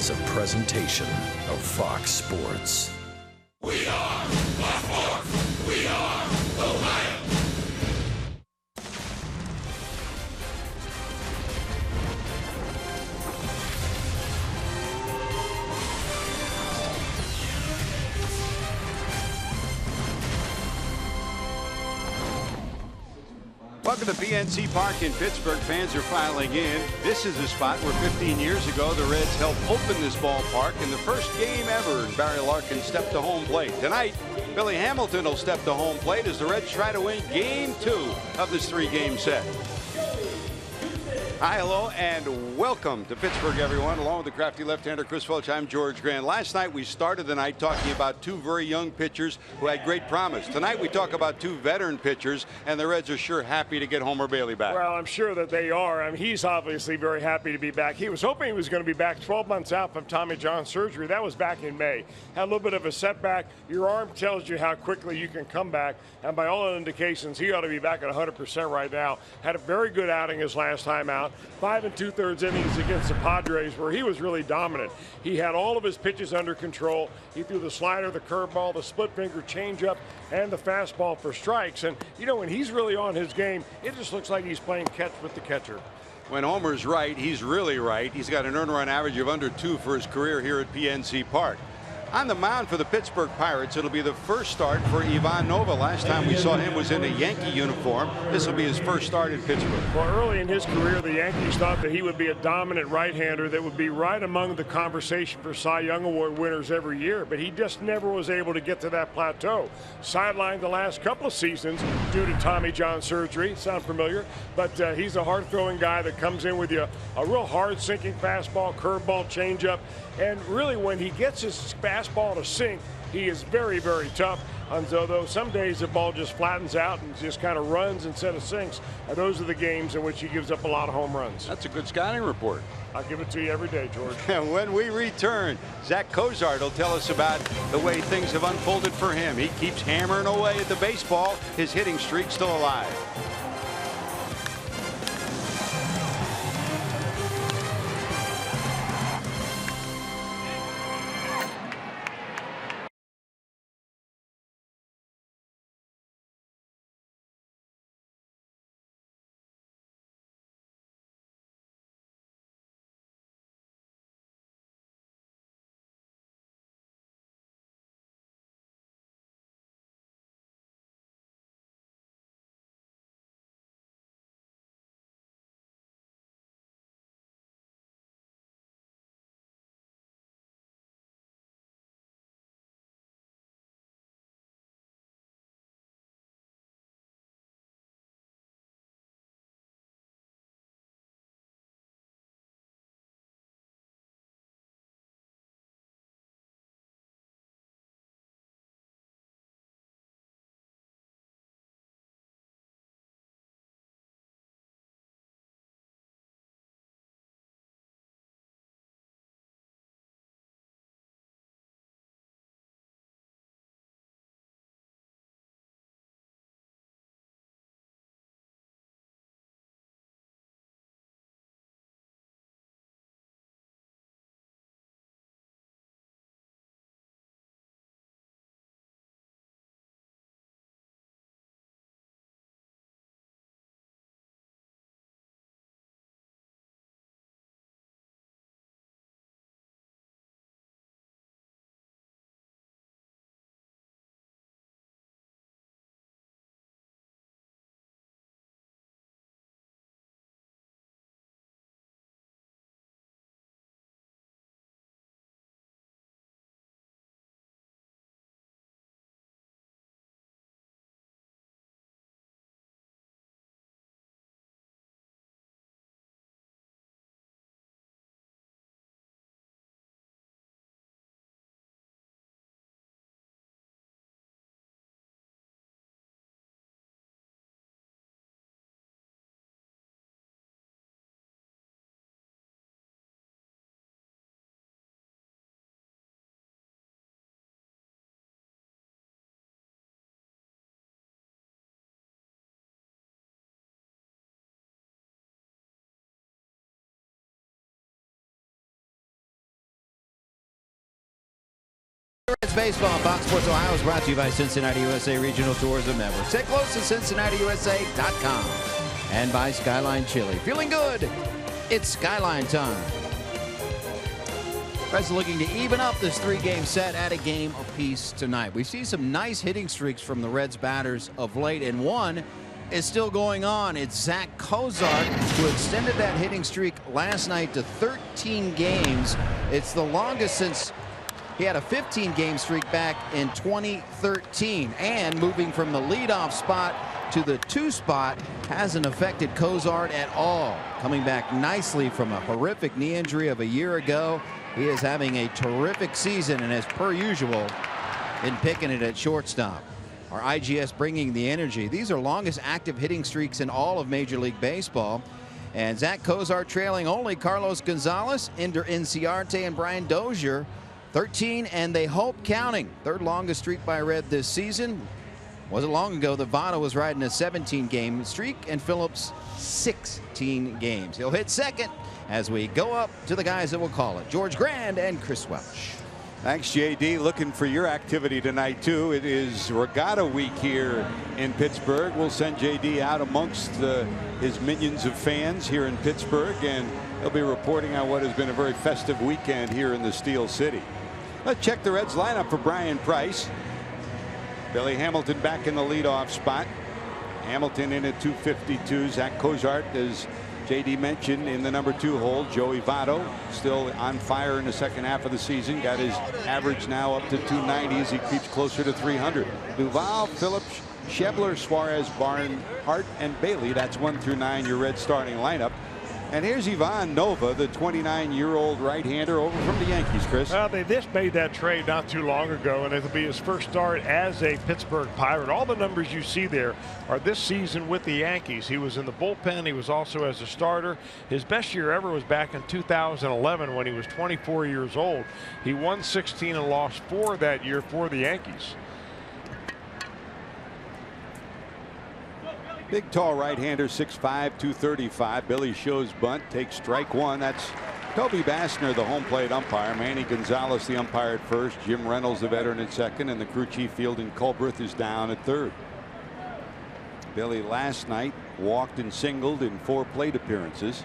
is a presentation of Fox Sports. We are the Fox. We are the Lions. Welcome to PNC Park in Pittsburgh. Fans are filing in. This is the spot where 15 years ago the Reds helped open this ballpark in the first game ever. Barry Larkin stepped to home plate. Tonight, Billy Hamilton will step to home plate as the Reds try to win Game 2 of this three-game set. Hi, hello, and welcome to Pittsburgh, everyone. Along with the crafty left-hander Chris Welch, I'm George Grant. Last night we started the night talking about two very young pitchers who had great promise. Tonight we talk about two veteran pitchers, and the Reds are sure happy to get Homer Bailey back. Well, I'm sure that they are. I mean, he's obviously very happy to be back. He was hoping he was going to be back 12 months out from Tommy John surgery. That was back in May. Had a little bit of a setback. Your arm tells you how quickly you can come back, and by all indications, he ought to be back at 100% right now. Had a very good outing his last time out. 5 2/3 innings against the Padres where he was really dominant. He had all of his pitches under control. He threw the slider, the curveball, the split finger changeup, and the fastball for strikes. And, you know, when he's really on his game, it just looks like he's playing catch with the catcher. When Homer's right, he's really right. He's got an earned run average of under 2 for his career here at PNC Park. On the mound for the Pittsburgh Pirates, it'll be the first start for Ivan Nova. Last time we saw him was in a Yankee uniform. This will be his first start in Pittsburgh. Well, early in his career, the Yankees thought that he would be a dominant right-hander that would be right among the conversation for Cy Young Award winners every year, but he just never was able to get to that plateau. Sidelined the last couple of seasons due to Tommy John surgery. Sound familiar? But he's a hard-throwing guy that comes in with you a real hard-sinking fastball, curveball, changeup, and really when he gets his fastball to sink, he is very, very tough. And so, though some days the ball just flattens out and just kind of runs instead of sinks, and those are the games in which he gives up a lot of home runs. That's a good scouting report. I'll give it to you every day, George. And when we return, Zach Cozart will tell us about the way things have unfolded for him. He keeps hammering away at the baseball. His hitting streak still alive. Reds baseball on Fox Sports Ohio is brought to you by Cincinnati USA Regional Tourism Network. Stay close to CincinnatiUSA.com and by Skyline Chili. Feeling good? It's Skyline time. Reds looking to even up this 3-game set at a game apiece tonight. We see some nice hitting streaks from the Reds batters of late, and one is still going on. It's Zach Cozart, who extended that hitting streak last night to 13 games. It's the longest since he had a 15-game streak back in 2013. And moving from the leadoff spot to the 2 spot hasn't affected Cozart at all. Coming back nicely from a horrific knee injury of a year ago. He is having a terrific season, and as per usual, been picking it at shortstop. Our IGS bringing the energy. These are longest active hitting streaks in all of Major League Baseball. And Zach Cozart trailing only Carlos Gonzalez, Ender Inciarte, and Brian Dozier. 13, and they hope counting. 3rd longest streak by a Red this season. Wasn't long ago that Votto was riding a 17-game streak, and Phillips 16 games. He'll hit second as we go up to the guys that will call it, George Grand and Chris Welch. Thanks, JD. Looking for your activity tonight, too. It is Regatta Week here in Pittsburgh. We'll send JD out amongst his minions of fans here in Pittsburgh, and he'll be reporting on what has been a very festive weekend here in the Steel City. Let's check the Reds lineup for Brian Price. Billy Hamilton back in the leadoff spot. Hamilton in at 252. Zach Cozart, as JD mentioned, in the number 2 hole. Joey Votto still on fire in the second half of the season. Got his average now up to 290 as he creeps closer to 300. Duval, Phillips, Schebler, Suarez, Barnhart, and Bailey. That's 1 through 9, your Red starting lineup. And here's Ivan Nova, the 29-year-old right-hander over from the Yankees, Chris. Well, they just made that trade not too long ago, and it'll be his first start as a Pittsburgh Pirate. All the numbers you see there are this season with the Yankees. He was in the bullpen. He was also as a starter. His best year ever was back in 2011 when he was 24 years old. He won 16 and lost 4 that year for the Yankees. Big, tall right-hander, 6'5", 235. Billy shows bunt, takes strike 1. That's Toby Bassner, the home plate umpire. Manny Gonzalez, the umpire at first. Jim Reynolds, the veteran, at second. And the crew chief, Fielding Culbreth, is down at third. Billy last night walked and singled in 4 plate appearances.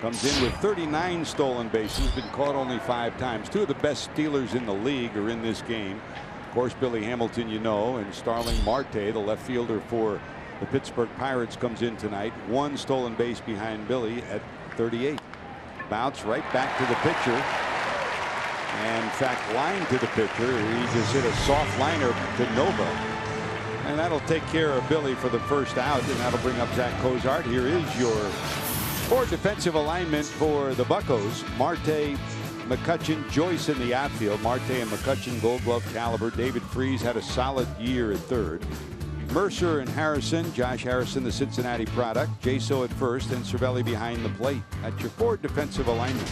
Comes in with 39 stolen bases. Been caught only 5 times. 2 of the best stealers in the league are in this game. Of course, Billy Hamilton, you know, and Starling Marte, the left fielder for the Pittsburgh Pirates, comes in tonight. 1 stolen base behind Billy at 38. Bounce right back to the pitcher. And in fact, line to the pitcher. He just hit a soft liner to Nova. And that'll take care of Billy for the first out. And that'll bring up Zach Cozart. Here is your 4 defensive alignment for the Buccos. Marte, McCutchen, Joyce in the outfield. Marte and McCutchen, Gold Glove caliber. David Freese had a solid year at third. Mercer and Harrison. Josh Harrison, the Cincinnati product. Jaso at first, and Cervelli behind the plate. That's your 4 defensive alignment.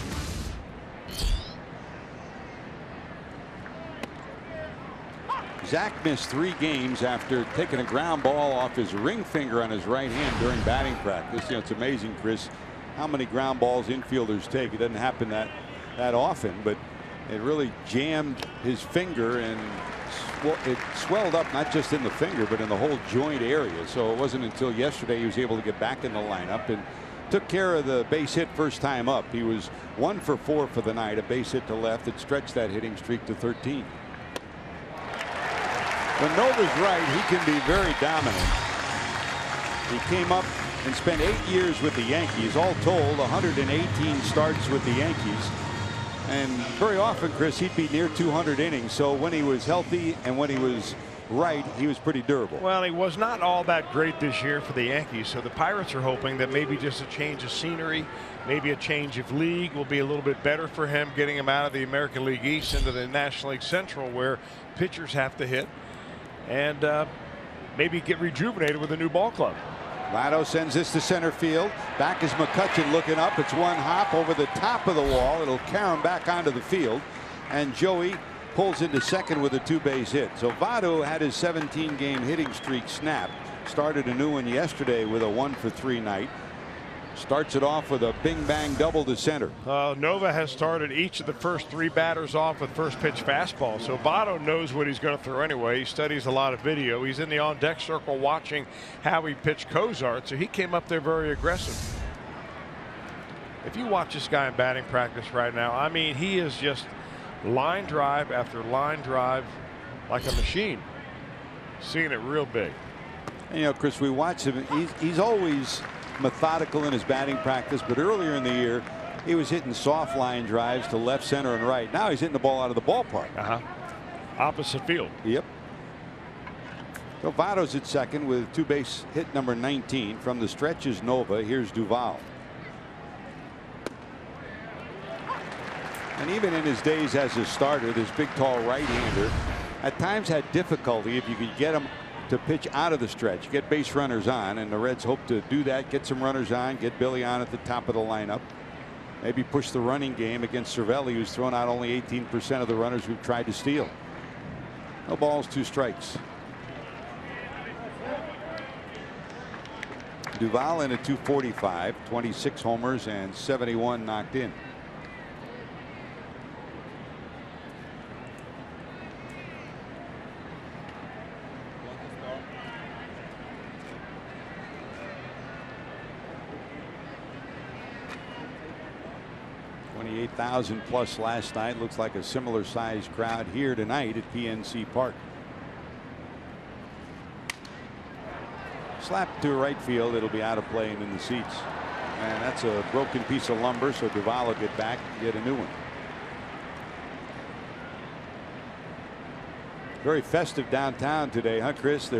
Zach missed 3 games after taking a ground ball off his ring finger on his right hand during batting practice. You know, it's amazing, Chris, how many ground balls infielders take. It doesn't happen that often, but it really jammed his finger, and it swelled up not just in the finger but in the whole joint area. So it wasn't until yesterday he was able to get back in the lineup and took care of the base hit first time up. He was 1 for 4 for the night, a base hit to left that stretched that hitting streak to 13. When Nova's right, he can be very dominant. He came up and spent 8 years with the Yankees. All told, 118 starts with the Yankees. And very often, Chris, he'd be near 200 innings. So when he was healthy and when he was right, he was pretty durable. Well, he was not all that great this year for the Yankees. So the Pirates are hoping that maybe just a change of scenery, maybe a change of league will be a little bit better for him, getting him out of the American League East into the National League Central, where pitchers have to hit, and maybe get rejuvenated with a new ball club. Votto sends this to center field. Back is McCutchen looking up. It's 1 hop over the top of the wall. It'll carry him back onto the field. And Joey pulls into second with a 2-base hit. So Votto had his 17-game hitting streak snapped. Started a new one yesterday with a 1 for 3 night. Starts it off with a bing bang double to center. Nova has started each of the first 3 batters off with first pitch fastball. So Votto knows what he's going to throw anyway. He studies a lot of video. He's in the on deck circle watching how he pitched Cozart. So he came up there very aggressive. If you watch this guy in batting practice right now, I mean, he is just line drive after line drive like a machine. Seeing it real big. And, you know, Chris, we watch him. He's always methodical in his batting practice, but earlier in the year he was hitting soft line drives to left, center, and right. Now he's hitting the ball out of the ballpark. Opposite field. Yep. So Votto's at second with 2-base hit number 19. From the stretch is Nova. Here's Duvall. And even in his days as a starter, this big tall right-hander at times had difficulty if you could get him to pitch out of the stretch, get base runners on, and the Reds hope to do that, get some runners on, get Billy on at the top of the lineup, maybe push the running game against Cervelli, who's thrown out only 18% of the runners who've tried to steal. No balls, 2 strikes. Duvall in at 245, 26 homers and 71 knocked in. +28,000 last night. Looks like a similar sized crowd here tonight at PNC Park. Slap to right field. It'll be out of play and in the seats. And that's a broken piece of lumber, so Duvall will get back and get a new one. Very festive downtown today, huh, Chris?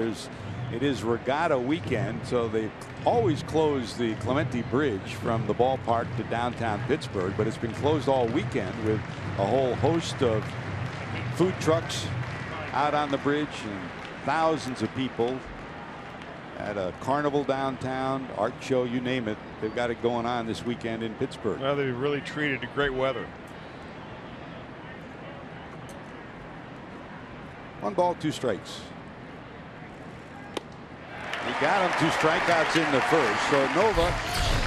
It is regatta weekend, so they always close the Clemente Bridge from the ballpark to downtown Pittsburgh, but it's been closed all weekend with a whole host of food trucks out on the bridge and thousands of people at a carnival downtown, art show, you name it. They've got it going on this weekend in Pittsburgh. Well, they really treated to great weather. 1 ball, 2 strikes. He got him 2 strikeouts in the first. So Nova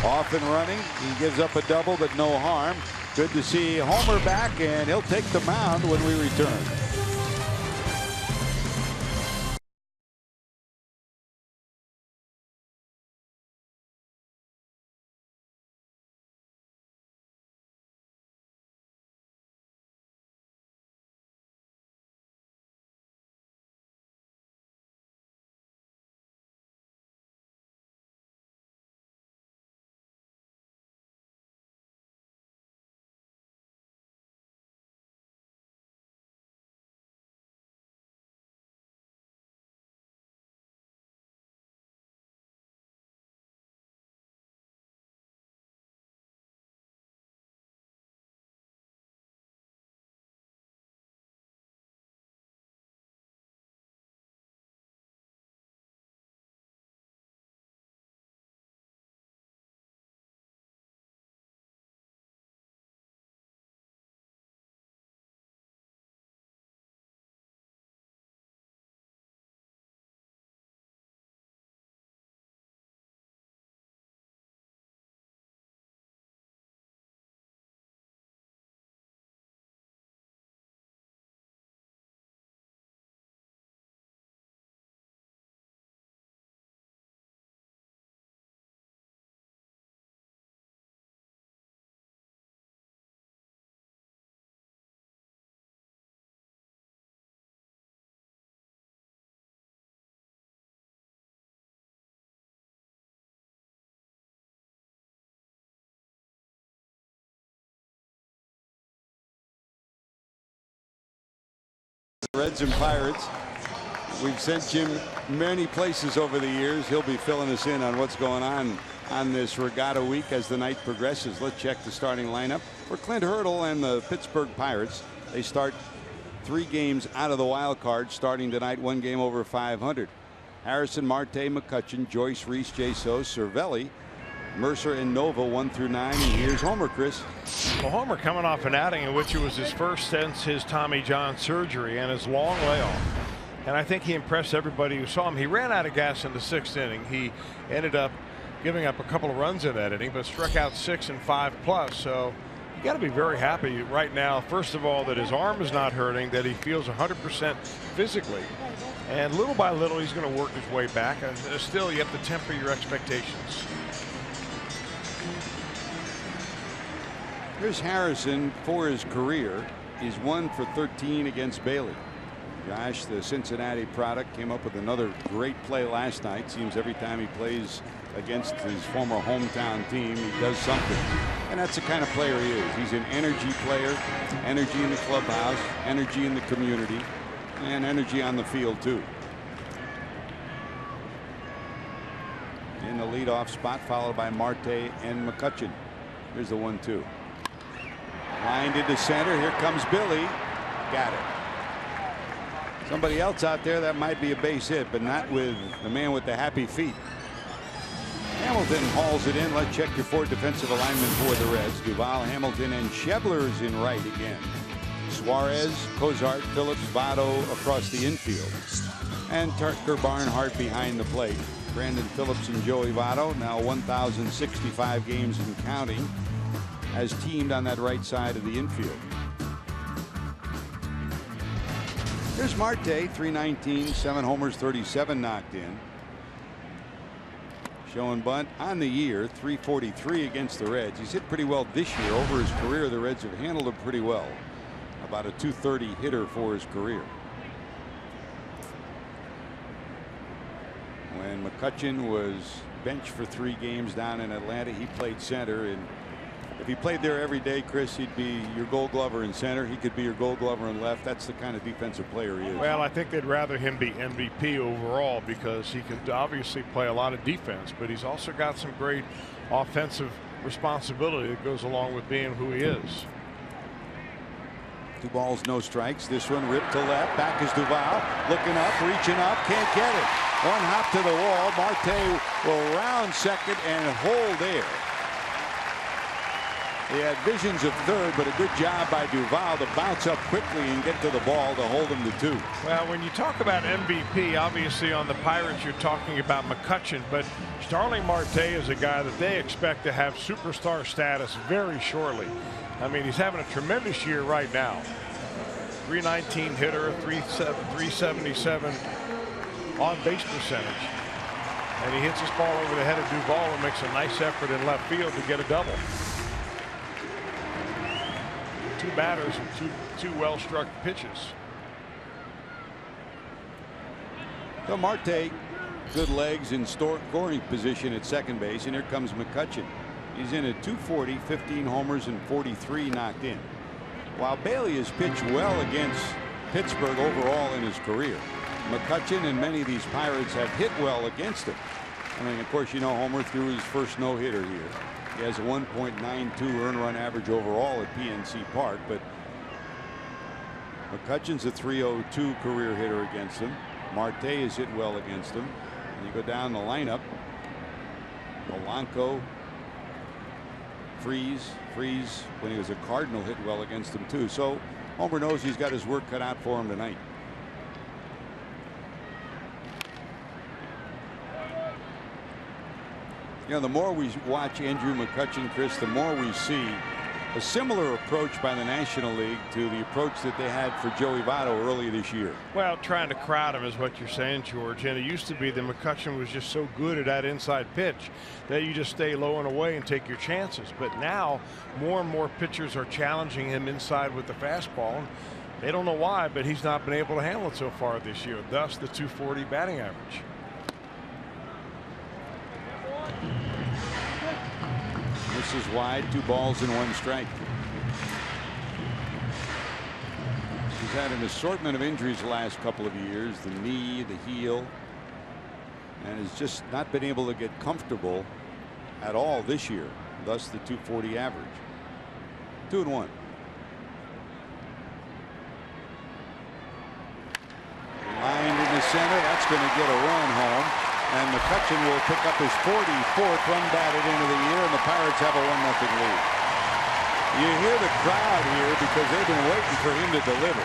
off and running. He gives up a double, but no harm. Good to see Homer back, and he'll take the mound when we return. Reds and Pirates. We've sent Jim many places over the years. He'll be filling us in on what's going on this regatta week as the night progresses. Let's check the starting lineup for Clint Hurdle and the Pittsburgh Pirates. They start 3 games out of the wild card, starting tonight 1 game over 500. Harrison, Marte, McCutchen, Joyce, Reese, Jaso, Cervelli, Mercer, and Nova 1 through 9. And here's Homer, Chris. Well, Homer coming off an outing in which it was his first since his Tommy John surgery and his long layoff. And I think he impressed everybody who saw him. He ran out of gas in the 6th inning. He ended up giving up a couple of runs in that inning, but struck out 6 and 5+. So you got to be very happy right now, first of all, that his arm is not hurting, that he feels 100% physically, and little by little he's going to work his way back. And still, you have to temper your expectations. Here's Harrison for his career. He's 1 for 13 against Bailey. Josh, the Cincinnati product, came up with another great play last night. Seems every time he plays against his former hometown team, he does something. And that's the kind of player he is. He's an energy player, energy in the clubhouse, energy in the community, and energy on the field, too. In the leadoff spot, followed by Marte and McCutchen. Here's the 1-2. Lined into center. Here comes Billy. Got it. Somebody else out there, that might be a base hit, but not with the man with the happy feet. Hamilton hauls it in. Let's check your 4 defensive alignment for the Reds. Duvall, Hamilton, and Schebler's in right again. Suarez, Cozart, Phillips, Votto across the infield. And Tucker Barnhart behind the plate. Brandon Phillips and Joey Votto, now 1,065 games and counting, has teamed on that right side of the infield. Here's Marte, 319, 7 homers, 37 knocked in. Showing bunt on the year, 343 against the Reds. He's hit pretty well this year. Over his career, the Reds have handled him pretty well. About a 230 hitter for his career. When McCutchen was benched for 3 games down in Atlanta, he played center, and if he played there every day, Chris, he'd be your Gold Glover in center. He could be your Gold Glover in left. That's the kind of defensive player he is. Well, I think they'd rather him be MVP overall because he can obviously play a lot of defense, but he's also got some great offensive responsibility that goes along with being who he is. 2 balls, no strikes. This one ripped to left. Back is Duvall. Looking up, reaching up, can't get it. One hop to the wall. Marte will round second and hold there. He had visions of third, but a good job by Duvall to bounce up quickly and get to the ball to hold him to 2. Well, when you talk about MVP, obviously on the Pirates you're talking about McCutchen, but Starling Marte is a guy that they expect to have superstar status very shortly. I mean, he's having a tremendous year right now. 319 hitter, 377 on base percentage. And he hits this ball over the head of Duvall and makes a nice effort in left field to get a double. 2 batters and two well-struck pitches. So Marte, good legs in scoring position at second base, and here comes McCutchen. He's in at 240, 15 homers and 43 knocked in. While Bailey has pitched well against Pittsburgh overall in his career, McCutchen and many of these Pirates have hit well against him. I mean, of course, you know, Homer threw his first no-hitter here. He has a 1.92 earned run average overall at PNC Park, but McCutchen's a 302 career hitter against him. Marte has hit well against him. And you go down the lineup. Polanco, Freeze when he was a Cardinal hit well against him too. So Homer knows he's got his work cut out for him tonight. You know, the more we watch Andrew McCutchen, Chris, the more we see a similar approach by the National League to the approach that they had for Joey Votto earlier this year. Well, trying to crowd him is what you're saying, George. And it used to be that McCutchen was just so good at that inside pitch that you just stay low and away and take your chances. But now more and more pitchers are challenging him inside with the fastball. They don't know why, but he's not been able to handle it so far this year. Thus the 240 batting average. This is wide, 2 balls and 1 strike. He's had an assortment of injuries the last couple of years, the knee, the heel, and has just not been able to get comfortable at all this year. Thus the 240 average. 2-1. Lined in the center. That's going to get a run home. And McCutchen will pick up his 44th run batted into the year, and the Pirates have a 1-0 lead. You hear the crowd here because they've been waiting for him to deliver.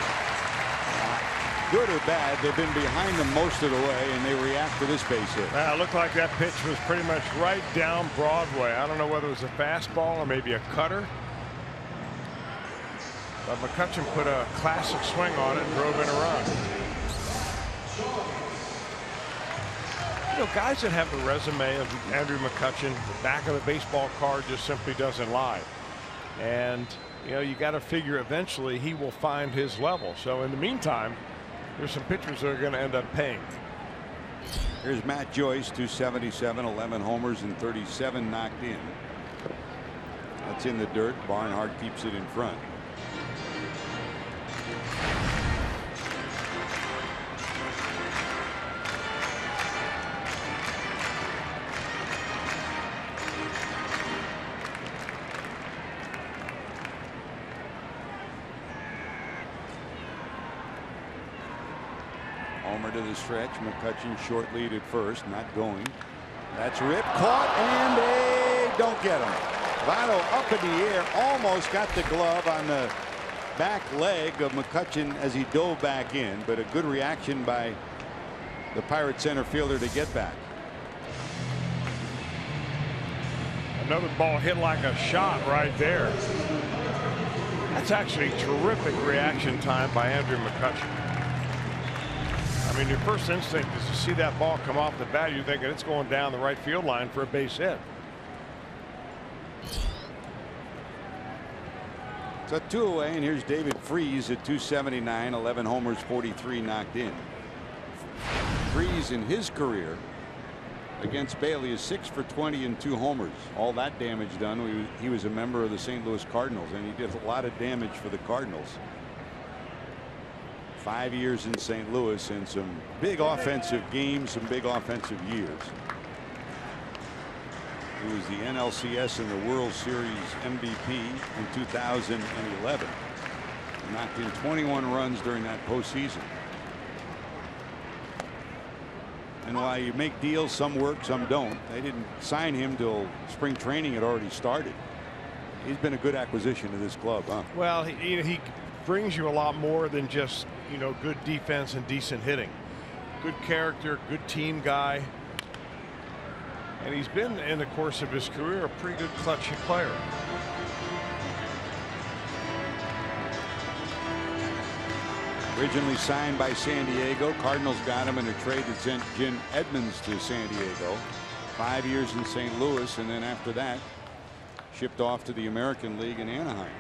good or bad, they've been behind them most of the way, and they react to this base hit. It looked like that pitch was pretty much right down Broadway. I don't know whether it was a fastball or maybe a cutter. But McCutchen put a classic swing on it and drove in a run. You know, guys that have the resume of Andrew McCutchen, the back of the baseball card just simply doesn't lie. And, you know, you got to figure eventually he will find his level. So in the meantime, there's some pitchers that are going to end up paying. Here's Matt Joyce, 277, 11 homers and 37 knocked in. That's in the dirt. Barnhart keeps it in front. Homer to the stretch. McCutchen short lead at first, not going. That's ripped, caught, and they don't get him. Votto up in the air, almost got the glove on the back leg of McCutchen as he dove back in, but a good reaction by the Pirate center fielder to get back. Another ball hit like a shot right there. That's actually terrific reaction time by Andrew McCutchen. I mean, your first instinct is to see that ball come off the bat. You're thinking it's going down the right field line for a base hit. So 2 away, and here's David Freese at 279, 11 homers, 43 knocked in. Freese in his career against Bailey is 6 for 20 and 2 homers. All that damage done. He was a member of the St. Louis Cardinals, and he did a lot of damage for the Cardinals. 5 years in St. Louis and some big offensive games, some big offensive years. He was the NLCS and the World Series MVP in 2011. Knocked in 21 runs during that postseason. And while you make deals, some work, some don't. They didn't sign him till spring training had already started. He's been a good acquisition to this club, huh? Well, he brings you a lot more than just, you know, good defense and decent hitting. Good character, good team guy. And he's been, in the course of his career, a pretty good clutch player. Originally signed by San Diego, Cardinals got him in a trade that sent Jim Edmonds to San Diego. 5 years in St. Louis, and then after that shipped off to the American League in Anaheim.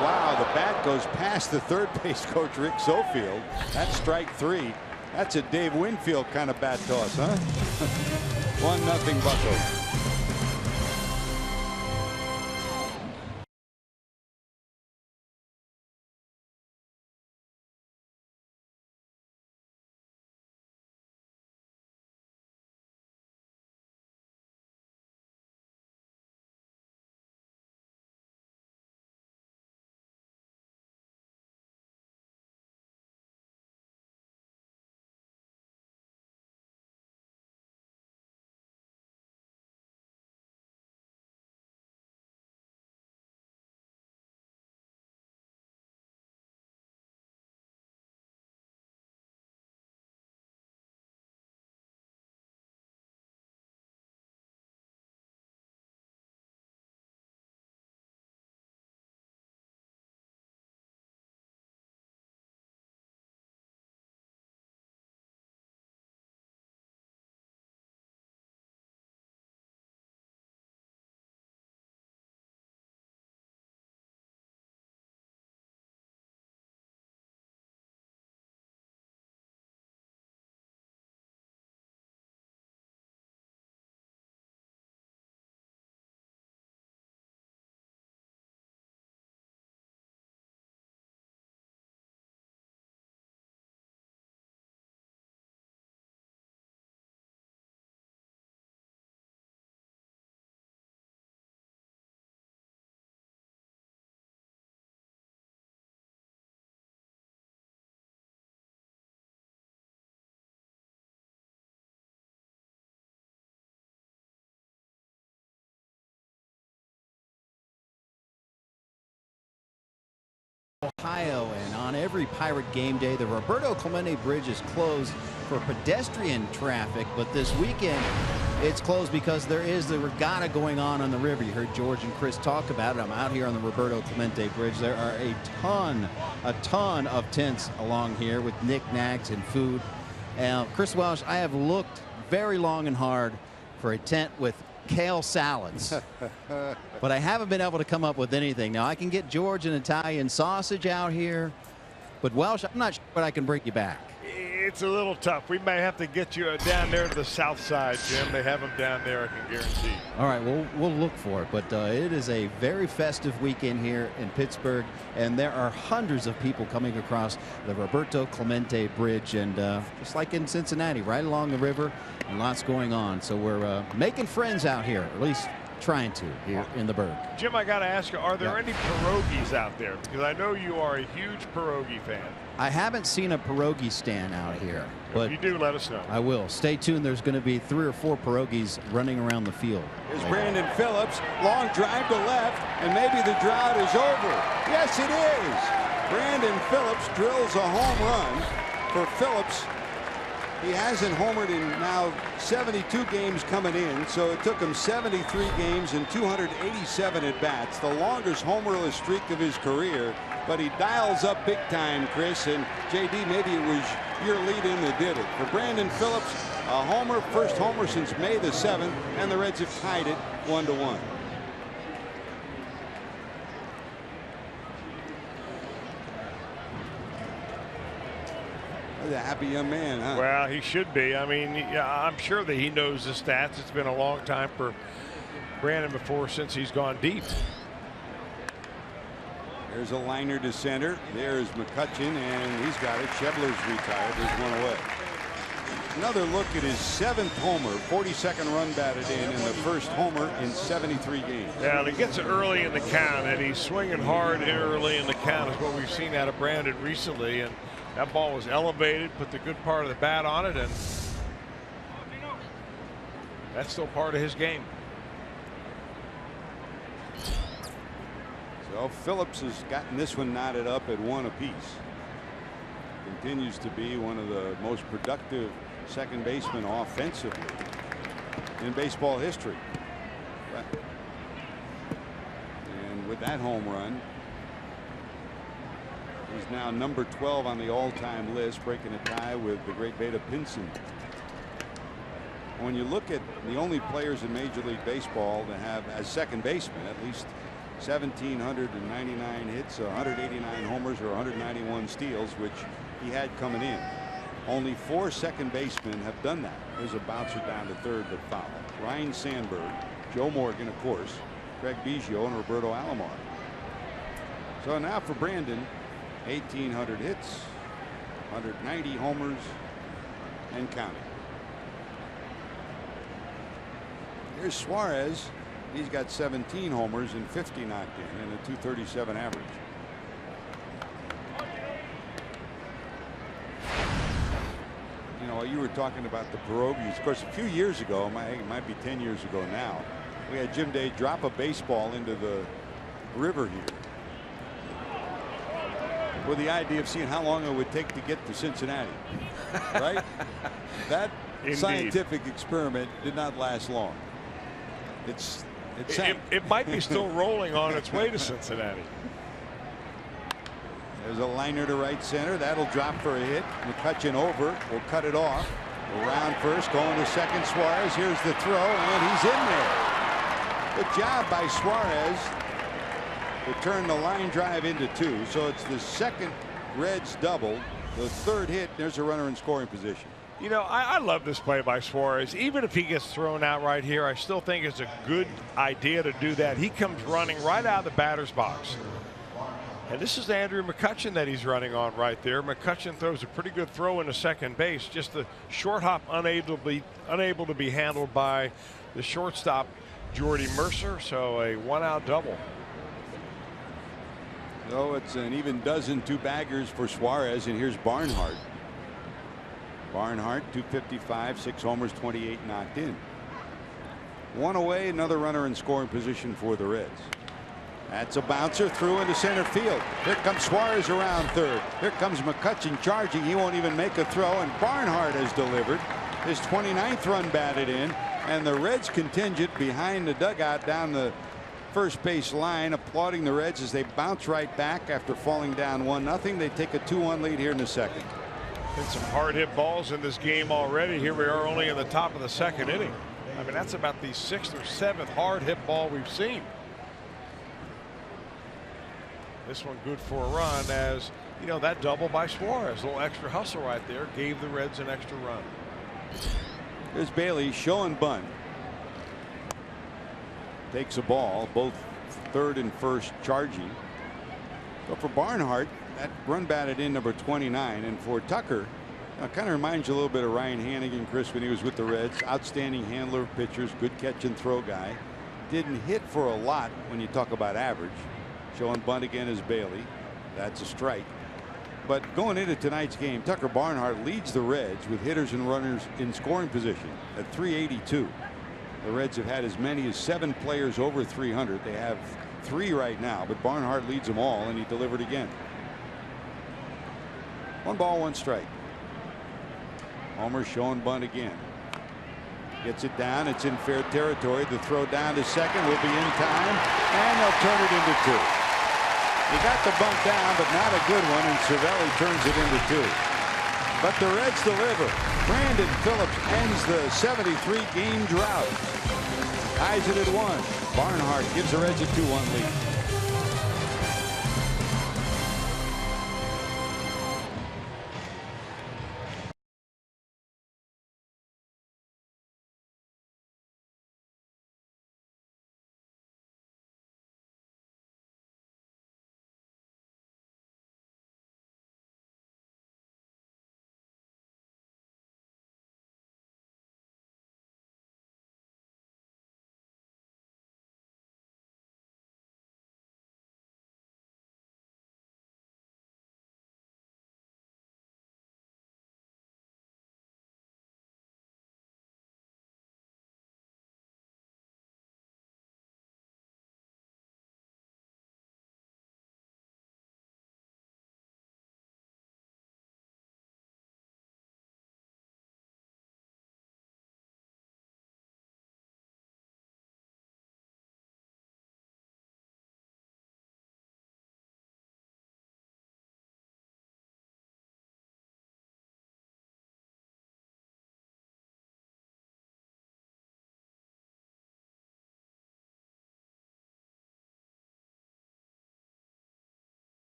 Wow, the bat goes past the third base coach Rick Sofield. That's strike 3. That's a Dave Winfield kind of bat toss, huh? 1-0 Buccos. Ohio, and on every Pirate game day, the Roberto Clemente Bridge is closed for pedestrian traffic, but this weekend it's closed because there is the regatta going on the river. You heard George and Chris talk about it. I'm out here on the Roberto Clemente Bridge. There are a ton of tents along here with knickknacks and food. Chris Welsh, I have looked very long and hard for a tent with kale salads, but I haven't been able to come up with anything. Now I can get George an Italian sausage out here, but Welsh, I'm not sure what I can bring you back. It's a little tough. We may have to get you down there to the south side, Jim. They have them down there, I can guarantee. All right, we'll look for it. But it is a very festive weekend here in Pittsburgh, and there are hundreds of people coming across the Roberto Clemente Bridge, and just like in Cincinnati, right along the river, and lots going on. So we're making friends out here, at least trying to, here in the Burgh. Jim, I got to ask you, are there any pierogies out there? Because I know you are a huge pierogi fan. I haven't seen a pierogi stand out here, but if you do, let us know. I will. Stay tuned. There's going to be 3 or 4 pierogies running around the field. Here's Brandon Phillips, long drive to left, and maybe the drought is over. Yes, it is. Brandon Phillips drills a home run. For Phillips, he hasn't homered in now 72 games coming in, so it took him 73 games and 287 at bats, the longest homerless streak of his career. But he dials up big time, Chris, and JD, maybe it was your lead-in that did it. For Brandon Phillips, a homer, first homer since May the 7th, and the Reds have tied it 1-1. A happy young man, huh? Well, he should be. I mean, I'm sure that he knows the stats. It's been a long time for Brandon since he's gone deep. There's a liner to center. There's McCutchen, and he's got it. Shebler's retired. There's one away. Another look at his 7th homer, 42nd run batted in, and the first homer in 73 games. Yeah, and he gets it early in the count, and he's swinging hard early in the count is what we've seen out of Brandon recently. And that ball was elevated, put the good part of the bat on it, and that's still part of his game. So Phillips has gotten this one knotted up at 1 apiece. Continues to be one of the most productive second basemen offensively in baseball history. And with that home run, he's now number 12 on the all-time list, breaking a tie with the great Beta Pinson. When you look at the only players in Major League Baseball to have as second baseman at least 1,799 hits, 189 homers, or 191 steals, which he had coming in. Only 4 second basemen have done that. There's a bouncer down to third that foul. Ryan Sandberg, Joe Morgan, of course, Craig Biggio, and Roberto Alomar. So now for Brandon, 1,800 hits, 190 homers, and counting. Here's Suarez. He's got 17 homers and 50 knocked in and a 237 average. You know, you were talking about the pierogies. Of course, a few years ago, it might be 10 years ago now, we had Jim Day drop a baseball into the river here with the idea of seeing how long it would take to get to Cincinnati. Right? That scientific experiment did not last long. It might be still rolling on its way to Cincinnati. There's a liner to right center. That'll drop for a hit. McCutchen over. Will cut it off. Around first. Going to second. Suarez. Here's the throw. And he's in there. Good job by Suarez to turn the line drive into 2. So it's the second Reds double. The third hit. There's a runner in scoring position. You know, I love this play by Suarez. Even if he gets thrown out right here, I still think it's a good idea to do that. He comes running right out of the batter's box. And this is Andrew McCutchen that he's running on right there. McCutchen throws a pretty good throw into second base. Just the short hop unable to be handled by the shortstop, Jordy Mercer. So a 1-out double. So it's an even dozen 2-baggers for Suarez. And here's Barnhart. Barnhart, 255, 6 homers, 28 knocked in. 1 away, another runner in scoring position for the Reds. That's a bouncer through into center field. Here comes Suarez around third. Here comes McCutchen charging. He won't even make a throw, and Barnhart has delivered his 29th run batted in, and the Reds contingent behind the dugout down the first base line applauding the Reds as they bounce right back after falling down 1-0. They take a 2-1 lead here in the second. Been some hard hit balls in this game already. Here we are only in the top of the second inning. I mean, that's about the 6th or 7th hard hit ball we've seen. This one good for a run, as you know, that double by Suarez, a little extra hustle right there, gave the Reds an extra run. There's Bailey showing bunt. Takes a ball, both third and first charging. So for Barnhart, that run batted in number 29, and for Tucker, kind of reminds you a little bit of Ryan Hannigan, Chris, when he was with the Reds. Outstanding handler of pitchers, good catch and throw guy. Didn't hit for a lot when you talk about average. Showing bunt again is Bailey. That's a strike. But going into tonight's game, Tucker Barnhart leads the Reds with hitters and runners in scoring position at 382. The Reds have had as many as 7 players over 300. They have 3 right now, but Barnhart leads them all, and he delivered again. 1 ball, 1 strike. Homer showing bunt again. Gets it down. It's in fair territory. The throw down to second will be in time, and they'll turn it into 2. He got the bunt down, but not a good one, and Cervelli turns it into 2. But the Reds deliver. Brandon Phillips ends the 73-game drought. Ties it at 1. Barnhart gives the Reds a 2-1 lead.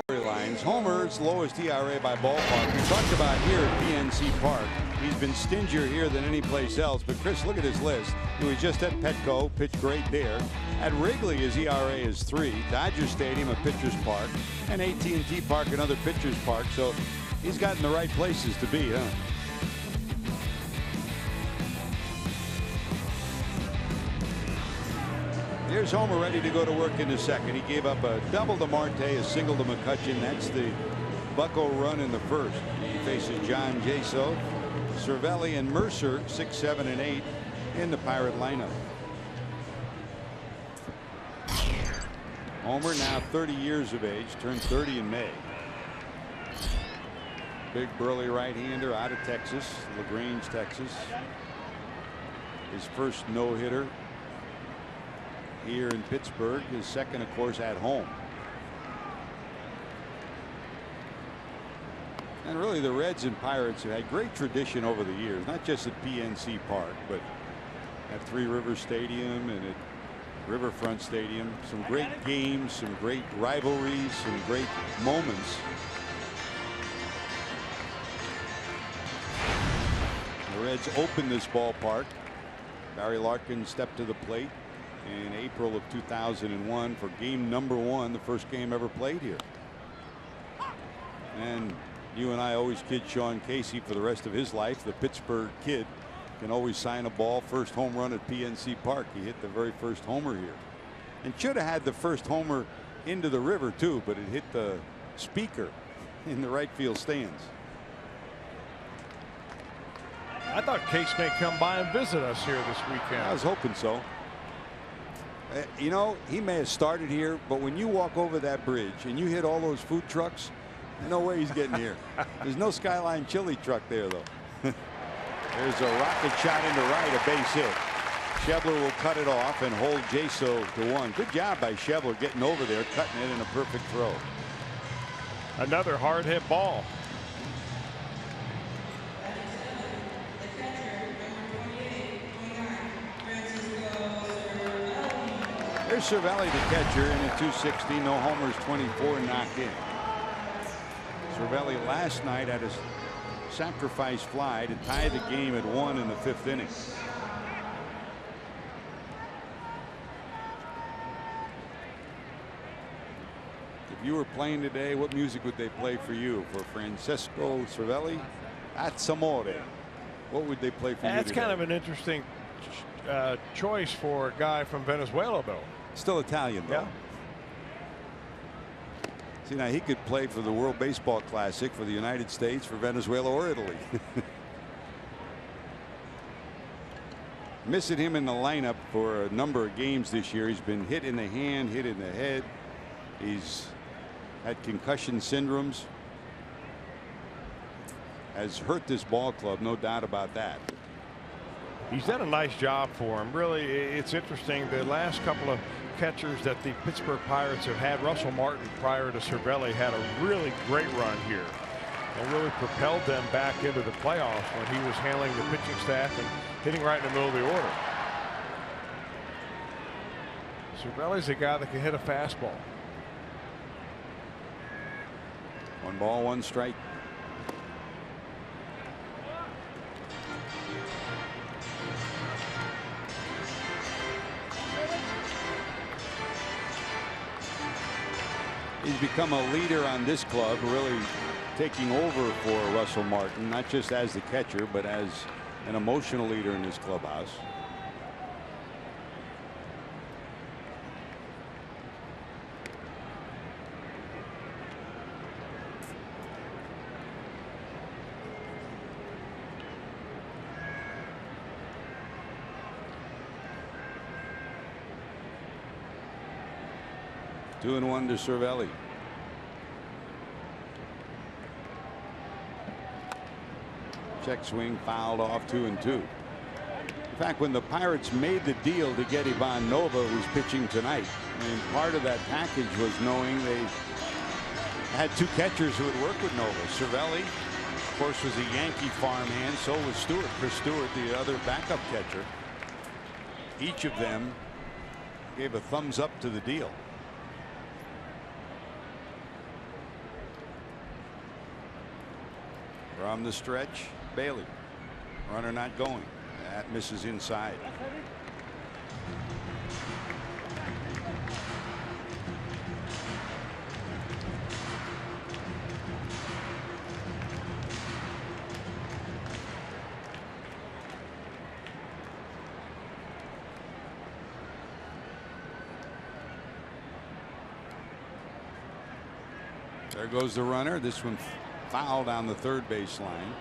Lines. Homer's lowest ERA by ballpark. We talked about here at PNC Park. He's been stingier here than any place else. But Chris, look at his list. He was just at Petco, pitched great there. At Wrigley, his ERA is 3. Dodger Stadium, a pitcher's park, and AT&T Park, another pitcher's park. So he's gotten the right places to be, huh? Here's Homer ready to go to work in the second. He gave up a double to Marte, a single to McCutchen. That's the Bucco run in the first. He faces John Jaso, Cervelli, and Mercer, 6, 7, and 8 in the Pirate lineup. Homer, now 30 years of age, turned 30 in May. Big burly right-hander out of Texas, LaGrange, Texas. His first no-hitter here in Pittsburgh. His second, of course, at home. And really, the Reds and Pirates have had great tradition over the years, not just at PNC Park, but at Three Rivers Stadium and at Riverfront Stadium. Some great games, some great rivalries, some great moments. The Reds opened this ballpark. Barry Larkin stepped to the plate. in April of 2001 for game number 1, the first game ever played here. And you and I always kid Sean Casey for the rest of his life. The Pittsburgh kid can always sign a ball. First home run at PNC Park. He hit the very first homer here, and should have had the first homer into the river too, but it hit the speaker in the right field stands. I thought Case may come by and visit us here this weekend. I was hoping so. You know, he may have started here, but when you walk over that bridge and you hit all those food trucks, no way he's getting here. There's no Skyline chili truck there, though. There's a rocket shot into right, a base hit. Schebler will cut it off and hold Jaso to 1. Good job by Schebler getting over there, cutting it in a perfect throw. Another hard hit ball. There's Cervelli, the catcher, in at 260. No homers, 24 knocked in. Cervelli last night had a sacrifice fly to tie the game at 1 in the 5th inning. If you were playing today, what music would they play for you? For Francesco Cervelli? That's Amore. What would they play for you? That's kind of an interesting choice for a guy from Venezuela, though. Still Italian, though. Yeah. See, now he could play for the World Baseball Classic for the United States, for Venezuela, or Italy. Missing him in the lineup for a number of games this year. He's been hit in the hand, hit in the head. He's had concussion syndromes. Has hurt this ball club, no doubt about that. He's done a nice job for him. Really, it's interesting. The last couple of catchers that the Pittsburgh Pirates have had, Russell Martin prior to Cervelli had a really great run here and really propelled them back into the playoffs when he was handling the pitching staff and hitting right in the middle of the order. Cervelli's a guy that can hit a fastball. 1 ball, 1 strike. He's become a leader on this club, really taking over for Russell Martin, not just as the catcher, but as an emotional leader in this clubhouse. Two and 1 to Cervelli. Check swing, fouled off, 2 and 2. In fact, when the Pirates made the deal to get Ivan Nova, who's pitching tonight, and part of that package was knowing they had 2 catchers who would work with Nova. Cervelli, of course, was a Yankee farmhand. So was Stewart. Chris Stewart, the other backup catcher. Each of them gave a thumbs up to the deal. From the stretch, Bailey. Runner not going. That misses inside. There goes the runner. This one fouled on the 3rd base line.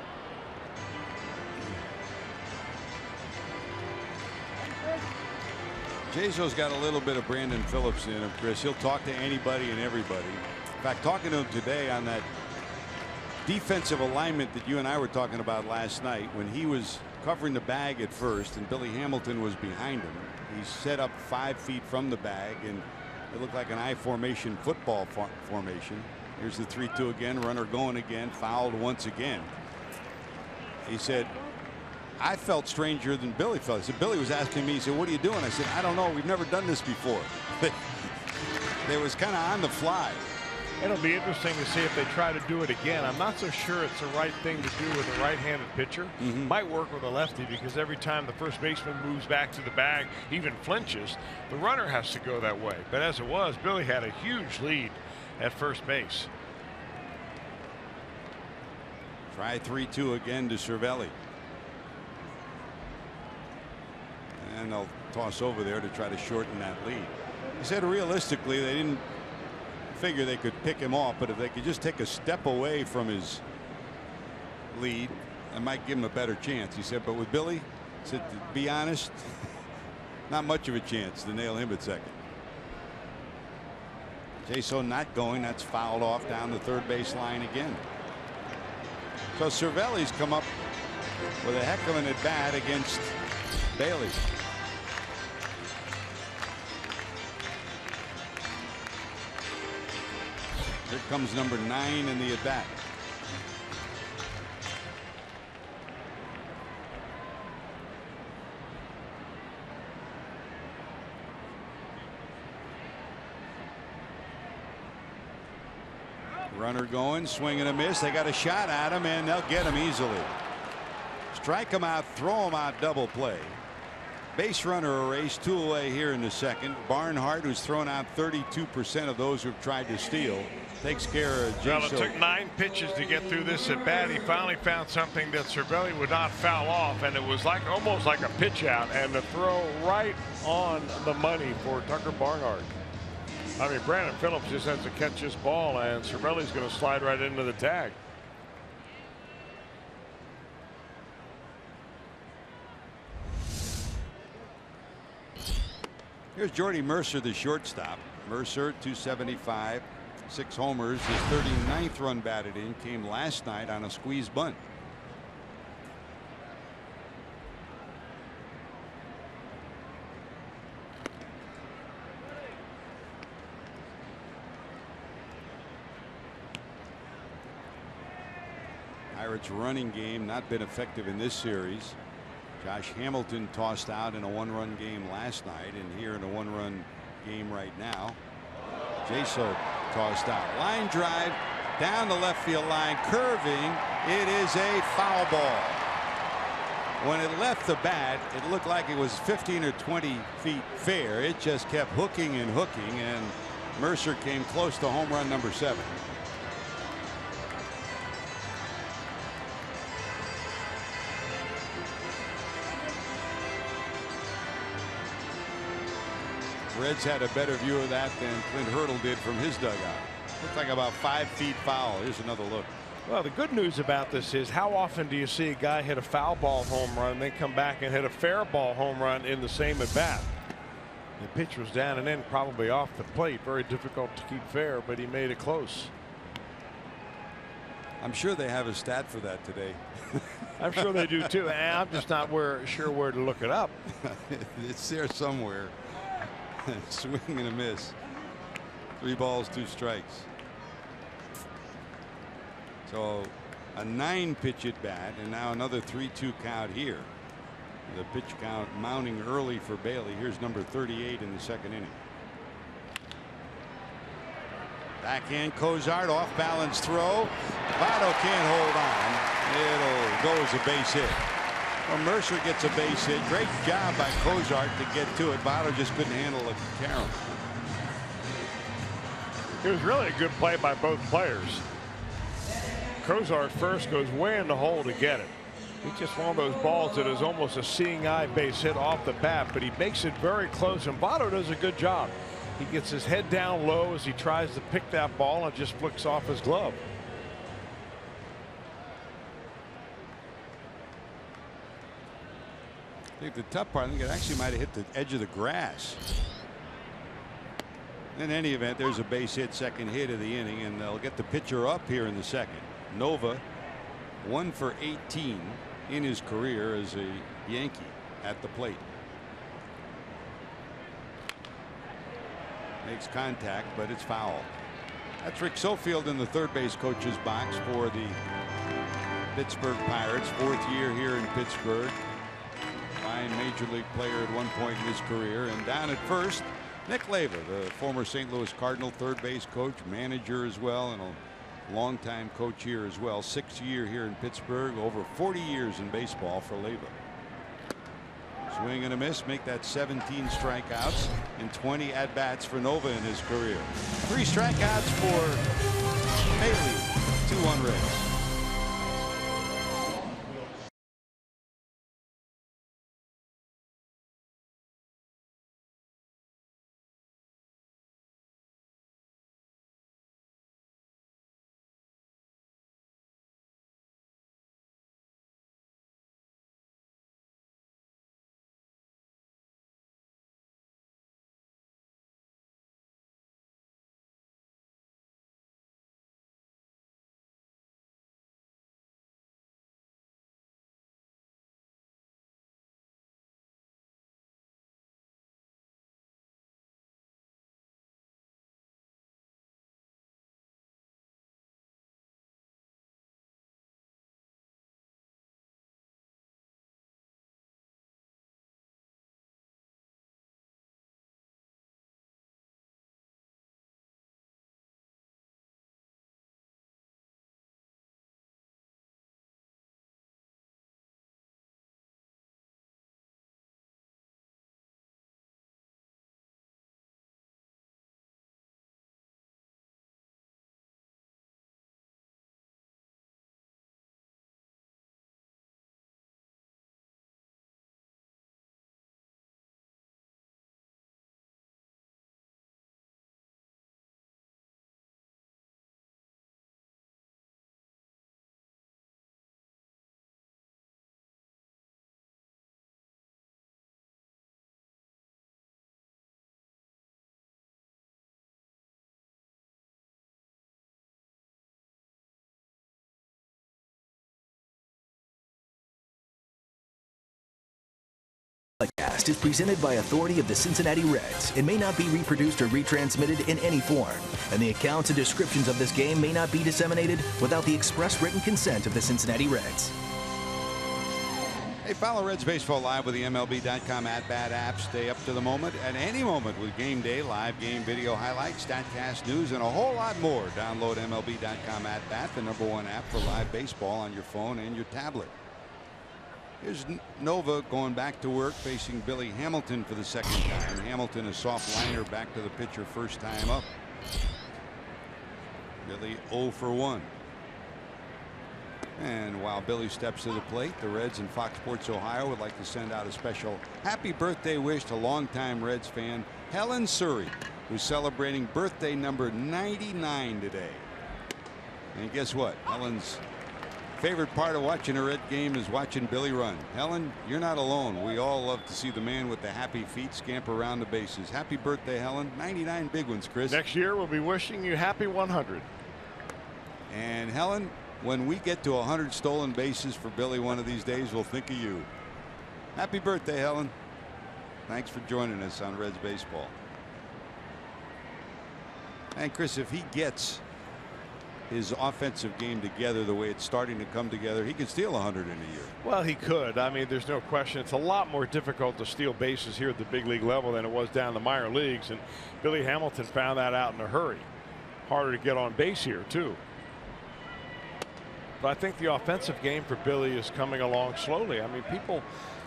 Jaso's got a little bit of Brandon Phillips in him, Chris. He'll talk to anybody and everybody. In fact, talking to him today on that defensive alignment that you and I were talking about last night, when he was covering the bag at first and Billy Hamilton was behind him. He set up 5 feet from the bag, and it looked like an I formation football formation. Here's the 3-2 again. Runner going again. Fouled once again. He said, I felt stranger than Billy felt. He said, Billy was asking me, he said, what are you doing? I said, I don't know. We've never done this before. They was kind of on the fly. It'll be interesting to see if they try to do it again. I'm not so sure it's the right thing to do with a right-handed pitcher. Might work with a lefty, because every time the first baseman moves back to the bag, even flinches, the runner has to go that way. But as it was, Billy had a huge lead at first base. Try 3-2 again to Cervelli. And they'll toss over there to try to shorten that lead. He said realistically they didn't figure they could pick him off, but if they could just take a step away from his lead, it might give him a better chance. He said, but with Billy, he said, to be honest, not much of a chance to nail him at second. Jason not going. That's fouled off down the third base line again. So Cervelli's come up with a heck of an at bat against Bailey. Here comes number 9 in the at bat. Runner going, swing and a miss. They got a shot at him, and they'll get him easily. Strike him out, throw him out, double play. Base runner erased, 2 away here in the second. Barnhart, who's thrown out 32% of those who've tried to steal, takes care of Jason. Well, it took 9 pitches to get through this at bat. He finally found something that Cervelli would not foul off, and it was like almost like a pitch out, and the throw right on the money for Tucker Barnhart. I mean, Brandon Phillips just has to catch this ball, and Cervelli's going to slide right into the tag. Here's Jordy Mercer, the shortstop. Mercer, 275, 6 homers. His 39th run batted in came last night on a squeeze bunt. Pirates running game not been effective in this series. Josh Hamilton tossed out in a 1-run game last night, and here in a 1-run game right now. Jaso tossed out. Line drive down the left field line, curving. It is a foul ball. When it left the bat, it looked like it was 15 or 20 feet fair. It just kept hooking and hooking, and Mercer came close to home run number 7. Reds had a better view of that than Clint Hurdle did from his dugout. Looked like about 5 feet foul. Here's another look. Well, the good news about this is, how often do you see a guy hit a foul ball home run and then come back and hit a fair ball home run in the same at bat? The pitch was down and in, probably off the plate. Very difficult to keep fair, but he made it close. I'm sure they have a stat for that today. I'm sure they do too. I'm just not sure where to look it up. It's there somewhere. Swing and a miss. 3 balls, 2 strikes. So a 9-pitch at bat, and now another 3-2 count here. The pitch count mounting early for Bailey. Here's number 38 in the second inning. Backhand Cozart, off balance throw. Votto can't hold on. It'll go as a base hit. Well, Mercer gets a base hit. Great job by Cozart to get to it. Votto just couldn't handle it. Carroll. It was really a good play by both players. Cozart first goes way in the hole to get it. It's just one of those balls that is almost a seeing eye base hit off the bat, but he makes it very close, and Votto does a good job. He gets his head down low as he tries to pick that ball and just flicks off his glove. I think the tough part, I think it actually might have hit the edge of the grass. In any event, there's a base hit, second hit of the inning, and they'll get the pitcher up here in the second. Nova, 1 for 18 in his career as a Yankee at the plate. Makes contact, but it's foul. That's Rick Sofield in the third base coach's box for the Pittsburgh Pirates. 4th year here in Pittsburgh. Fine major league player at one point in his career. And down at first, Nick Leyva, the former St. Louis Cardinal third base coach, manager as well, and a longtime coach here as well. 6th year here in Pittsburgh, over 40 years in baseball for Leyva. Swing and a miss, make that 17 strikeouts and 20 at bats for Nova in his career. 3 strikeouts for Bailey, 2-1 Reds. Podcast is presented by authority of the Cincinnati Reds and may not be reproduced or retransmitted in any form. And the accounts and descriptions of this game may not be disseminated without the express written consent of the Cincinnati Reds. Hey, follow Reds Baseball live with the MLB.com at-bat app. Stay up to the moment at any moment with game day, live game video highlights, StatCast news, and a whole lot more. Download MLB.com at-bat, the #1 app for live baseball on your phone and your tablet. Here's Nova going back to work, facing Billy Hamilton for the 2nd time. Hamilton, a soft liner, back to the pitcher first time up. Billy 0 for 1. And while Billy steps to the plate, the Reds and Fox Sports Ohio would like to send out a special happy birthday wish to longtime Reds fan Helen Surrey, who's celebrating birthday number 99 today. And guess what? Helen's favorite part of watching a Red game is watching Billy run. Helen, you're not alone. We all love to see the man with the happy feet scamper around the bases. Happy birthday, Helen. 99 big ones, Chris. Next year we'll be wishing you happy 100. And Helen, when we get to 100 stolen bases for Billy one of these days, we'll think of you. Happy birthday, Helen. Thanks for joining us on Reds Baseball. And Chris, if he gets his offensive game together the way it's starting to come together, he can steal 100 in a year. Well, he could. I mean, there's no question. It's a lot more difficult to steal bases here at the big league level than it was down the minor leagues, and Billy Hamilton found that out in a hurry. Harder to get on base here too. But I think the offensive game for Billy is coming along slowly. I mean, people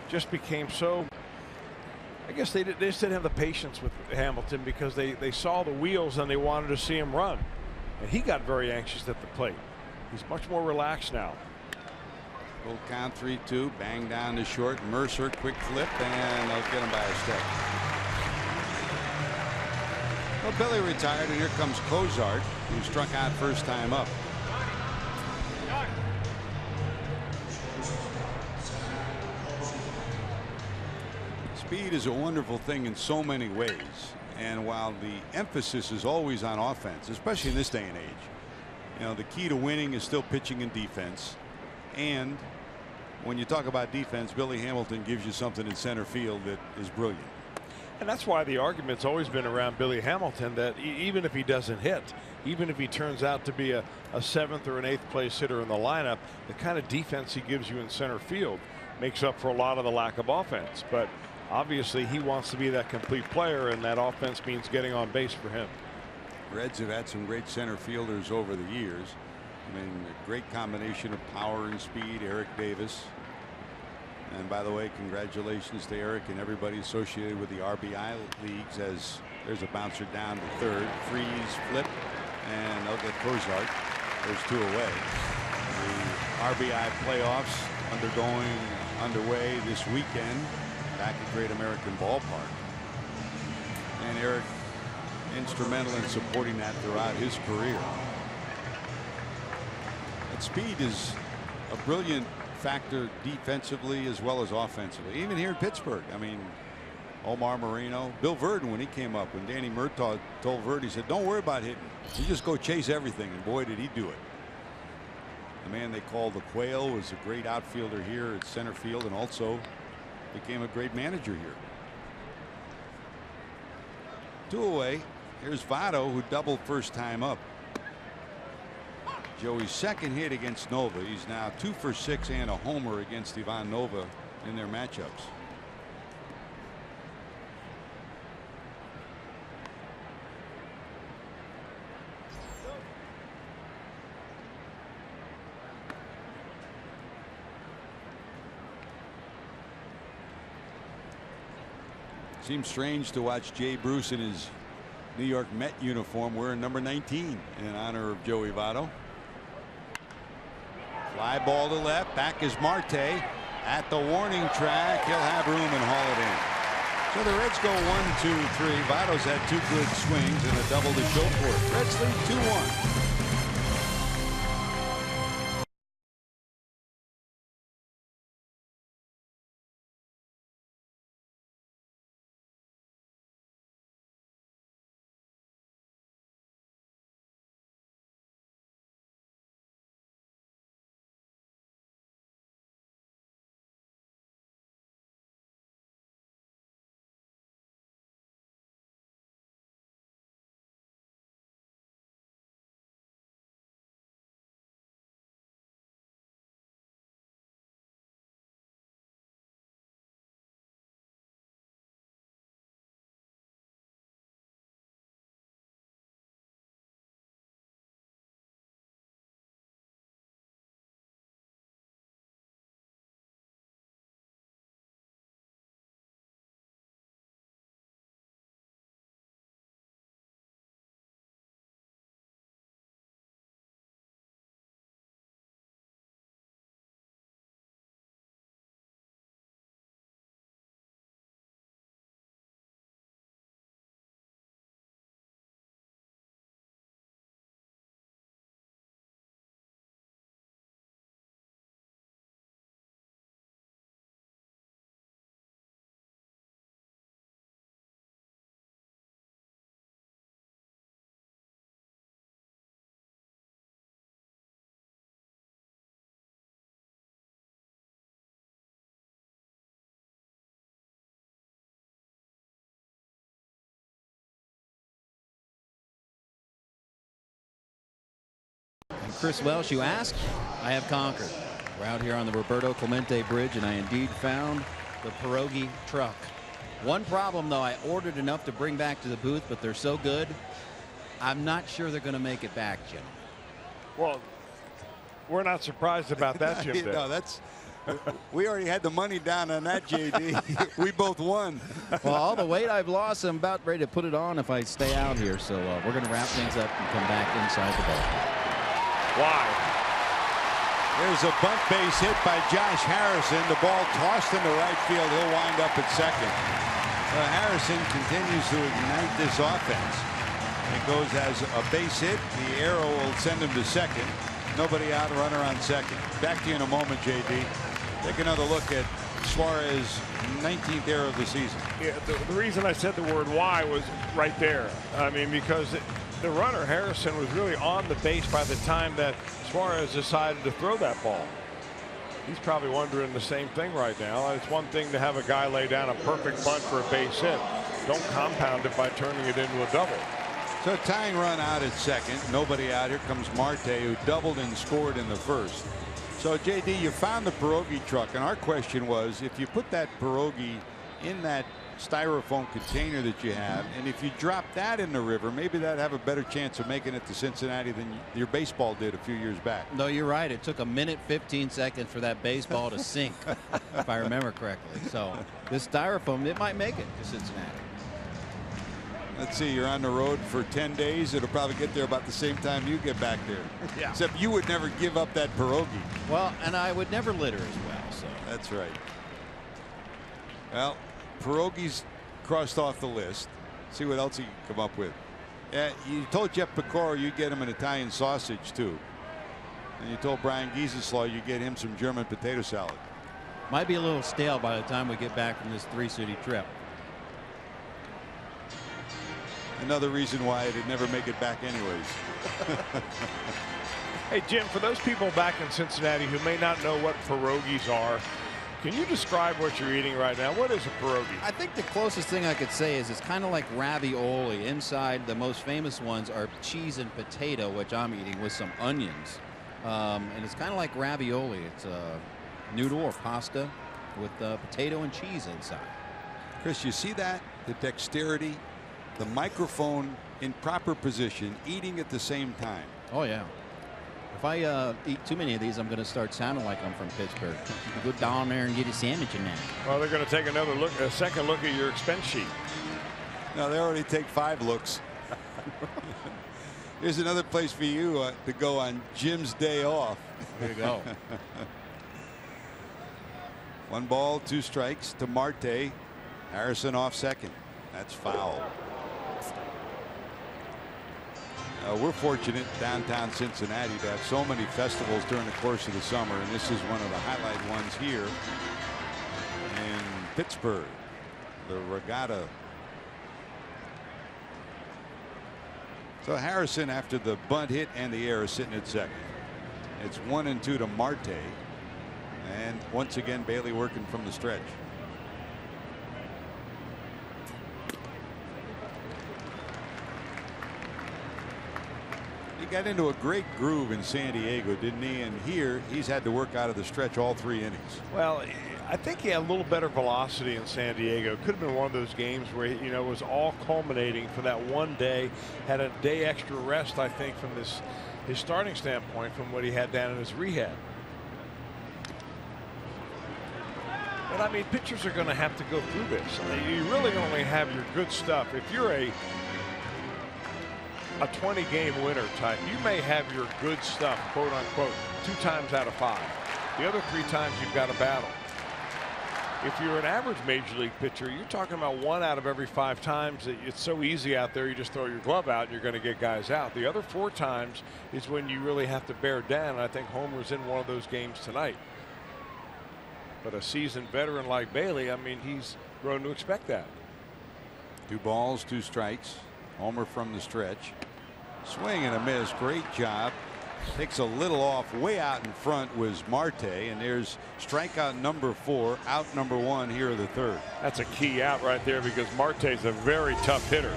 just became so, I guess they just didn't have the patience with Hamilton because they saw the wheels and they wanted to see him run. And he got very anxious at the plate. He's much more relaxed now. Full count, 3-2, bang down to short. Mercer, quick flip, and they'll get him by a step. Well, Billy retired, and here comes Cozart, who struck out first time up. Speed is a wonderful thing in so many ways. And while the emphasis is always on offense, especially in this day and age, you know, the key to winning is still pitching and defense. And when you talk about defense, Billy Hamilton gives you something in center field that is brilliant. And that's why the argument's always been around Billy Hamilton that even if he doesn't hit, even if he turns out to be a 7th or an 8th place hitter in the lineup, the kind of defense he gives you in center field makes up for a lot of the lack of offense. But Obviously, he wants to be that complete player, and that offense means getting on base for him. Reds have had some great center fielders over the years. I mean, a great combination of power and speed. Eric Davis. And by the way, congratulations to Eric and everybody associated with the RBI leagues, as there's a bouncer down to third. Freeze, flip, and they'll get Cozart. There's 2 away. The RBI playoffs underway this weekend back at Great American Ballpark. And Eric instrumental in supporting that throughout his career. And speed is a brilliant factor defensively as well as offensively. Even here in Pittsburgh. I mean, Omar Moreno, Bill Verdon, when he came up, when Danny Murtaugh told Verdon, he said, don't worry about hitting. You just go chase everything. And boy, did he do it. The man they call the Quail was a great outfielder here at center field, and also became a great manager here. 2 away. Here's Votto, who doubled first time up. Joey's second hit against Nova. He's now 2 for 6 and a homer against Ivan Nova in their matchups. Seems strange to watch Jay Bruce in his New York Met uniform wearing number 19 in honor of Joey Votto. Fly ball to left. Back is Marte at the warning track. He'll have room and haul it in. So the Reds go 1-2-3. Votto's had 2 good swings and a double to show for it. Reds lead 2-1. Chris Welsh, you ask, I have conquered. We're out here on the Roberto Clemente Bridge, and I indeed found the pierogi truck. One problem, though, I ordered enough to bring back to the booth, but they're so good, I'm not sure they're going to make it back, Jim. Well, we're not surprised about that, Jim. No, that's. We already had the money down on that, JD. We both won. Well, all the weight I've lost, I'm about ready to put it on if I stay out here. So we're going to wrap things up and come back inside the ball. Why? There's a bunt base hit by Josh Harrison. The ball tossed into right field. He'll wind up at second. Harrison continues to ignite this offense. It goes as a base hit. The arrow will send him to second. Nobody out, runner on second. Back to you in a moment, JD. Take another look at Suarez's 19th error of the season. Yeah, the reason I said the word why was right there. I mean, because the runner, Harrison, was really on the base by the time that Suarez decided to throw that ball. He's probably wondering the same thing right now. It's one thing to have a guy lay down a perfect bunt for a base hit. Don't compound it by turning it into a double. So tying run out at second. Nobody out. Here comes Marte, who doubled and scored in the first. So, JD, you found the pierogi truck, and our question was, if you put that pierogi in that styrofoam container that you have, and if you drop that in the river, maybe that'd have a better chance of making it to Cincinnati than your baseball did a few years back. No, you're right. It took 1:15 for that baseball to sink, if I remember correctly. So this styrofoam, it might make it to Cincinnati. Let's see, you're on the road for 10 days. It'll probably get there about the same time you get back there. Yeah. Except you would never give up that pierogi. Well, and I would never litter as well. So that's right. Well, pierogies crossed off the list. See what else he can come up with. Yeah, you told Jeff Pecoro you'd get him an Italian sausage too, and you told Brian Gieseslaw you get him some German potato salad. Might be a little stale by the time we get back from this 3-city trip. Another reason why it'd never make it back anyways. Hey, Jim, for those people back in Cincinnati who may not know what pierogies are, can you describe what you're eating right now? What is a pierogi? I think the closest thing I could say is it's kind of like ravioli. Inside, the most famous ones are cheese and potato, which I'm eating with some onions. And it's kind of like ravioli. It's a noodle or pasta with potato and cheese inside. Chris, you see that? The dexterity, the microphone in proper position, eating at the same time. Oh, yeah. If I eat too many of these, I'm going to start sounding like I'm from Pittsburgh. You go down there and get a sandwich in that. Well, they're going to take another look, a second look at your expense sheet. No, they already take 5 looks. Here's another place for you to go on Jim's day off. There you go. 1 ball, 2 strikes to Marte. Harrison off second. That's foul. We're fortunate downtown Cincinnati to have so many festivals during the course of the summer, and this is one of the highlight ones here in Pittsburgh. The regatta. So Harrison, after the bunt hit and the error, is sitting at second. It's 1-2 to Marte, and once again Bailey working from the stretch. He got into a great groove in San Diego, didn't he? And here he's had to work out of the stretch all 3 innings. Well, I think he had a little better velocity in San Diego. It could have been one of those games where, you know, it was all culminating for that one day. Had a day extra rest, I think, from his starting standpoint from what he had down in his rehab. But I mean, pitchers are going to have to go through this. I mean, you really only have your good stuff. If you're a 20-game winner type, you may have your good stuff, quote unquote, 2 times out of 5. The other 3 times you've got a battle. If you're an average major league pitcher, you're talking about 1 out of every 5 times that it's so easy out there, you just throw your glove out and you're going to get guys out. The other 4 times is when you really have to bear down. And I think Homer's in one of those games tonight. But a seasoned veteran like Bailey, I mean, he's grown to expect that. 2 balls, 2 strikes. Homer from the stretch. Swing and a miss. Great job. Takes a little off. Way out in front was Marte, and there's strikeout number 4, out number 1 here of the 3rd. That's a key out right there because Marte's a very tough hitter.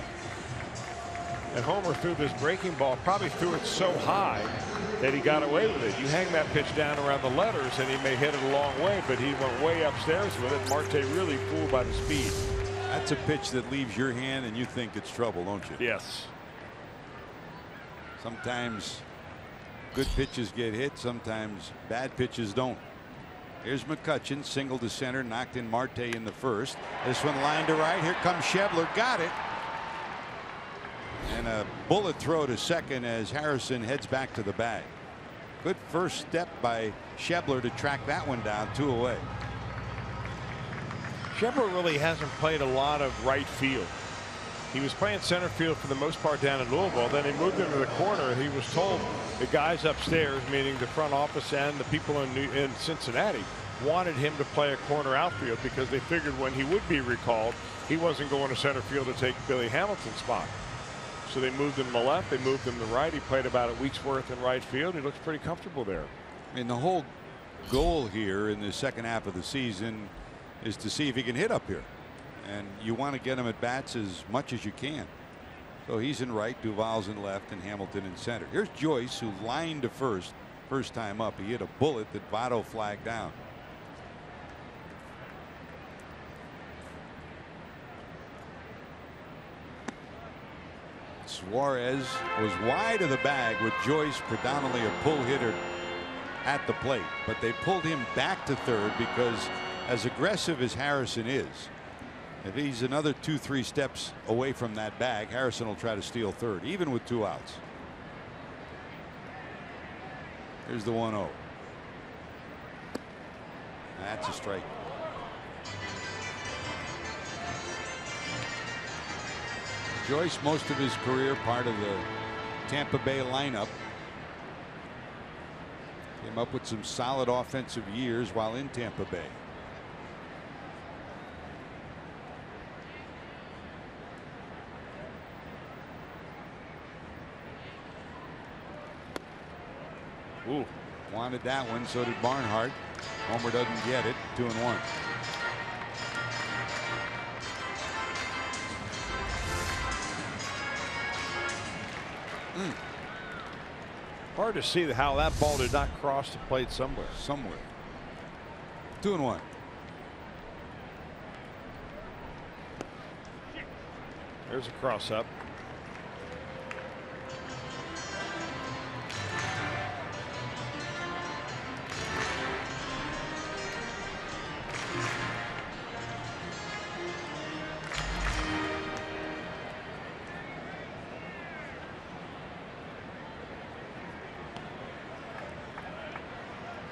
And Homer threw this breaking ball, probably threw it so high that he got away with it. You hang that pitch down around the letters and he may hit it a long way, but he went way upstairs with it. Marte really fooled by the speed. That's a pitch that leaves your hand and you think it's trouble, don't you? Yes. Sometimes good pitches get hit, sometimes bad pitches don't. Here's McCutchen, single to center, knocked in Marte in the 1st. This one lined to right. Here comes Schebler, got it. And a bullet throw to second as Harrison heads back to the bag. Good first step by Schebler to track that one down, 2 away. Schebler really hasn't played a lot of right field. He was playing center field for the most part down in Louisville. Then he moved into the corner. He was told the guys upstairs, meaning the front office and the people in Cincinnati, wanted him to play a corner outfield because they figured when he would be recalled, he wasn't going to center field to take Billy Hamilton's spot. So they moved him to the left. They moved him to the right. He played about a week's worth in right field. He looks pretty comfortable there. I mean, the whole goal here in the second half of the season is to see if he can hit up here. And you want to get him at bats as much as you can. So he's in right, Duvall's in left, and Hamilton in center. Here's Joyce, who lined to first time up. He hit a bullet that Votto flagged down. Suarez was wide of the bag with Joyce predominantly a pull hitter at the plate, but they pulled him back to third because as aggressive as Harrison is, if he's another 2-3 steps away from that bag, Harrison will try to steal third even with 2 outs. Here's the 1-0. That's a strike. Joyce, most of his career part of the Tampa Bay lineup. Came up with some solid offensive years while in Tampa Bay. Ooh, wanted that one. So did Barnhart. Homer doesn't get it. 2-1. Hard to see how that ball did not cross the plate somewhere. 2-1. There's a cross up.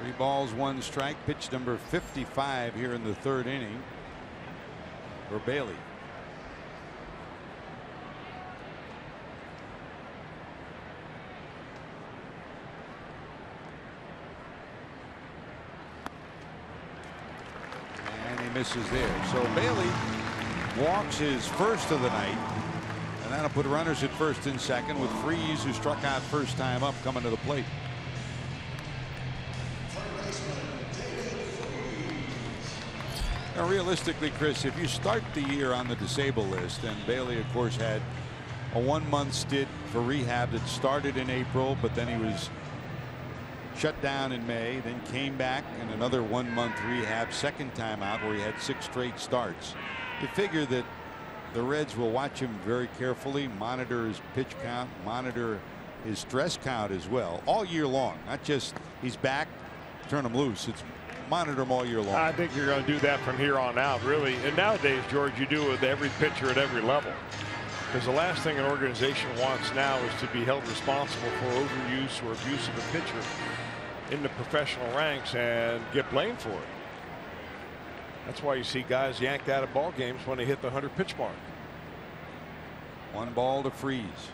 Three balls, 1 strike. Pitch number 55 here in the 3rd inning for Bailey. And he misses there. So Bailey walks his first of the night, and that'll put runners at first and second with Freese, who struck out first time up, coming to the plate. Now, realistically, Chris, if you start the year on the disabled list, and Bailey, of course, had a 1-month stint for rehab that started in April, but then he was shut down in May, then came back in another 1-month rehab, second time out, where he had 6 straight starts. You figure that the Reds will watch him very carefully, monitor his pitch count, monitor his stress count as well, all year long. Not just he's back, turn him loose. It's monitor him all year long. I think you're going to do that from here on out, really. And nowadays, George, you do it with every pitcher at every level. Because the last thing an organization wants now is to be held responsible for overuse or abuse of a pitcher in the professional ranks and get blamed for it. That's why you see guys yanked out of ball games when they hit the 100 pitch mark. 1 ball to Freese.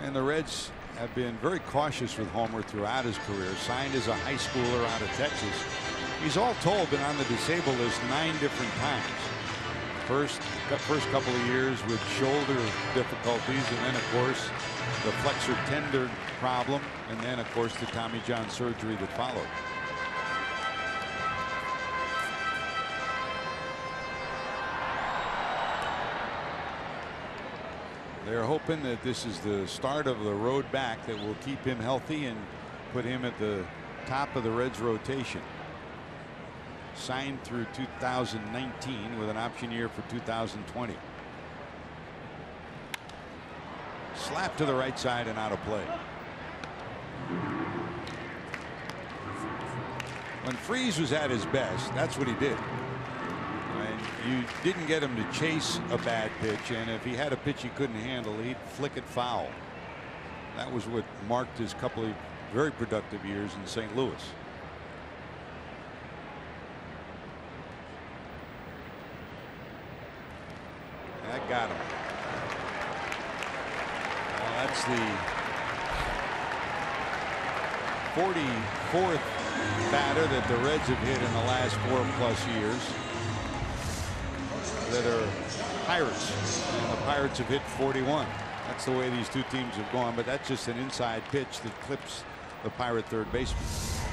And the Reds have been very cautious with Homer throughout his career. Signed as a high schooler out of Texas. He's all told been on the disabled list 9 different times. First couple of years with shoulder difficulties, and then of course the flexor tendon problem, and then of course the Tommy John surgery that followed. They're hoping that this is the start of the road back that will keep him healthy and put him at the top of the Reds rotation. Signed through 2019 with an option year for 2020. Slap to the right side and out of play. When Freese was at his best, that's what he did. You didn't get him to chase a bad pitch, and if he had a pitch he couldn't handle, he'd flick it foul. That was what marked his couple of very productive years in St. Louis. That got him. Well, that's the 44th batter that the Reds have hit in the last 4+ years that are Pirates, and the Pirates have hit 41. That's the way these two teams have gone, but that's just an inside pitch that clips the Pirate third baseman.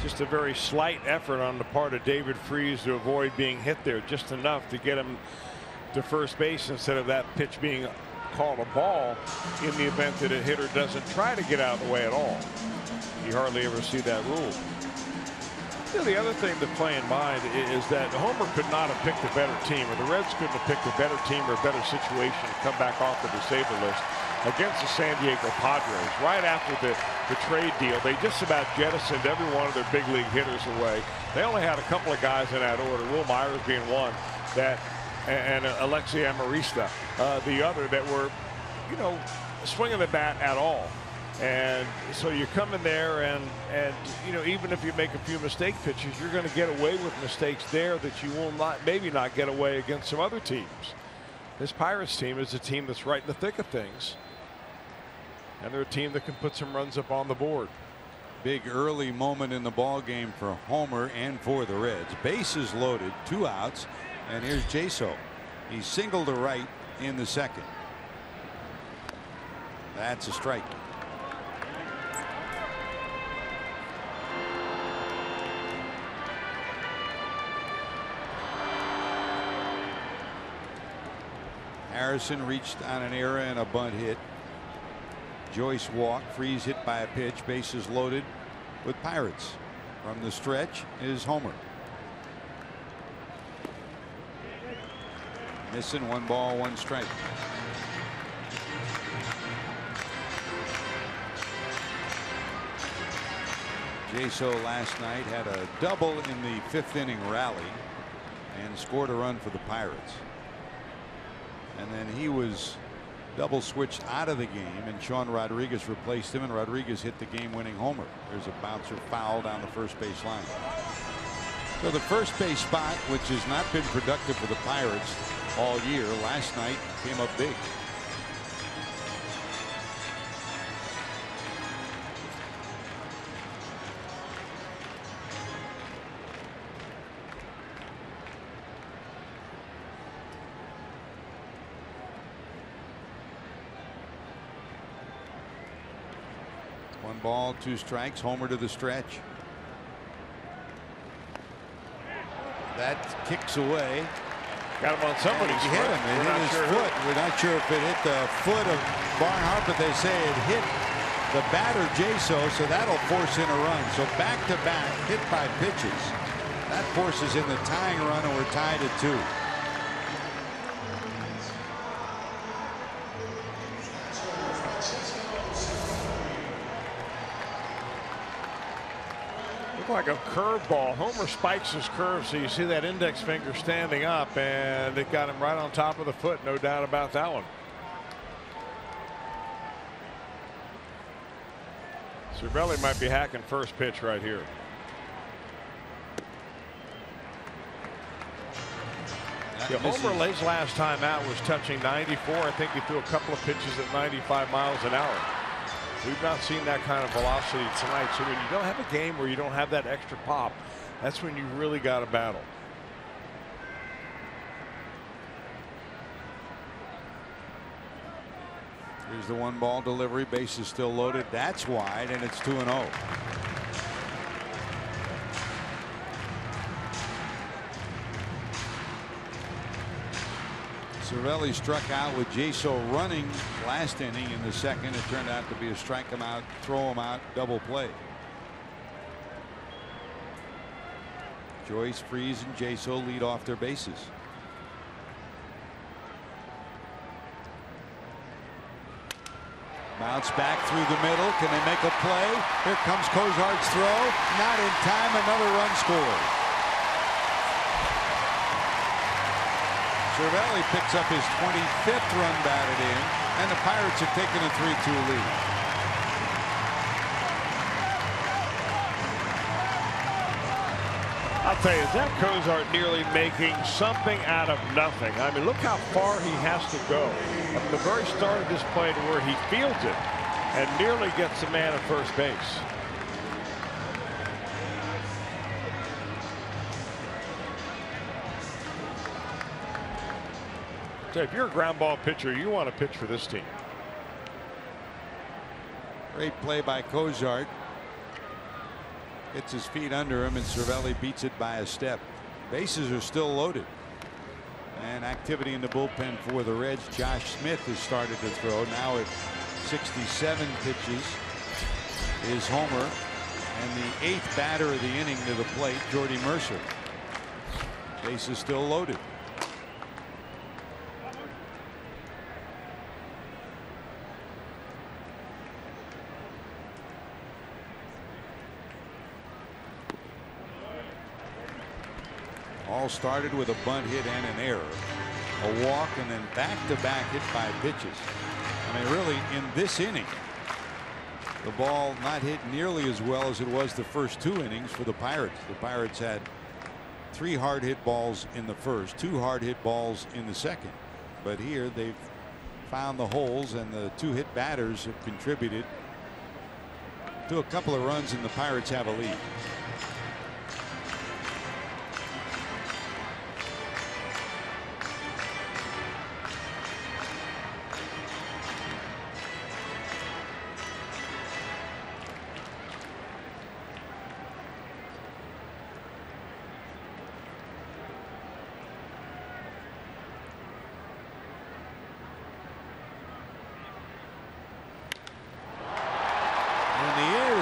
Just a very slight effort on the part of David Freese to avoid being hit there, just enough to get him to first base instead of that pitch being called a ball in the event that a hitter doesn't try to get out of the way at all. You hardly ever see that rule. You know, the other thing to play in mind is that Homer could not have picked a better team, or the Reds couldn't have picked a better team or a better situation to come back off the disabled list against the San Diego Padres. Right after the trade deal, they just about jettisoned every one of their big league hitters away. They only had a couple of guys in that order, Will Myers being one, and Alexei Amarista, the other, that were, you know, swinging the bat at all. And so you come in there and you know, even if you make a few mistake pitches, you're going to get away with mistakes there that you will maybe not get away against some other teams. This Pirates team is a team that's right in the thick of things, and they're a team that can put some runs up on the board. Big early moment in the ball game for Homer and for the Reds. Bases loaded, 2 outs, and here's Jaso. He singled to right in the second. That's a strike. Harrison reached on an error and a bunt hit. Joyce walked. Freeze hit by a pitch. Bases loaded with Pirates. From the stretch is Homer. Missing, 1 ball, 1 strike. Jaso last night had a double in the 5th inning rally and scored a run for the Pirates. And then he was double switched out of the game, and Sean Rodriguez replaced him, and Rodriguez hit the game-winning homer. There's a bouncer foul down the first base line. So the first base spot, which has not been productive for the Pirates all year, last night came up big. Ball, 2 strikes. Homer to the stretch. That kicks away. Got him on somebody's foot. Hit him. It hit his foot. We're not sure if it hit the foot of Barnhart, but they say it hit the batter Jaso, so that'll force in a run. So back-to-back hit by pitches. That forces in the tying run, and we're tied at 2. Like a curveball. Homer spikes his curve, so you see that index finger standing up, and it got him right on top of the foot. No doubt about that one. Cervelli might be hacking first pitch right here. Yeah, Homer Lake's last time out was touching 94. I think he threw a couple of pitches at 95 miles an hour. We've not seen that kind of velocity tonight. So when you don't have a game where you don't have that extra pop, that's when you really got to battle. Here's the 1 ball delivery. Base is still loaded. That's wide, and it's 2-0. Cervelli struck out with Jaso running last inning in the second. It turned out to be a strike him out, throw him out, double play. Joyce, Freeze, and Jaso lead off their bases. Bounce back through the middle. Can they make a play? Here comes Cozart's throw. Not in time. Another run scored. Cervelli picks up his 25th run batted in, and the Pirates have taken a 3-2 lead. I'll tell you, Zach Cozart nearly making something out of nothing. I mean, look how far he has to go from the very start of this play to where he fields it and nearly gets the man at first base. So if you're a ground ball pitcher, you want to pitch for this team. Great play by Cozart. Gets his feet under him, and Cervelli beats it by a step. Bases are still loaded. And activity in the bullpen for the Reds. Josh Smith has started to throw. Now at 67 pitches is Homer. And the 8th batter of the inning to the plate, Jordy Mercer. Base is still loaded. All started with a bunt hit and an error, a walk, and then back-to-back hit by pitches. I mean, really, in this inning, the ball not hit nearly as well as it was the first 2 innings for the Pirates. The Pirates had 3 hard hit balls in the first, 2 hard hit balls in the second. But here they've found the holes, and the 2 hit batters have contributed to a couple of runs, and the Pirates have a lead.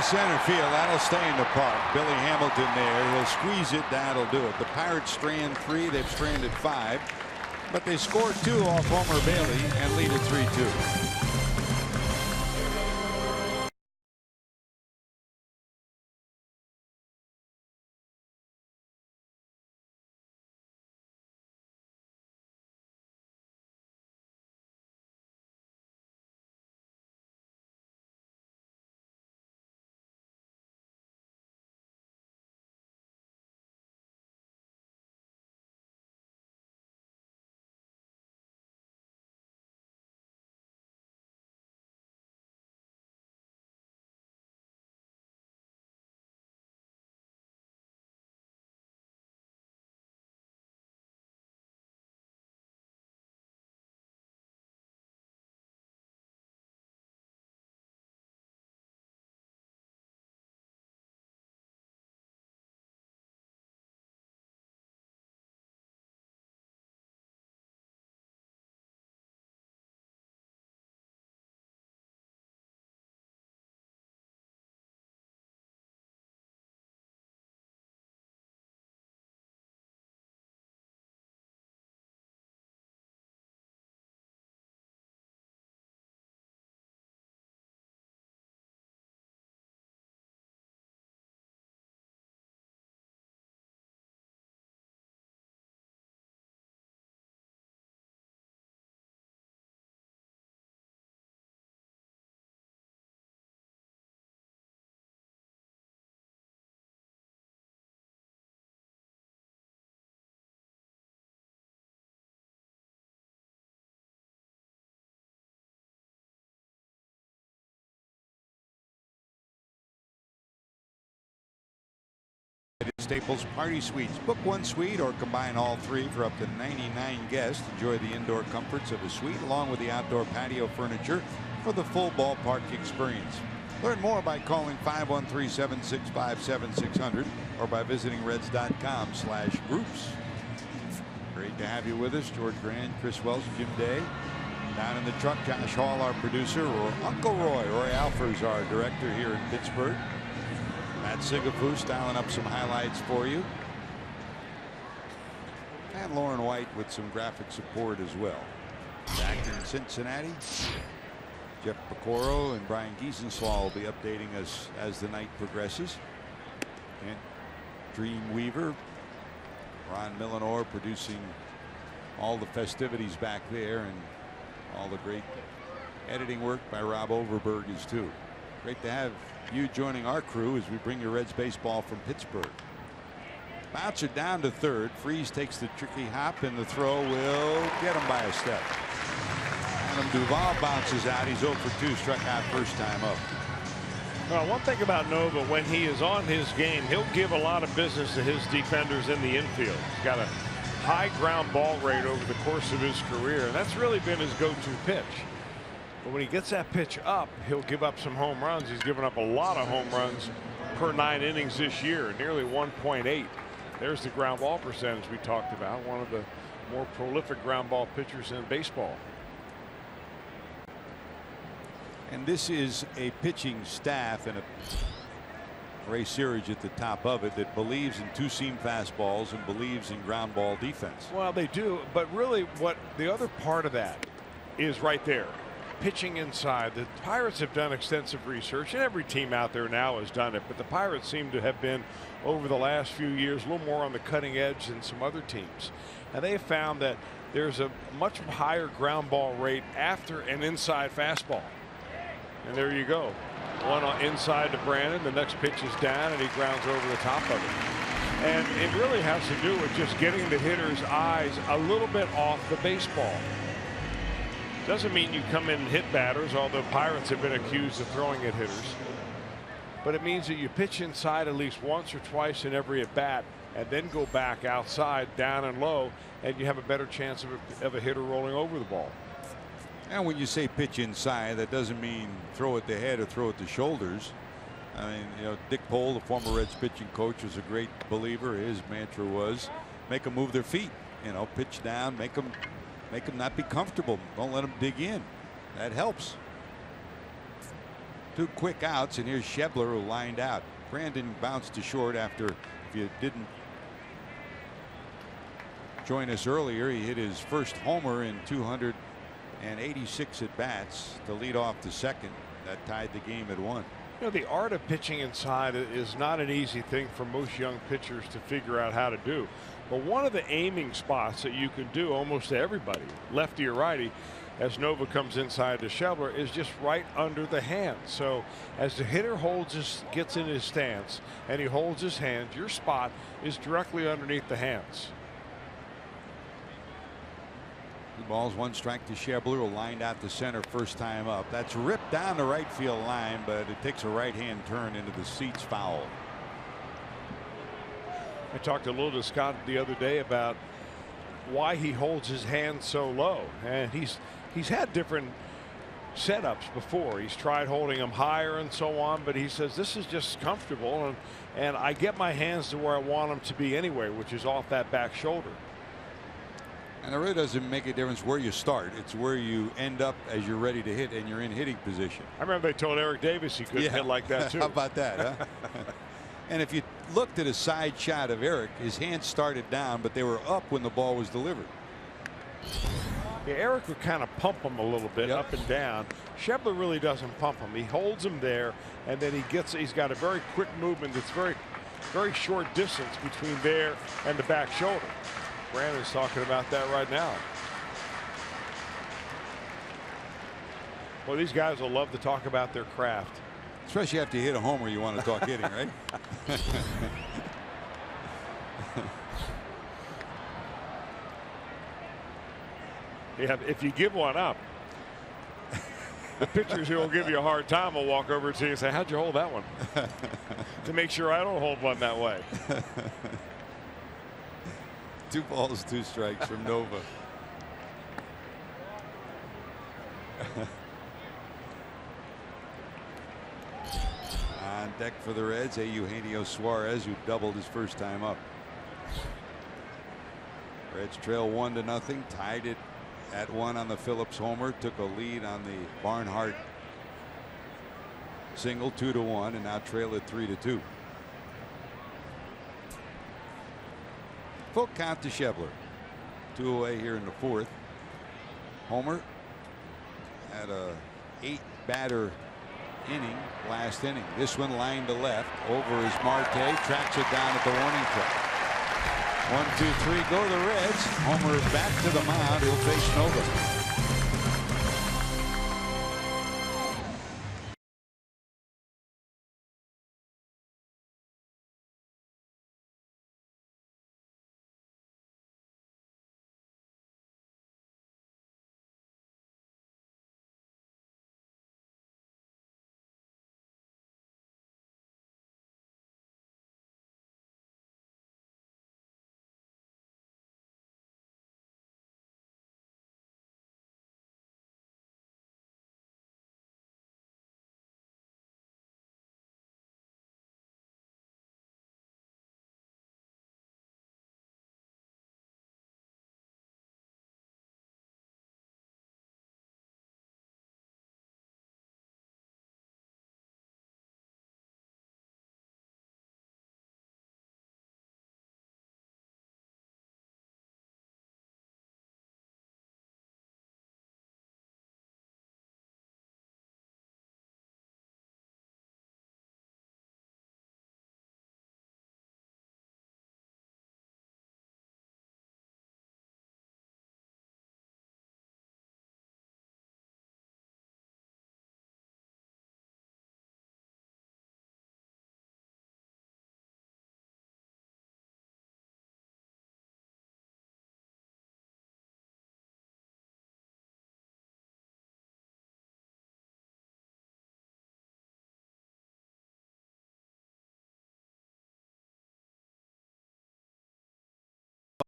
Center field, that'll stay in the park. Billy Hamilton there, he'll squeeze it, that'll do it. The Pirates strand 3, they've stranded 5, but they scored 2 off Homer Bailey and lead at 3-2. Staples Party Suites. Book 1 suite or combine all 3 for up to 99 guests. Enjoy the indoor comforts of a suite along with the outdoor patio furniture for the full ballpark experience. Learn more by calling 513-765-7600 or by visiting reds.com/groups. Great to have you with us. George Grand, Chris Wells, Jim Day. Down in the truck, Josh Hall, our producer, or Uncle Roy. Roy Alfers, our director here in Pittsburgh. Matt Sigafoo styling up some highlights for you. And Lauren White with some graphic support as well. Back in Cincinnati, Jeff Pecoro and Brian Giesenslaw will be updating us as the night progresses. And Dreamweaver, Ron Millenor producing all the festivities back there, and all the great editing work by Rob Overberg is too. Great to have you joining our crew as we bring you Reds baseball from Pittsburgh. Bouncer down to third. Freese takes the tricky hop, and the throw will get him by a step. Adam Duvall bounces out. He's 0 for 2, struck out first time up. Well, one thing about Nova, when he is on his game, he'll give a lot of business to his defenders in the infield. He's got a high ground ball rate over the course of his career, and that's really been his go-to pitch. But when he gets that pitch up, he'll give up some home runs. He's given up a lot of home runs per 9 innings this year, nearly 1.8. There's the ground ball percentage we talked about, one of the more prolific ground ball pitchers in baseball. And this is a pitching staff and Ray Searage at the top of it, that believes in two-seam fastballs and believes in ground ball defense. Well, they do, but really what the other part of that is right there. Pitching inside. The Pirates have done extensive research, and every team out there now has done it, but the Pirates seem to have been, over the last few years, a little more on the cutting edge than some other teams. And they have found that there's a much higher ground ball rate after an inside fastball. And there you go. One inside to Brandon. The next pitch is down, and he grounds over the top of it. And it really has to do with just getting the hitter's eyes a little bit off the baseball. Doesn't mean you come in and hit batters, although Pirates have been accused of throwing at hitters. But it means that you pitch inside at least once or twice in every at bat, and then go back outside, down and low, and you have a better chance of a hitter rolling over the ball. And when you say pitch inside, that doesn't mean throw at the head or throw at the shoulders. I mean, you know, Dick Pohl, the former Reds pitching coach, was a great believer. His mantra was make them move their feet. You know, pitch down, make them not be comfortable. Don't let them dig in. That helps. 2 quick outs, and here's Schebler, who lined out. Brandon bounced to short after, if you didn't join us earlier, he hit his first homer in 286 at bats to lead off the second. That tied the game at 1. You know, the art of pitching inside is not an easy thing for most young pitchers to figure out how to do. But one of the aiming spots that you can do almost to everybody, lefty or righty, as Nova comes inside to Schebler, is just right under the hand. So as the hitter gets in his stance and he holds his hand, your spot is directly underneath the hands. 2 balls, 1 strike to Schebler, who lined out to center first time up. That's ripped down the right field line, but it takes a right-hand turn into the seats, foul. I talked a little to Scott the other day about why he holds his hand so low, and he's had different setups before. He's tried holding them higher and so on, but he says this is just comfortable, and I get my hands to where I want them to be anyway, which is off that back shoulder. And it really doesn't make a difference where you start. It's where you end up as you're ready to hit and you're in hitting position. I remember they told Eric Davis he couldn't hit like that too. How about that, huh? And if you looked at a side shot of Eric, his hands started down, but they were up when the ball was delivered. Yeah, Eric would kind of pump him a little bit up and down. Schebler really doesn't pump him. He holds him there, and then he's got a very quick movement that's very short distance between there and the back shoulder. Brandon's talking about that right now. Well, these guys will love to talk about their craft. Especially after you hit a homer, you want to talk hitting, right? Yeah, if you give one up, the pitchers who will give you a hard time will walk over to you and say, how'd you hold that one? To make sure I don't hold one that way. 2 balls, 2 strikes from Nova. On deck for the Reds, Eugenio Suarez, who doubled his first time up. Reds trail 1-0, tied it at 1 on the Phillips homer, took a lead on the Barnhart single, 2-1, and now trail it 3-2. Full count to Schebler. 2 away here in the 4th. Homer had a 8-batter inning last inning. This one lined to left. Over is Marte. Tracks it down at the warning track. 1, 2, 3. Go the Reds. Homer back to the mound. He'll face Nova.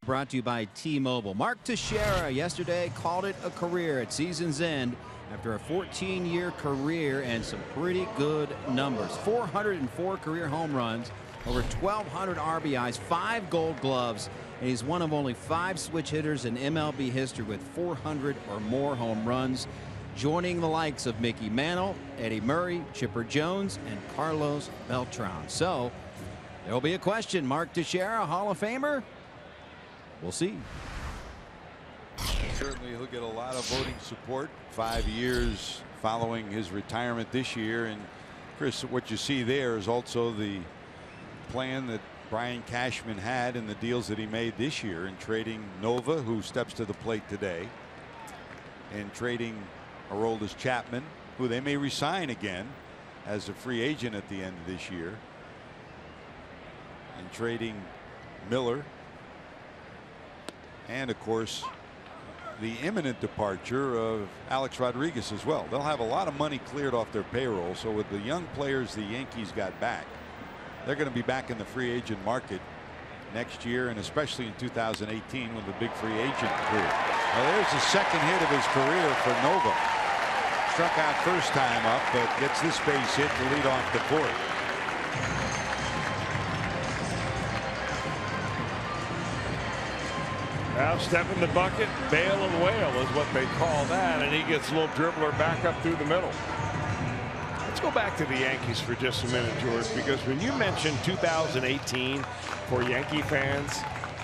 Brought to you by T-Mobile. Mark Teixeira yesterday called it a career at season's end after a 14-year career and some pretty good numbers. 404 career home runs, over 1,200 RBIs, 5 Gold Gloves, and he's one of only 5 switch hitters in MLB history with 400 or more home runs, joining the likes of Mickey Mantle, Eddie Murray, Chipper Jones, and Carlos Beltran. So there'll be a question. Mark Teixeira, Hall of Famer? We'll see. Certainly he'll get a lot of voting support 5 years following his retirement this year. And Chris, what you see there is also the plan that Brian Cashman had in the deals that he made this year in trading Nova, who steps to the plate today, and trading Aroldis Chapman, who they may resign again as a free agent at the end of this year, and trading Miller, and of course the imminent departure of Alex Rodriguez as well. They'll have a lot of money cleared off their payroll. So with the young players the Yankees got back, they're going to be back in the free agent market next year, and especially in 2018 with the big free agent career. Now there's the second hit of his career for Nova. Struck out first time up, but gets this base hit to lead off the fourth. Now step in the bucket, bail and wail is what they call that, and he gets a little dribbler back up through the middle. Let's go back to the Yankees for just a minute, George, because when you mentioned 2018 for Yankee fans,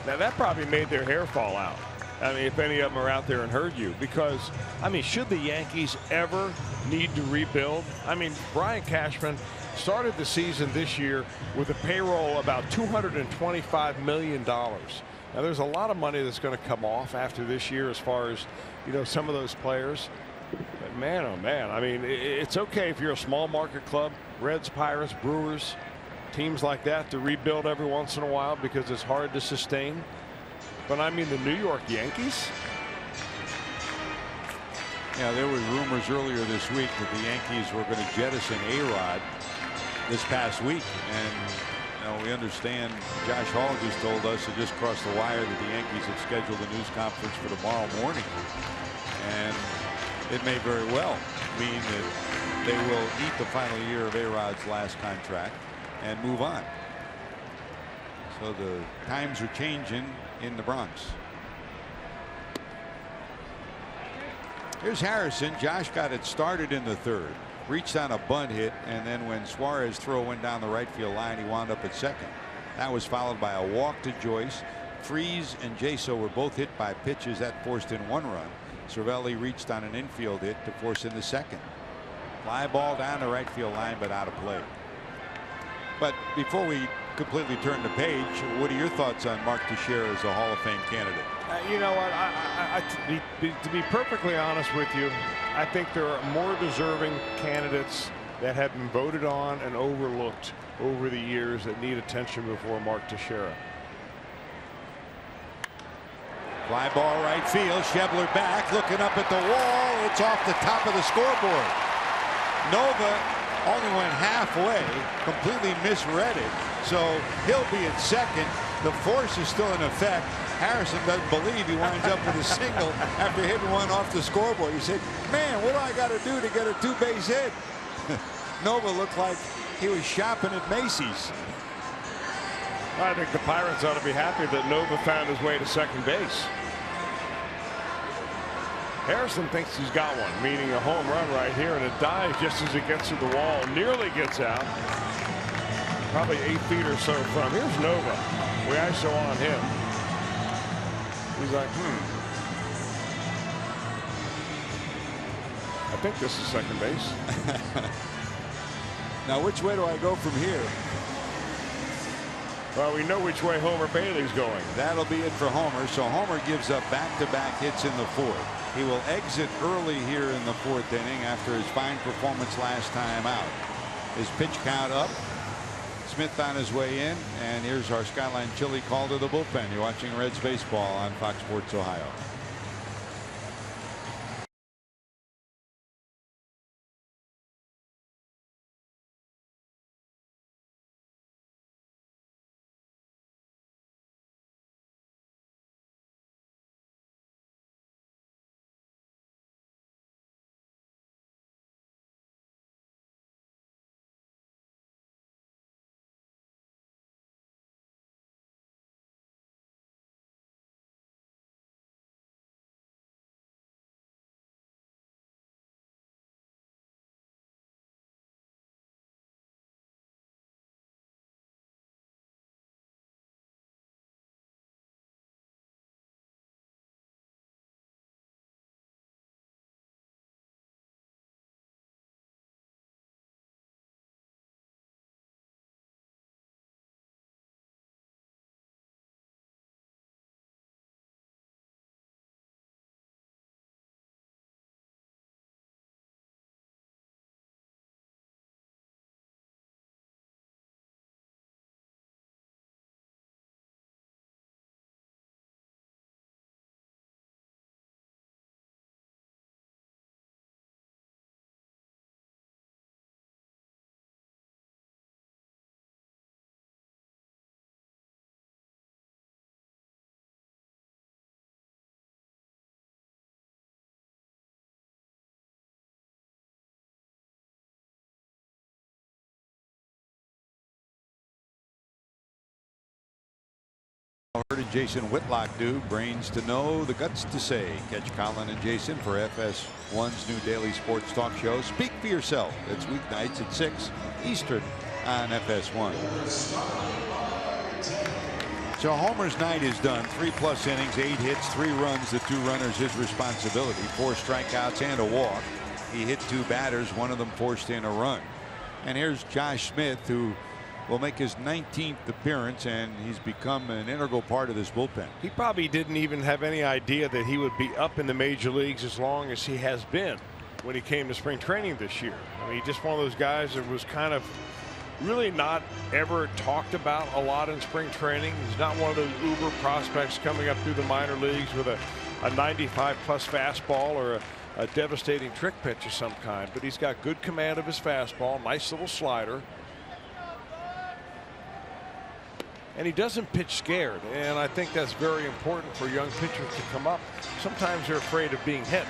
now that probably made their hair fall out. I mean, if any of them are out there and heard you, because I mean, should the Yankees ever need to rebuild? I mean, Brian Cashman started the season this year with a payroll about $225 million. Now there's a lot of money that's going to come off after this year as far as, you know, some of those players. But man, oh man, I mean, it's okay if you're a small market club, Reds, Pirates, Brewers, teams like that, to rebuild every once in a while because it's hard to sustain. But I mean, the New York Yankees. Yeah, there were rumors earlier this week that the Yankees were going to jettison A-Rod this past week, and we understand Josh Hall just told us, it just crossed the wire, that the Yankees have scheduled a news conference for tomorrow morning, and it may very well mean that they will eat the final year of A-Rod's last contract and move on. So the times are changing in the Bronx. Here's Harrison. Josh got it started in the third, reached on a bunt hit, and then when Suarez's throw went down the right field line, he wound up at second. That was followed by a walk to Joyce. Freese and Jaso were both hit by pitches that forced in 1 run. Cervelli reached on an infield hit to force in the second. Fly ball down the right field line, but out of play. But before we completely turn the page, what are your thoughts on Mark Teixeira as a Hall of Fame candidate? You know what, to be perfectly honest with you, I think there are more deserving candidates that have been voted on and overlooked over the years that need attention before Mark Teixeira. Fly ball right field. Schebler back, looking up at the wall. It's off the top of the scoreboard. Nova only went halfway, completely misread it, so he'll be at second. The force is still in effect. Harrison doesn't believe he winds up with a single after hitting one off the scoreboard. He said, man, what do I got to do to get a 2-base hit? Nova looked like he was shopping at Macy's. I think the Pirates ought to be happy that Nova found his way to second base. Harrison thinks he's got one, meaning a home run right here, and it dives just as it gets to the wall, nearly gets out. Probably 8 feet or so from. Here's Nova. We ISO on him. He's like, I think this is second base. Now, which way do I go from here? Well, we know which way Homer Bailey's going. That'll be it for Homer. So Homer gives up back-to-back hits in the fourth. He will exit early here in the 4th inning after his fine performance last time out. His pitch count up. Smith on his way in, and here's our Skyline Chili call to the bullpen. You're watching Reds baseball on Fox Sports Ohio. Heard and Jason Whitlock do. Brains to know, the guts to say. Catch Colin and Jason for FS1's new daily sports talk show. Speak for yourself. It's weeknights at 6 Eastern on FS1. So Homer's night is done. 3+ innings, 8 hits, 3 runs. The 2 runners his responsibility. 4 strikeouts and a walk. He hit 2 batters. One of them forced in a run. And here's Josh Smith, who will make his 19th appearance, and he's become an integral part of this bullpen. He probably didn't even have any idea that he would be up in the major leagues as long as he has been when he came to spring training this year. I mean, just one of those guys that was kind of really not ever talked about a lot in spring training. He's not one of those uber prospects coming up through the minor leagues with a 95+ fastball or a devastating trick pitch of some kind, but he's got good command of his fastball, nice little slider. And he doesn't pitch scared, and I think that's very important for young pitchers to come up. Sometimes they're afraid of being hit.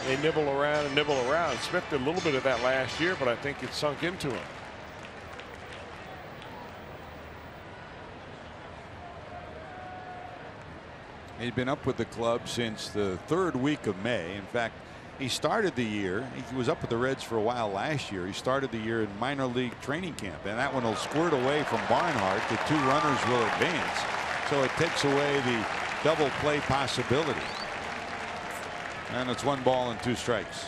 They nibble around and nibble around. Smith did a little bit of that last year, but I think it sunk into him. He'd been up with the club since the 3rd week of May. In fact, he started the year, he was up with the Reds for a while last year. He started the year in minor league training camp, and that one will squirt away from Barnhart. The 2 runners will advance, so it takes away the double play possibility. And it's 1 ball and 2 strikes.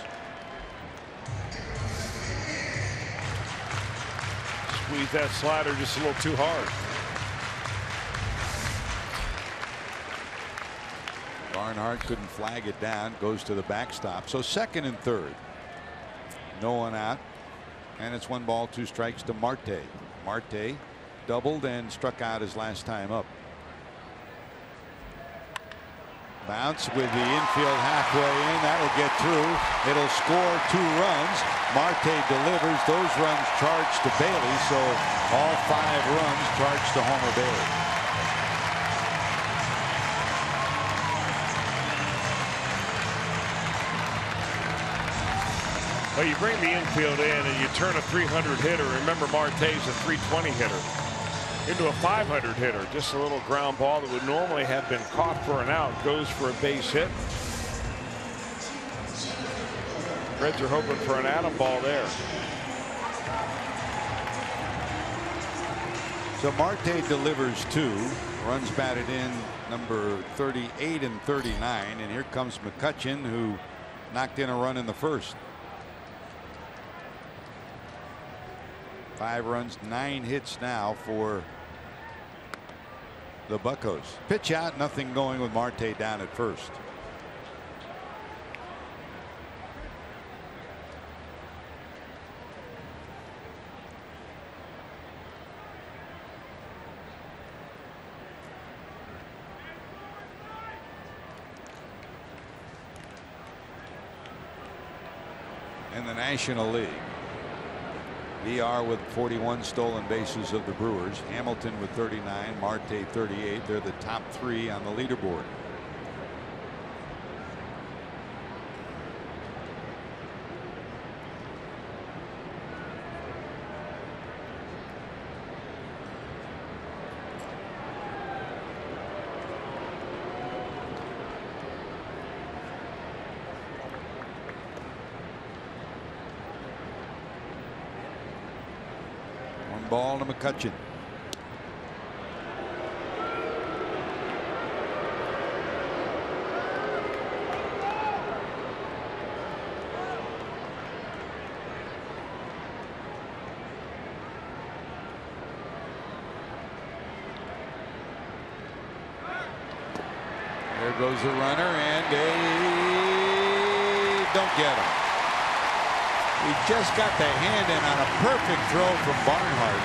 Squeeze that slider just a little too hard. Barnhart couldn't flag it down, goes to the backstop. So 2nd and 3rd. No one out. And it's 1 ball, 2 strikes to Marte. Marte doubled and struck out his last time up. Bounce with the infield halfway in. That'll get through. It'll score 2 runs. Marte delivers. Those runs charged to Bailey. So all 5 runs charged to Homer Bailey. Well, you bring the infield in and you turn a 300 hitter. Remember, Marte's a 320 hitter into a 500 hitter. Just a little ground ball that would normally have been caught for an out goes for a base hit. Reds are hoping for an atom ball there. So Marte delivers 2 runs batted in, number 38 and 39, and here comes McCutchen, who knocked in a run in the 1st. 5 runs, 9 hits now for the Buccos. Pitch out, nothing going with Marte down at 1st. In the National League, VR with 41 stolen bases of the Brewers. Hamilton with 39, Marte 38. They're the top 3 on the leaderboard. Ball to McCutchen. There goes the runner, and they don't get him. He just got the hand in on a perfect throw from Barnhart.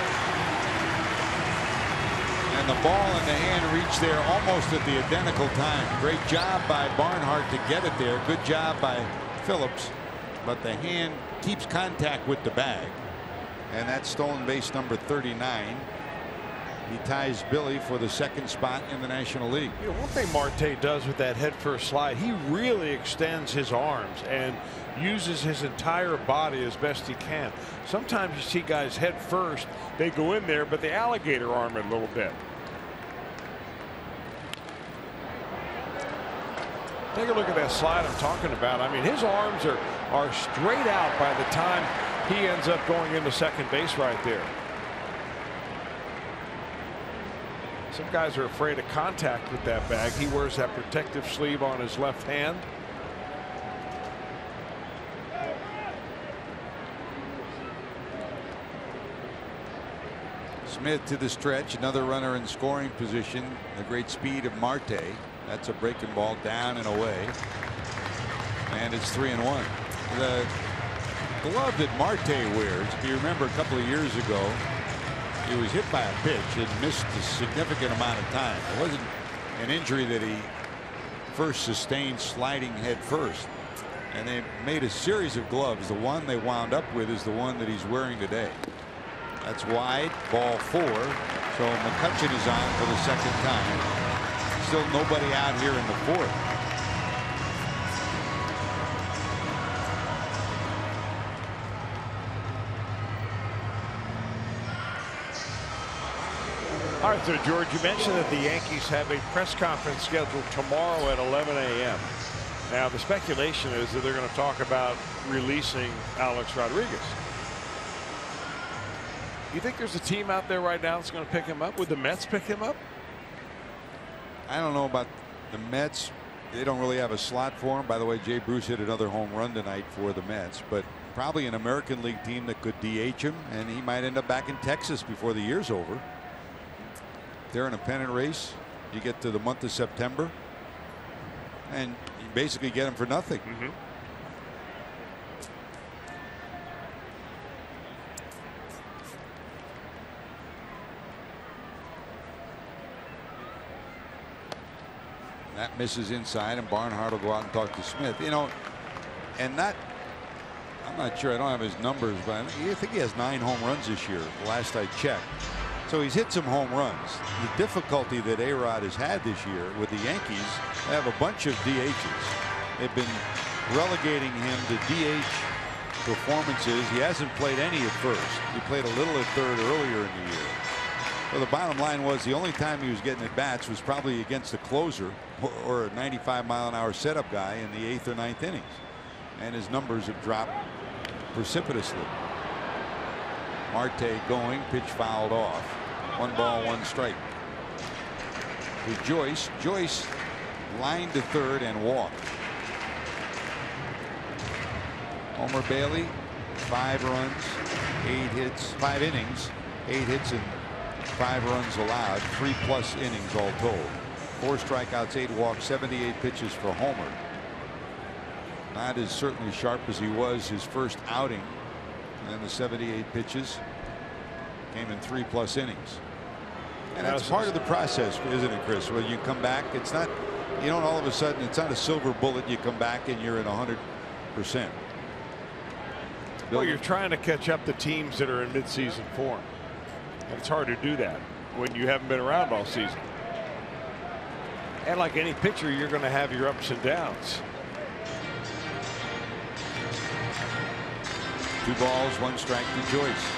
And the ball and the hand reached there almost at the identical time. Great job by Barnhart to get it there. Good job by Phillips. But the hand keeps contact with the bag. And that's stolen base number 39. He ties Billy for the 2nd spot in the National League. You know, one thing Marte does with that head-first slide, he really extends his arms and uses his entire body as best he can. Sometimes you see guys head first, they go in there, but they alligator arm it a little bit. Take a look at that slide I'm talking about. I mean, his arms are straight out by the time he ends up going into second base right there. Some guys are afraid of contact with that bag. He wears that protective sleeve on his left hand. Smith to the stretch, another runner in scoring position. The great speed of Marte. That's a breaking ball down and away. And it's 3-1. The glove that Marte wears, if you remember a couple of years ago, he was hit by a pitch and missed a significant amount of time. It wasn't an injury that he first sustained sliding head first. And they made a series of gloves. The one they wound up with is the one that he's wearing today. That's wide, ball 4. So McCutchen is on for the second time. Still nobody out here in the 4th. All right, so George, you mentioned that the Yankees have a press conference scheduled tomorrow at 11 a.m. Now, the speculation is that they're going to talk about releasing Alex Rodriguez. You think there's a team out there right now that's going to pick him up? Would the Mets pick him up? I don't know about the Mets. They don't really have a slot for him. By the way, Jay Bruce hit another home run tonight for the Mets, but probably an American League team that could DH him, and he might end up back in Texas before the year's over. They're in a pennant race. You get to the month of September, and you basically get him for nothing. That misses inside, and Barnhart will go out and talk to Smith. You know, and that, I'm not sure. I don't have his numbers, but I think he has 9 home runs this year, the last I checked. So he's hit some home runs. The difficulty that A-Rod has had this year with the Yankees, they have a bunch of DHs. They've been relegating him to DH performances. He hasn't played any at first. He played a little at third earlier in the year. So the bottom line was the only time he was getting at bats was probably against a closer or a 95-mile-an-hour setup guy in the 8th or 9th innings. And his numbers have dropped precipitously. Marte going, pitch fouled off. 1 ball, 1 strike. With Joyce. Joyce lined to third and walked. Homer Bailey, 5 runs, 8 hits, 5 innings, 8 hits and 5 runs allowed, 3+ innings all told. 4 strikeouts, 8 walks, 78 pitches for Homer. Not as certainly sharp as he was his first outing. And the 78 pitches came in 3+ innings. And that's part of the process, isn't it, Chris? When you come back, it's not, you don't all of a sudden, it's not a silver bullet. You come back and you're at 100%. Well, you're trying to catch up the teams that are in midseason form. And it's hard to do that when you haven't been around all season. And like any pitcher, you're going to have your ups and downs. 2 balls, 1 strike to Joyce.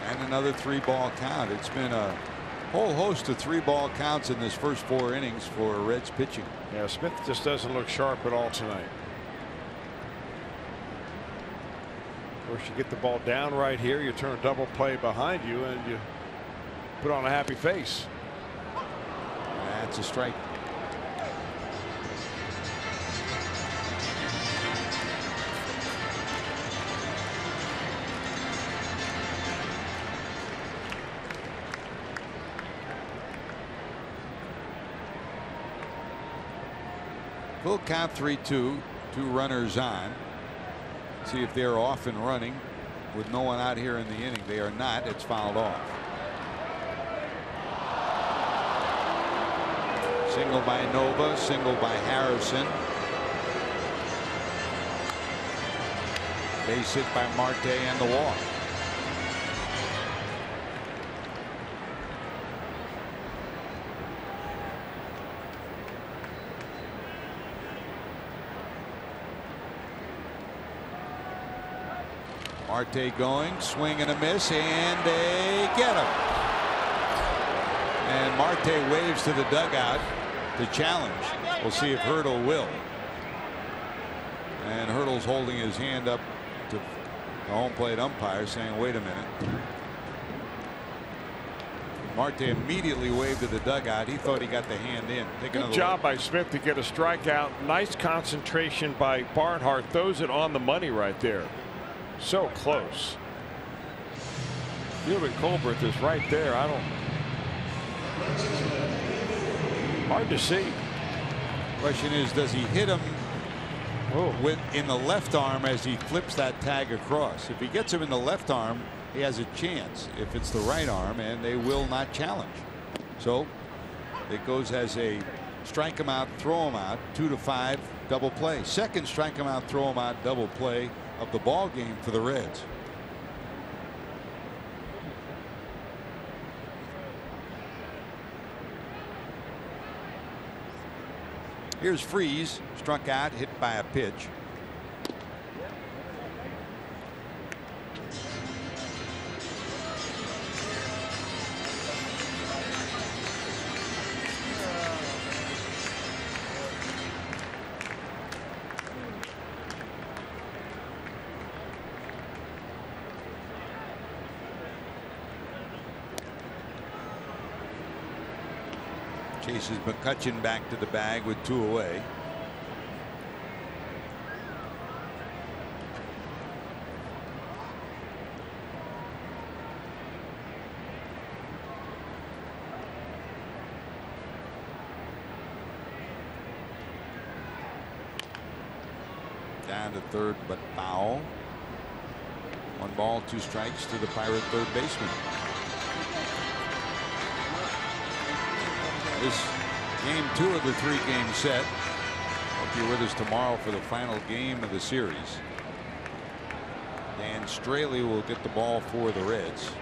And another 3-ball count. It's been a whole host of 3-ball counts in this first 4 innings for Reds pitching. Yeah, Smith just doesn't look sharp at all tonight. Of course, you get the ball down right here, you turn a double play behind you, and you put on a happy face. That's a strike. Full count, 3-2, 2 runners on. See if they're off and running with no one out here in the inning. They are not. It's fouled off. Single by Nova, single by Harrison. Base hit by Marte and the walk. Marte going, swing and a miss, and they get him. And Marte waves to the dugout to challenge. We'll see if Hurdle will. And Hurdle's holding his hand up to the home plate umpire, saying, wait a minute. Marte immediately waved to the dugout. He thought he got the hand in. Good job by Smith to get a strikeout. Nice concentration by Barnhart. Throws it on the money right there. So close. Gilbert Colbert is right there. Hard to see. Question is, does he hit him in the left arm as he flips that tag across? If he gets him in the left arm, he has a chance. If it's the right arm, and they will not challenge. So it goes as a strike him out, throw him out, 2-5 double play. Second strike him out, throw him out double play of the ball game for the Reds. Here's Freeze, struck out, hit by a pitch. Chases McCutchen back to the bag with 2 away. Down to third, but foul. 1 ball, 2 strikes to the Pirate third baseman. This game 2 of the 3-game set. Hope you're with us tomorrow for the final game of the series. Dan Straley will get the ball for the Reds.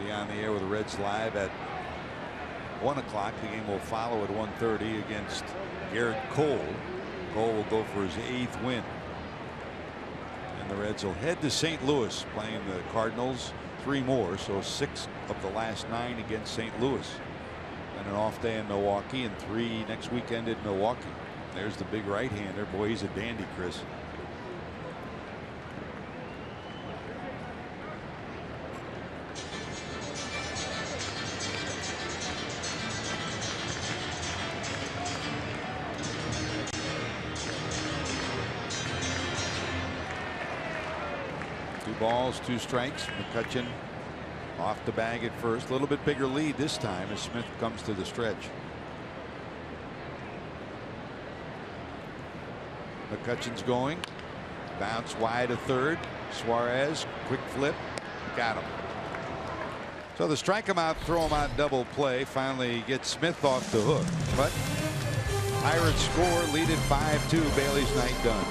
Be on the air with the Reds live at 1 o'clock. The game will follow at 1:30 against Garrett Cole. Cole will go for his 8th win. And the Reds will head to St. Louis, playing the Cardinals 3 more, so 6 of the last 9 against St. Louis. And an off day in Milwaukee, and 3 next weekend in Milwaukee. There's the big right-hander. Boy, he's a dandy, Chris. Balls, 2 strikes. McCutchen off the bag at first. A little bit bigger lead this time as Smith comes to the stretch. McCutchen's going. Bounce wide to third. Suarez, quick flip. Got him. So the strike him out, throw him out double play finally gets Smith off the hook. But Pirates score, lead it 5-2. Bailey's night done.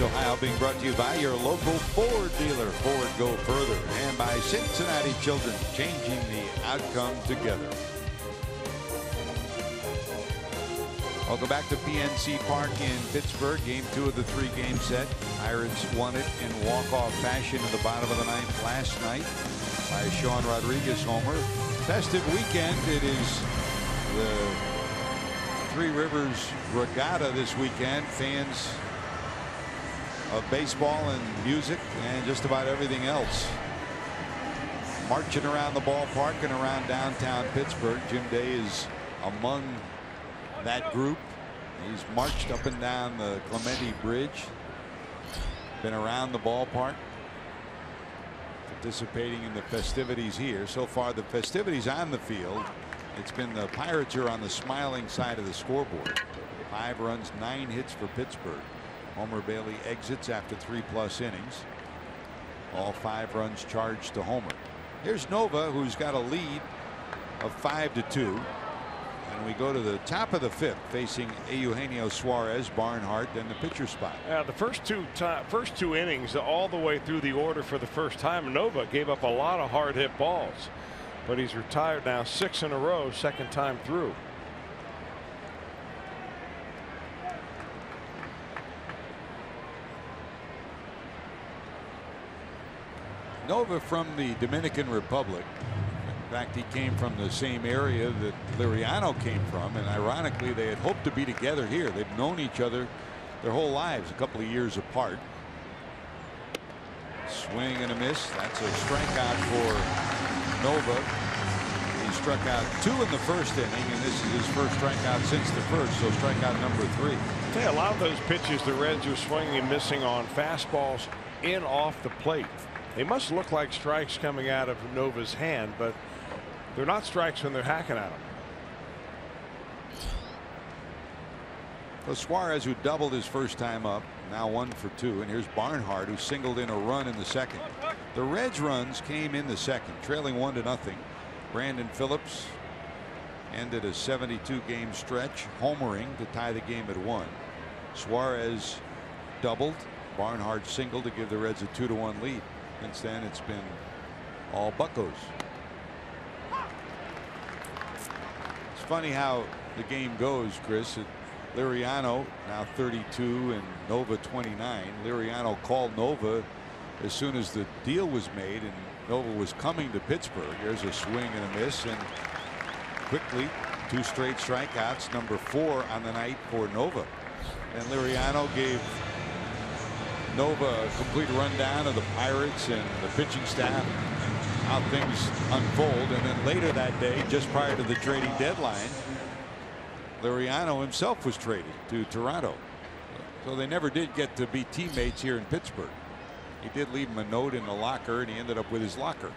Ohio, being brought to you by your local Ford dealer. Ford, go further. And by Cincinnati Children, changing the outcome together. Welcome back to PNC Park in Pittsburgh. Game 2 of the 3-game set. Pirates won it in walk-off fashion in the bottom of the ninth last night by a Sean Rodriguez homer. Festive weekend. It is the Three Rivers Regatta this weekend. Fans of baseball and music and just about everything else marching around the ballpark and around downtown Pittsburgh. Jim Day is among that group. He's marched up and down the Clemente Bridge, been around the ballpark, participating in the festivities here. So far, the festivities on the field, it's been the Pirates are on the smiling side of the scoreboard. 5 runs, 9 hits for Pittsburgh. Homer Bailey exits after 3+ innings. All 5 runs charged to Homer. Here's Nova, who's got a lead of 5-2. And we go to the top of the 5th, facing Eugenio Suarez, Barnhart, and the pitcher spot. The first two innings, all the way through the order for the first time, Nova gave up a lot of hard hit balls, but he's retired now 6 in a row, second time through. Nova from the Dominican Republic. In fact, he came from the same area that Liriano came from, and ironically they had hoped to be together here. They've known each other their whole lives, a couple of years apart. Swing and a miss. That's a strikeout for Nova. He struck out 2 in the first inning, and this is his first strikeout since the first, so strikeout number 3. A lot of those pitches the Reds are swinging and missing on fastballs in off the plate. They must look like strikes coming out of Nova's hand, but they're not strikes when they're hacking at them. Well, Suarez, who doubled his first time up, now 1 for 2, and here's Barnhart, who singled in a run in the second. The Reds' runs came in the second, trailing 1-0. Brandon Phillips ended a 72-game stretch, homering to tie the game at 1. Suarez doubled. Barnhart singled to give the Reds a 2-1 lead. Since then, it's been all Buccos. It's funny how the game goes, Chris. Liriano now 32 and Nova 29. Liriano called Nova as soon as the deal was made and Nova was coming to Pittsburgh. There's a swing and a miss, and quickly 2 straight strikeouts, number 4 on the night for Nova. And Liriano gave Nova a complete rundown of the Pirates and the pitching staff, how things unfold. And then later that day, just prior to the trading deadline, Liriano himself was traded to Toronto. So they never did get to be teammates here in Pittsburgh. He did leave him a note in the locker, and he ended up with his locker.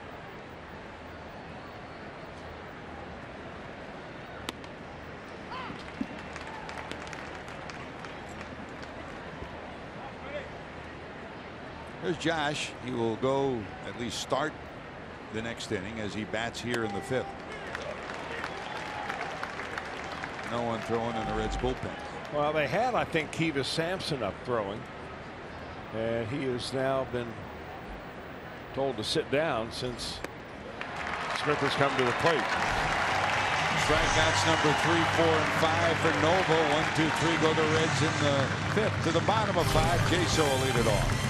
There's Josh. He will go at least start the next inning as he bats here in the 5th. No one throwing in the Reds bullpen. Well, they had, I think, Kivas Sampson up throwing, and he has now been told to sit down since Smith has come to the plate. Strikeouts number 3, 4, and 5 for Nova. 1, 2, 3 go the Reds in the 5th. To the bottom of 5, Jaso will lead it off.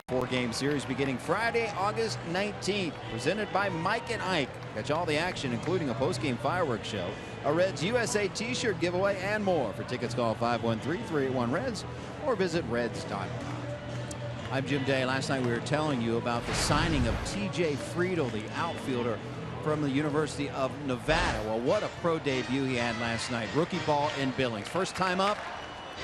4-game series beginning Friday, August 19th. Presented by Mike and Ike. Catch all the action, including a post-game fireworks show, a Reds USA t-shirt giveaway, and more. For tickets, call 513-381-REDS or visit reds.com. I'm Jim Day. Last night we were telling you about the signing of T.J. Friedl, the outfielder from the University of Nevada. Well, what a pro debut he had last night. Rookie ball in Billings. First time up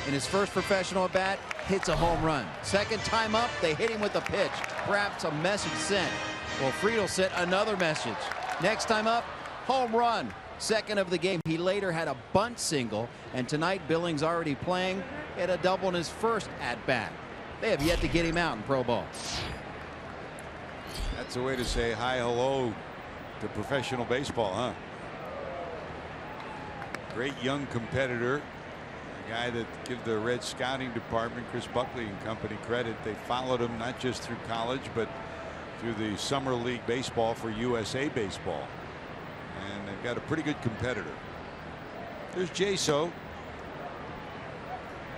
in his first professional at bat, hits a home run. Second time up, they hit him with a pitch. Perhaps a message sent. Well, Friedl sent another message. Next time up, home run. Second of the game. He later had a bunt single, and tonight Billings already playing. He had a double in his first at bat. They have yet to get him out in pro ball. That's a way to say hi, hello to professional baseball, huh? Great young competitor. A guy that give the Reds scouting department, Chris Buckley and company, credit. They followed him not just through college, but through the summer league baseball for USA Baseball. And they've got a pretty good competitor. There's Jaso.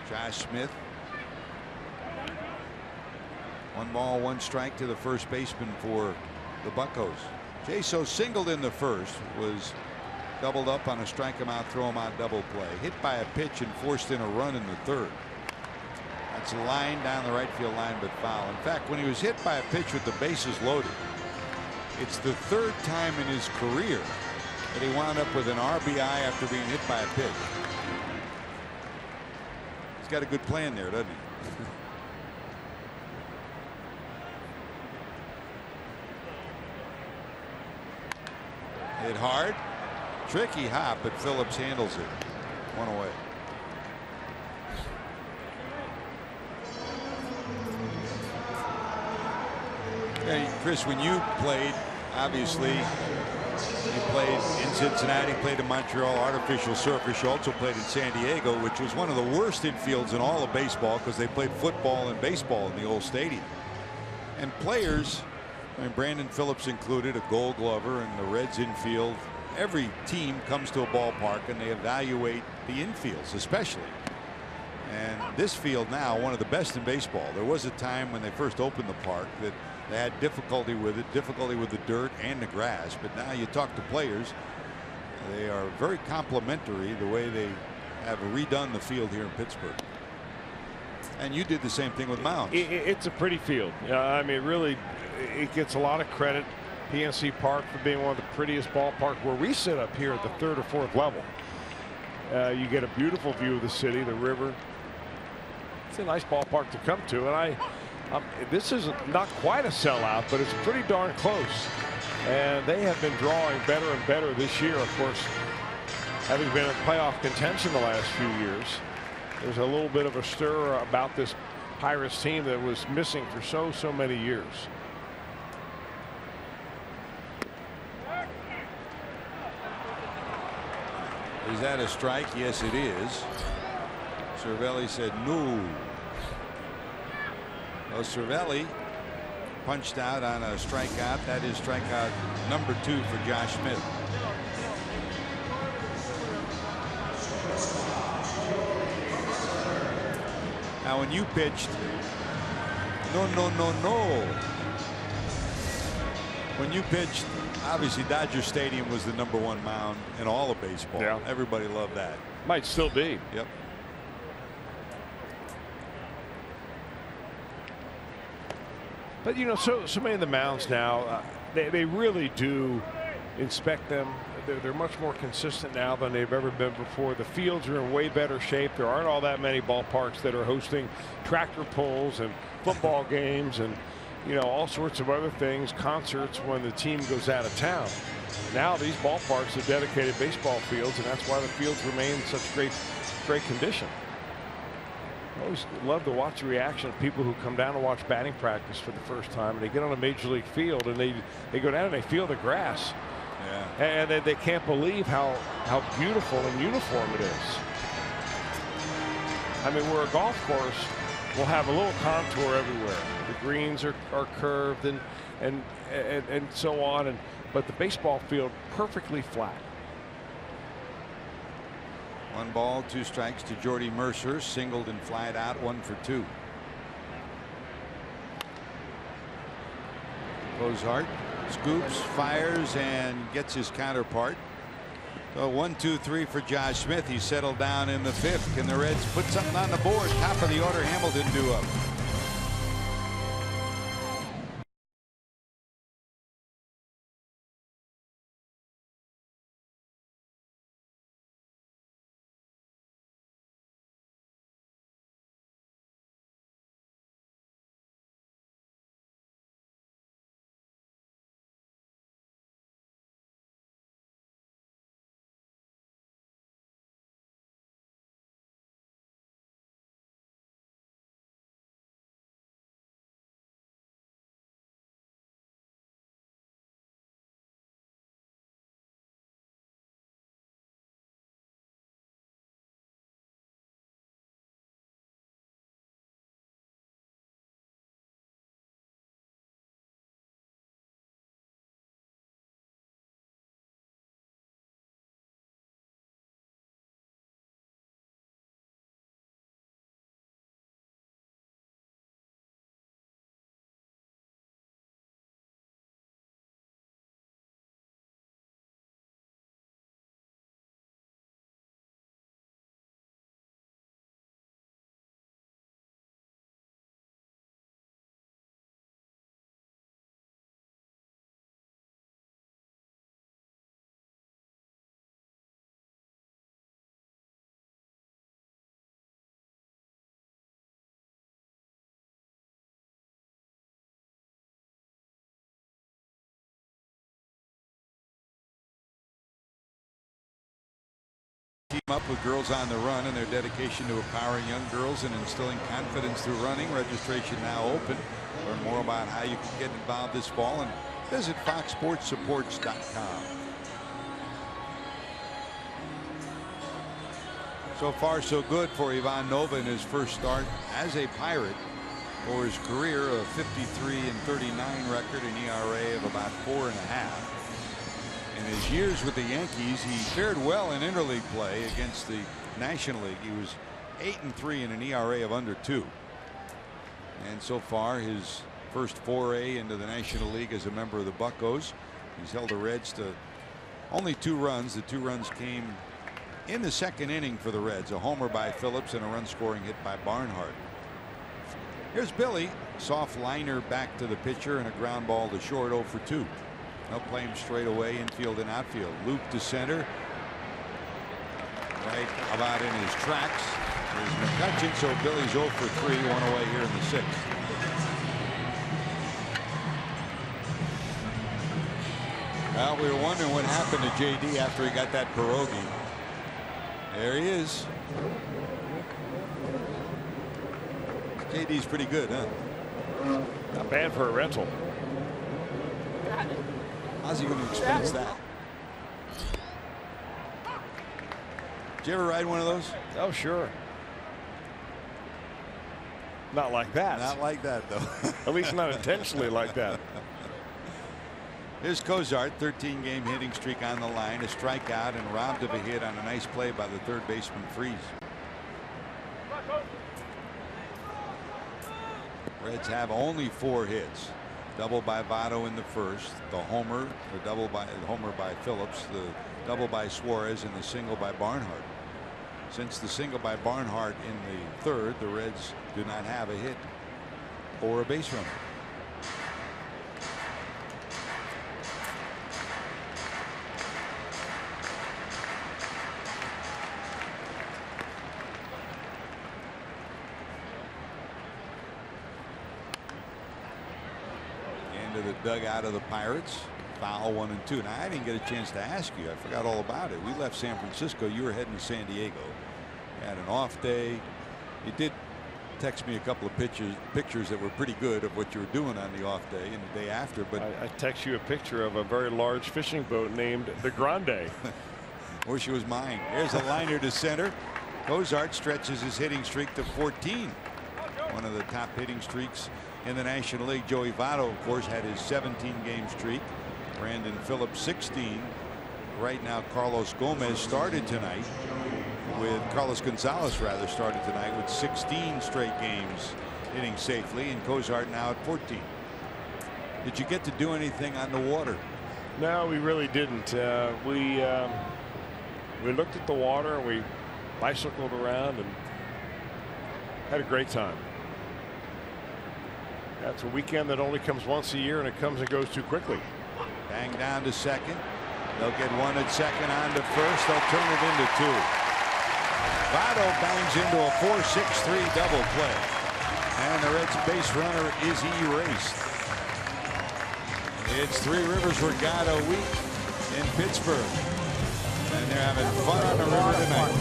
Josh Smith. 1 ball, 1 strike to the first baseman for the Buccos. Jaso singled in the first, was doubled up on a strike him out, throw him out double play. Hit by a pitch and forced in a run in the third. That's a line down the right field line, but foul. In fact, when he was hit by a pitch with the bases loaded, it's the 3rd time in his career that he wound up with an RBI after being hit by a pitch. He's got a good plan there, doesn't he? Hit hard. Tricky hop, but Phillips handles it. 1 away. Hey, Chris, when you played, obviously, you played in Cincinnati, played in Montreal, artificial surface. You also played in San Diego, which was one of the worst infields in all of baseball because they played football and baseball in the old stadium. And players, I mean, Brandon Phillips included, a Gold Glover, and the Reds infield. Every team comes to a ballpark and they evaluate the infields, especially. And this field now, one of the best in baseball. There was a time when they first opened the park that they had difficulty with it, difficulty with the dirt and the grass. But now you talk to players, they are very complimentary the way they have redone the field here in Pittsburgh. And you did the same thing with mounds. It's a pretty field. I mean, really, it gets a lot of credit. PNC Park for being one of the prettiest ballparks where we sit up here at the 3rd or 4th level. You get a beautiful view of the city, the river. It's a nice ballpark to come to, and this is not quite a sellout, but it's pretty darn close. And they have been drawing better and better this year. Of course, having been in playoff contention the last few years, there's a little bit of a stir about this Pirates team that was missing for so many years. Is that a strike? Yes, it is. Cervelli said no. Well, Cervelli punched out on a strikeout. That is strikeout number 2 for Josh Smith. Now, when you pitched, no. When you pitched, obviously Dodger Stadium was the #1 mound in all of baseball. Yeah. Everybody loved that. Might still be. Yep. But you know, so many of the mounds now, they really do inspect them. They're much more consistent now than they've ever been before. The fields are in way better shape. There aren't all that many ballparks that are hosting tractor pulls and football games and, you know, all sorts of other things, concerts when the team goes out of town. Now these ballparks are dedicated baseball fields, and that's why the fields remain in such great condition. I always love to watch the reaction of people who come down to watch batting practice for the first time, and they get on a major league field and they go down and they feel the grass. Yeah. And they can't believe how beautiful and uniform it is. I mean, we're a golf course, we'll have a little contour everywhere. The greens are curved and so on, but the baseball field perfectly flat. 1 ball, 2 strikes to Jordy Mercer, singled and flied out, 1 for 2. Cozart scoops, fires, and gets his counterpart. So 1-2-3 for Josh Smith. He settled down in the 5th. Can the Reds put something on the board? Top of the order, Hamilton due up. Team up with Girls on the Run and their dedication to empowering young girls and instilling confidence through running. Registration now open. Learn more about how you can get involved this fall and visit foxsportssupports.com. So far so good for Ivan Nova in his first start as a Pirate. For his career, a 53-39 record, an ERA of about 4.5. In his years with the Yankees, he fared well in interleague play against the National League. He was 8-3 in an ERA of under 2. And so far, his first foray into the National League as a member of the Buccos. He's held the Reds to only 2 runs. The 2 runs came in the 2nd inning for the Reds. A homer by Phillips and a run-scoring hit by Barnhart. Here's Billy. Soft liner back to the pitcher and a ground ball to short, 0 for 2. They'll play him straight away, infield and outfield. Loop to center. Right about in his tracks. There's McCutchen, so Billy's 0 for 3, 1 away here in the 6th. Well, we were wondering what happened to JD after he got that pierogi. There he is. JD's pretty good, huh? Not bad for a rental. How's he going to experience that? Did you ever ride one of those? Oh, sure. Not like that. Not like that, though. At least not intentionally like that. Here's Cozart, 13-game hitting streak on the line, a strikeout and robbed of a hit on a nice play by the third baseman Freeze. Reds have only 4 hits. Double by Votto in the first, the homer by Phillips, the double by Suarez, and the single by Barnhart. Since the single by Barnhart in the 3rd, the Reds do not have a hit or a base runner. The dugout of the Pirates. Foul 1 and 2. Now I didn't get a chance to ask you. I forgot all about it. We left San Francisco. You were heading to San Diego. You had an off day. You did text me a couple of pictures that were pretty good of what you were doing on the off day and the day after. But I text you a picture of a very large fishing boat named the Grande. Wish it was mine. There's a liner to center. Cozart stretches his hitting streak to 14. One of the top hitting streaks in the National League. Joey Votto, of course, had his 17-game streak. Brandon Phillips 16. Right now, Carlos Gonzalez started tonight with 16 straight games hitting safely, and Cozart now at 14. Did you get to do anything on the water? No, we really didn't. We looked at the water, and we bicycled around and had a great time. That's a weekend that only comes once a year, and it comes and goes too quickly. Bang down to second. They'll get one at second, on to first. They'll turn it into two. Votto bangs into a 4-6-3 double play, and the Reds base runner is erased. It's Three Rivers Regatta week in Pittsburgh, and they're having fun on the river tonight.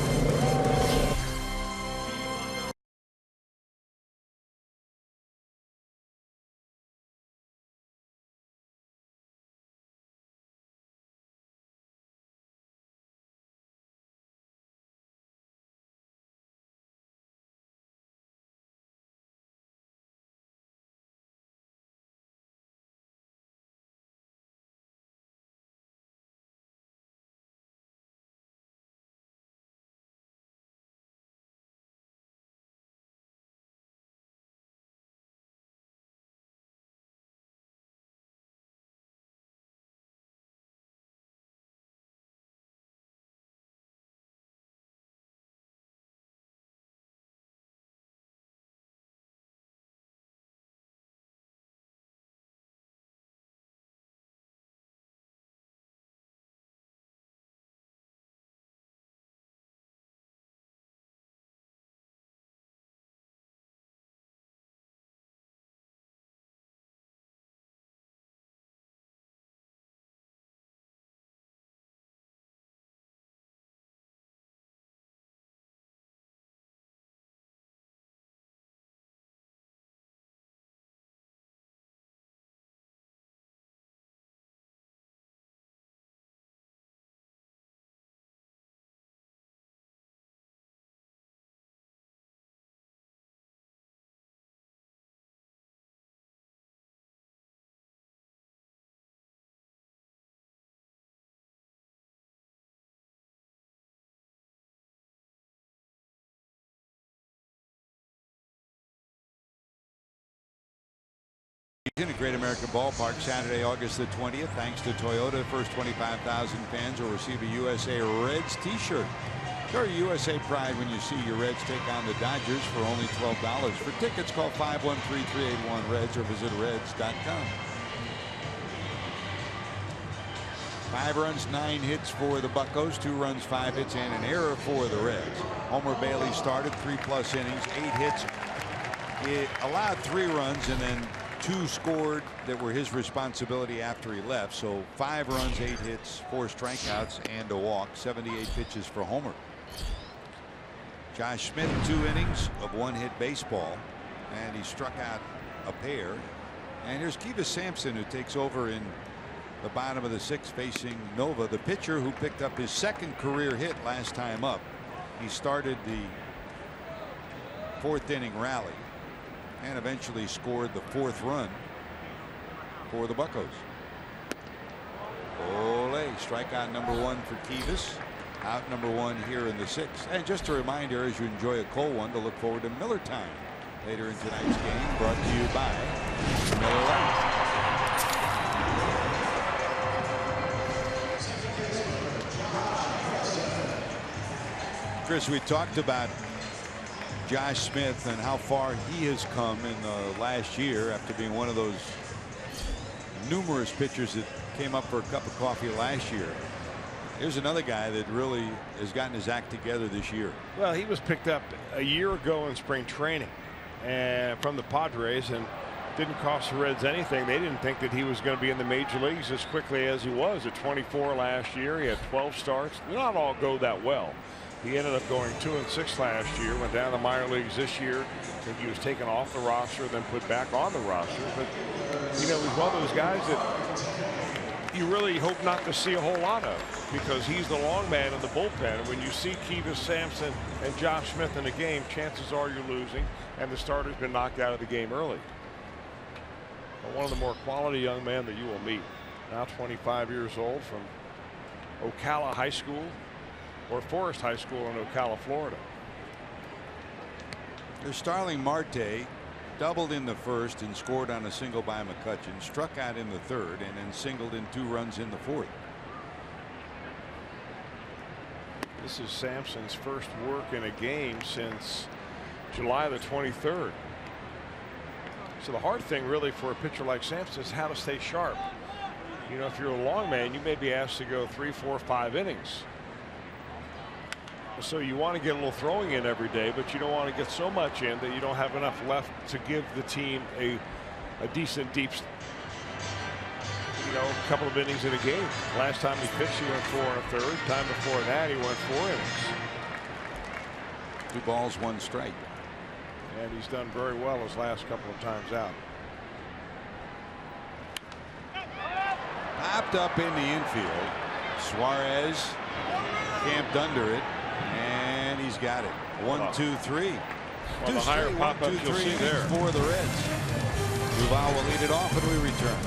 In a Great American Ballpark Saturday, August the 20th. Thanks to Toyota, first 25,000 fans will receive a USA Reds t-shirt. Show your USA pride when you see your Reds take on the Dodgers for only $12. For tickets, call 513-381-REDS or visit reds.com. 5 runs, 9 hits for the Buccos, 2 runs, 5 hits, and an error for the Reds. Homer Bailey started 3+ innings, 8 hits. It allowed 3 runs, and then 2 scored that were his responsibility after he left. So 5 runs, 8 hits, 4 strikeouts, and a walk. 78 pitches for Homer. Josh Smith, 2 innings of 1-hit baseball, and he struck out a pair. And here's Kivas Sampson, who takes over in the bottom of the 6th, facing Nova, the pitcher who picked up his 2nd career hit last time up. He started the 4th inning rally and eventually scored the 4th run for the Buccos. Ole, strikeout number 1 for Kivas. Out number 1 here in the 6th. And just a reminder, as you enjoy a cold one, to look forward to Miller Time later in tonight's game, brought to you by Miller Lite. Chris, we talked about Josh Smith and how far he has come in the last year after being one of those numerous pitchers that came up for a cup of coffee last year. Here's another guy that really has gotten his act together this year. Well, he was picked up a year ago in spring training and from the Padres, and didn't cost the Reds anything. They didn't think that he was going to be in the major leagues as quickly as he was. At 24 last year, he had 12 starts. Did not all go that well. He ended up going 2-6 last year, went down to the minor leagues this year. I think he was taken off the roster, then put back on the roster. But, you know, he's one of those guys that you really hope not to see a whole lot of, because he's the long man in the bullpen. And when you see Kivas Sampson and Josh Smith in a game, chances are you're losing, and the starter's been knocked out of the game early. But one of the more quality young men that you will meet. Now 25 years old, from Ocala High School, or Forest High School in Ocala, Florida. There's Starling Marte, doubled in the first and scored on a single by McCutchen, struck out in the third, and then singled in 2 runs in the fourth. This is Sampson's first work in a game since July the 23rd. So the hard thing really for a pitcher like Sampson is how to stay sharp. You know, if you're a long man, you may be asked to go 3, 4, 5 innings. So you want to get a little throwing in every day, but you don't want to get so much in that you don't have enough left to give the team a decent deep, couple of innings in a game. Last time he pitched, he went 4 1/3. Time before that, he went 4 innings. 2 balls, 1 strike. And he's done very well his last couple of times out. Popped up in the infield. Suarez camped under it, and he's got it. 1, 2, 3. One of the higher pop-ups you'll see there for the Reds. Duval will lead it off, and we return.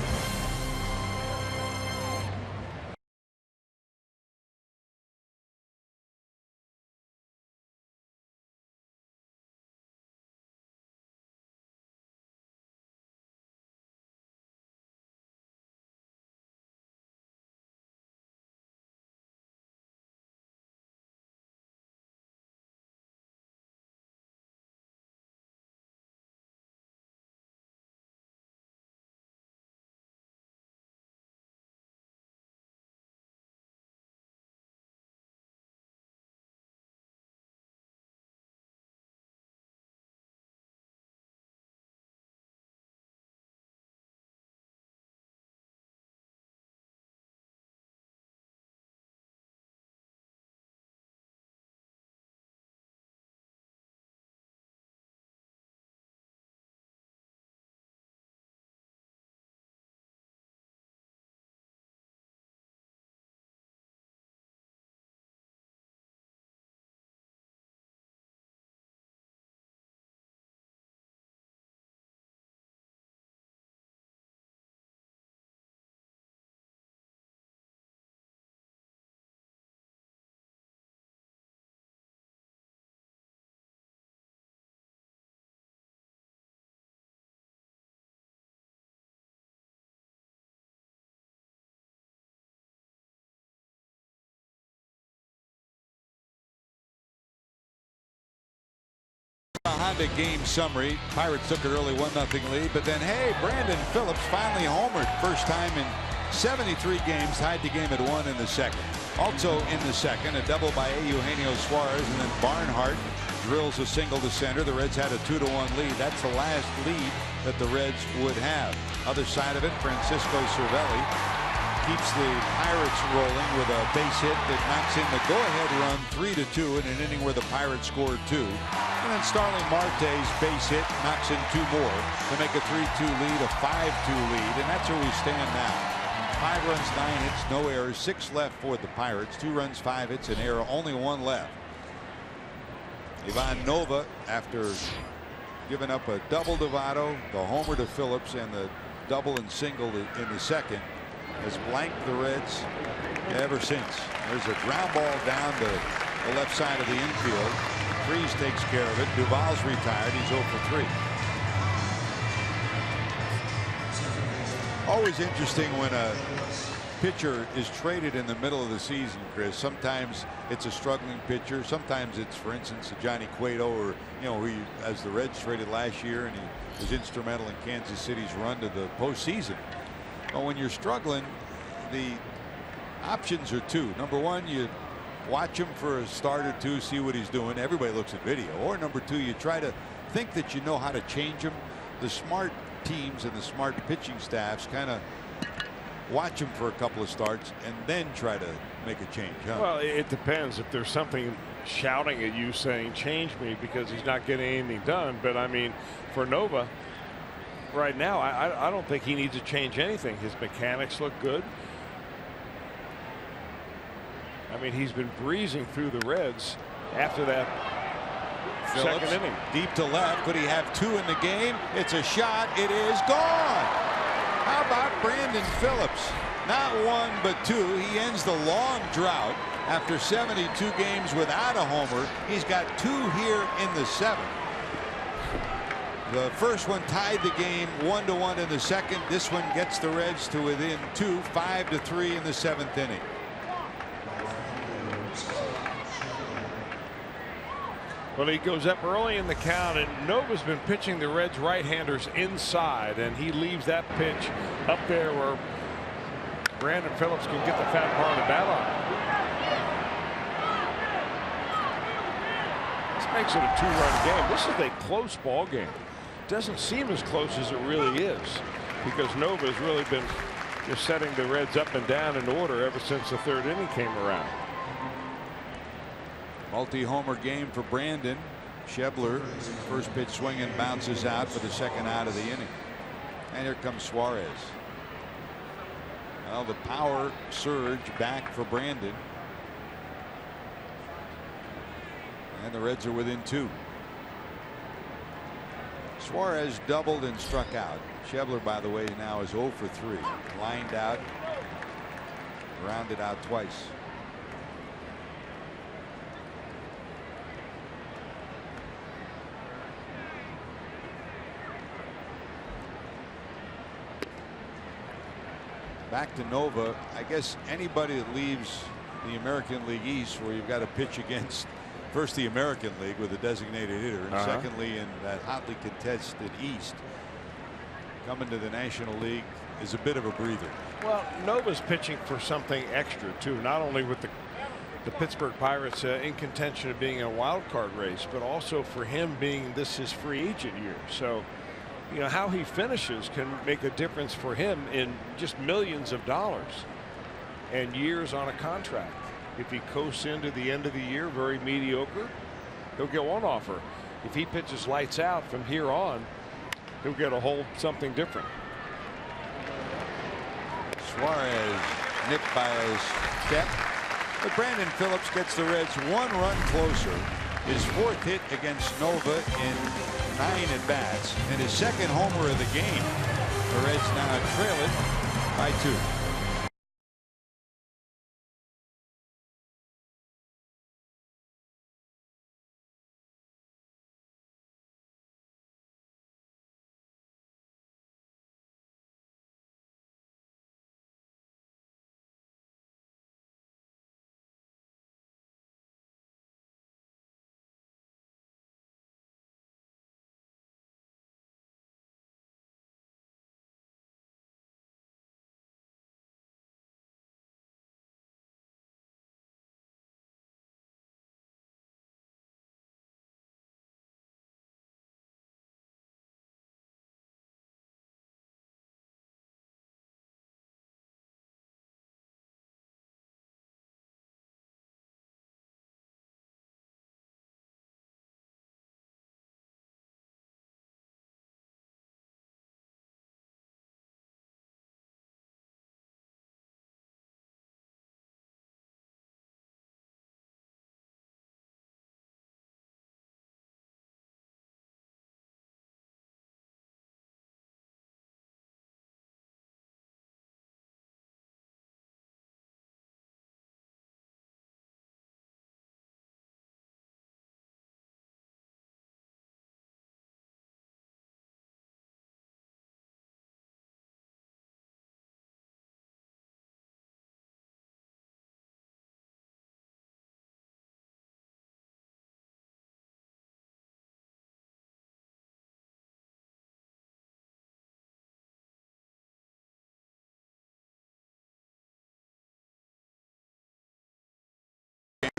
Honda game summary. Pirates took an early 1-0 lead, but then hey, Brandon Phillips finally homered, first time in 73 games, tied the game at 1 in the second. Also in the second, a double by Eugenio Suarez, and then Barnhart drills a single to center. The Reds had a 2-1 lead. That's the last lead that the Reds would have. Other side of it, Francisco Cervelli keeps the Pirates rolling with a base hit that knocks in the go-ahead run 3-2 in an inning where the Pirates scored 2. And then Starling Marte's base hit knocks in 2 more to make a 3-2 lead, a 5-2 lead, and that's where we stand now. 5 runs, 9 hits, no errors, 6 left for the Pirates. 2 runs, 5 hits, an error, only 1 left. Ivan Nova, after giving up a double to Votto, the homer to Phillips, and the double and single in the second, has blanked the Reds ever since. There's a ground ball down to the left side of the infield. Freese takes care of it. Duval's retired. He's 0 for 3. Always interesting when a pitcher is traded in the middle of the season, Chris. Sometimes it's a struggling pitcher. Sometimes it's, for instance, a Johnny Cueto, or who, as the Reds traded last year, and he was instrumental in Kansas City's run to the postseason. But when you're struggling, the options are 2. Number 1, you watch him for a start or 2, see what he's doing. Everybody looks at video. Or number 2, you try to think that you know how to change him. The smart teams and the smart pitching staffs kind of watch him for a couple of starts and then try to make a change. Huh? Well, it depends. If there's something shouting at you saying change me because he's not getting anything done. But I mean, for Nova right now, I don't think he needs to change anything. His mechanics look good. I mean, he's been breezing through the Reds after that Phillips, second inning. Deep to left. Could he have 2 in the game? It's a shot. It is gone. How about Brandon Phillips? Not 1 but 2. He ends the long drought after 72 games without a homer. He's got 2 here in the 7th. The first one tied the game 1-1 in the second. This one gets the Reds to within 2, 5-3 in the 7th inning. Well, he goes up early in the count, and Nova's been pitching the Reds right-handers inside, and he leaves that pitch up there where Brandon Phillips can get the fat part of the bat on. This makes it a 2-run game. This is a close ball game. Doesn't seem as close as it really is, because Nova has really been just setting the Reds up and down in order ever since the 3rd inning came around. Multi-homer game for Brandon. Schebler, first pitch swinging, bounces out for the 2nd out of the inning. And here comes Suarez. Well, the power surge back for Brandon. And the Reds are within 2. Suarez doubled and struck out. Schebler, by the way, now is 0 for 3. Lined out, grounded out twice. Back to Nova. I guess anybody that leaves the American League East, where you've got to pitch against first the American League with a designated hitter, and secondly in that hotly contested East, coming to the National League is a bit of a breather. Well, Nova's pitching for something extra too, not only with the Pittsburgh Pirates in contention of being in a wild card race, but also for him being this his free agent year. So, you know, how he finishes can make a difference for him in just millions of dollars and years on a contract. If he coasts into the end of the year very mediocre, he'll get one offer. If he pitches lights out from here on, he'll get a whole something different. Suarez nipped by a step, but Brandon Phillips gets the Reds 1 run closer. His 4th hit against Nova in 9 at bats, and his 2nd homer of the game. The Reds now trail it by 2.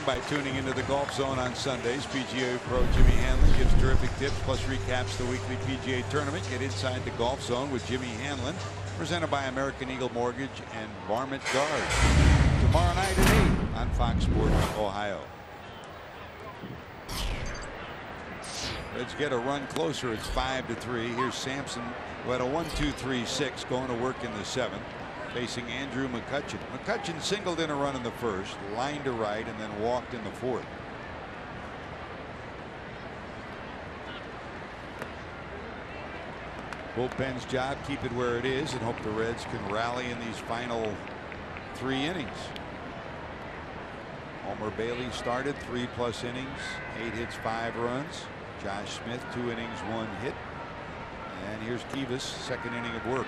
By tuning into the Golf Zone on Sundays, PGA Pro Jimmy Hanlon gives terrific tips plus recaps the weekly PGA tournament. Get inside the Golf Zone with Jimmy Hanlon, presented by American Eagle Mortgage and Barmett Guard. Tomorrow night at 8 on Fox Sports Ohio. Reds get a run closer. It's 5-3. Here's Sampson, who had a 1-2-3-6 going to work in the 7th. Facing Andrew McCutchen. McCutchen singled in a run in the 1st, lined to right, and then walked in the 4th. Bullpen's job, keep it where it is and hope the Reds can rally in these final 3 innings. Homer Bailey started 3+ innings, 8 hits, 5 runs. Josh Smith, 2 innings, 1 hit. And here's Kivas, second inning of work.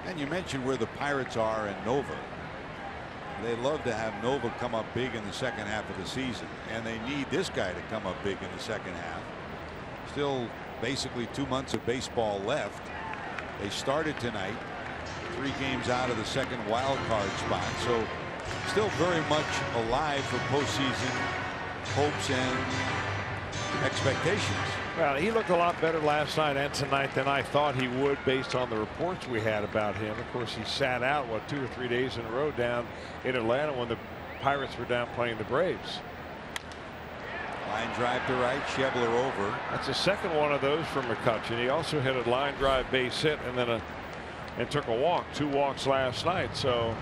And you mentioned where the Pirates are in Nova. They love to have Nova come up big in the second half of the season, and they need this guy to come up big in the second half. Still basically 2 months of baseball left. They started tonight, 3 games out of the second wild card spot, so still very much alive for postseason hopes and expectations. Well, he looked a lot better last night and tonight than I thought he would based on the reports we had about him. Of course, he sat out, what, 2 or 3 days in a row down in Atlanta when the Pirates were down playing the Braves. Line drive to right, Schebler over. That's the second one of those from McCutchen. He also hit a line drive base hit and then took a walk, 2 walks last night. So,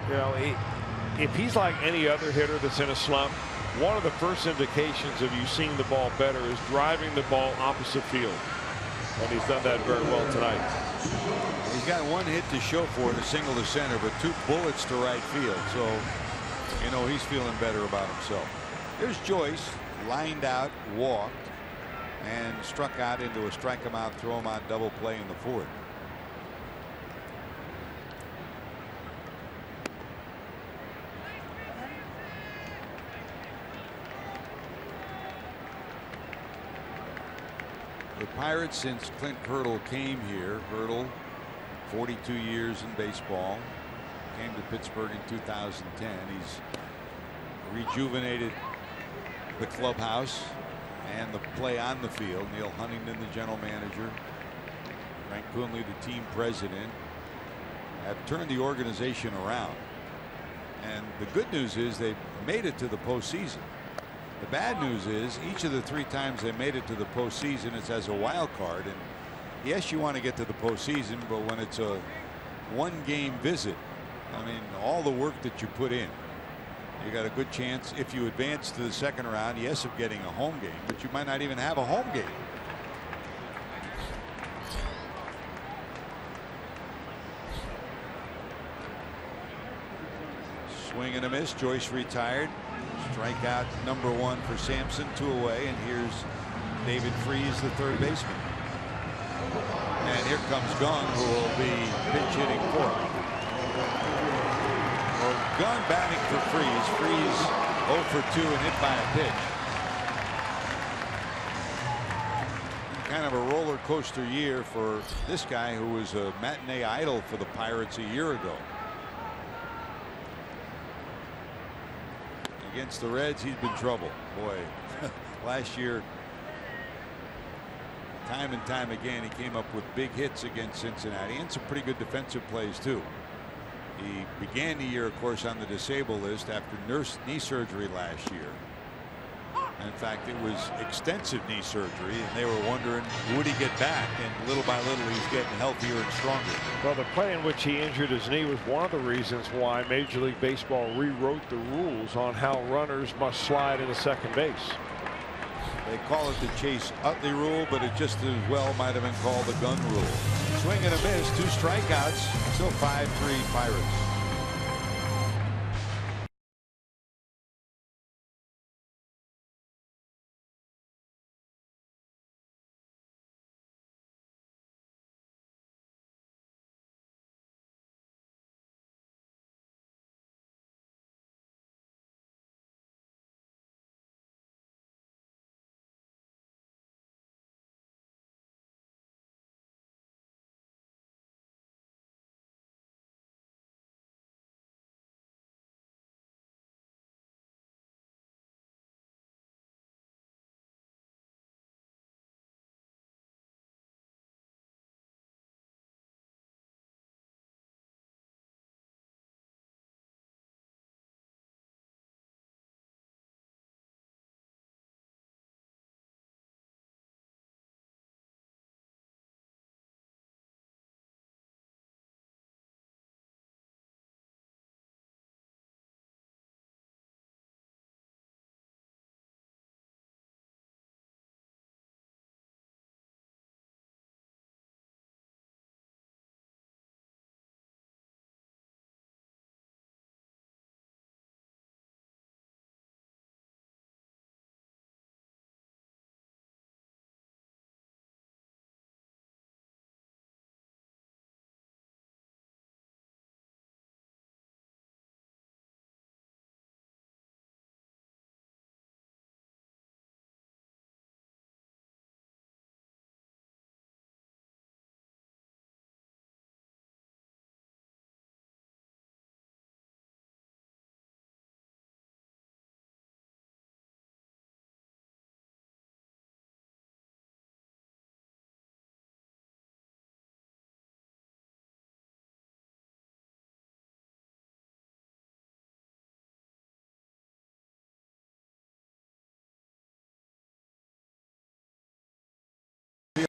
you know, if he's like any other hitter that's in a slump, one of the first indications of you seeing the ball better is driving the ball opposite field. And he's done that very well tonight. He's got 1 hit to show for it, a single to center, but 2 bullets to right field. So, you know, he's feeling better about himself. Here's Joyce, lined out, walked, and struck out into a strike him out, throw him out double play in the 4th. The Pirates, since Clint Hurdle came here, Hurdle 42 years in baseball, came to Pittsburgh in 2010. He's rejuvenated the clubhouse and the play on the field. Neil Huntington, the general manager, Frank Coonley, the team president, have turned the organization around. And the good news is they've made it to the postseason. The bad news is each of the 3 times they made it to the postseason, it's as a wild card. And yes, you want to get to the postseason, but when it's a 1-game visit, I mean, all the work that you put in, you got a good chance if you advance to the second round, yes, of getting a home game, but you might not even have a home game. Swing and a miss. Joyce retired. Strikeout number 1 for Sampson, 2 away, and here's David Freese, the third baseman. And here comes Gunn, who will be pinch hitting for him. Well, Gunn batting for Freese. Freese 0 for 2 and hit by a pitch. Kind of a roller coaster year for this guy, who was a matinee idol for the Pirates a year ago. Against the Reds, he's been trouble. Boy, last year, time and time again, he came up with big hits against Cincinnati and some pretty good defensive plays, too. He began the year, of course, on the disabled list after knee surgery last year. In fact, it was extensive knee surgery, and they were wondering, would he get back? And little by little, he's getting healthier and stronger. Well, the play in which he injured his knee was one of the reasons why Major League Baseball rewrote the rules on how runners must slide into second base. They call it the Chase Utley rule, but it just as well might have been called the Gunn rule. Swing and a miss, 2 strikeouts, still 5-3 Pirates.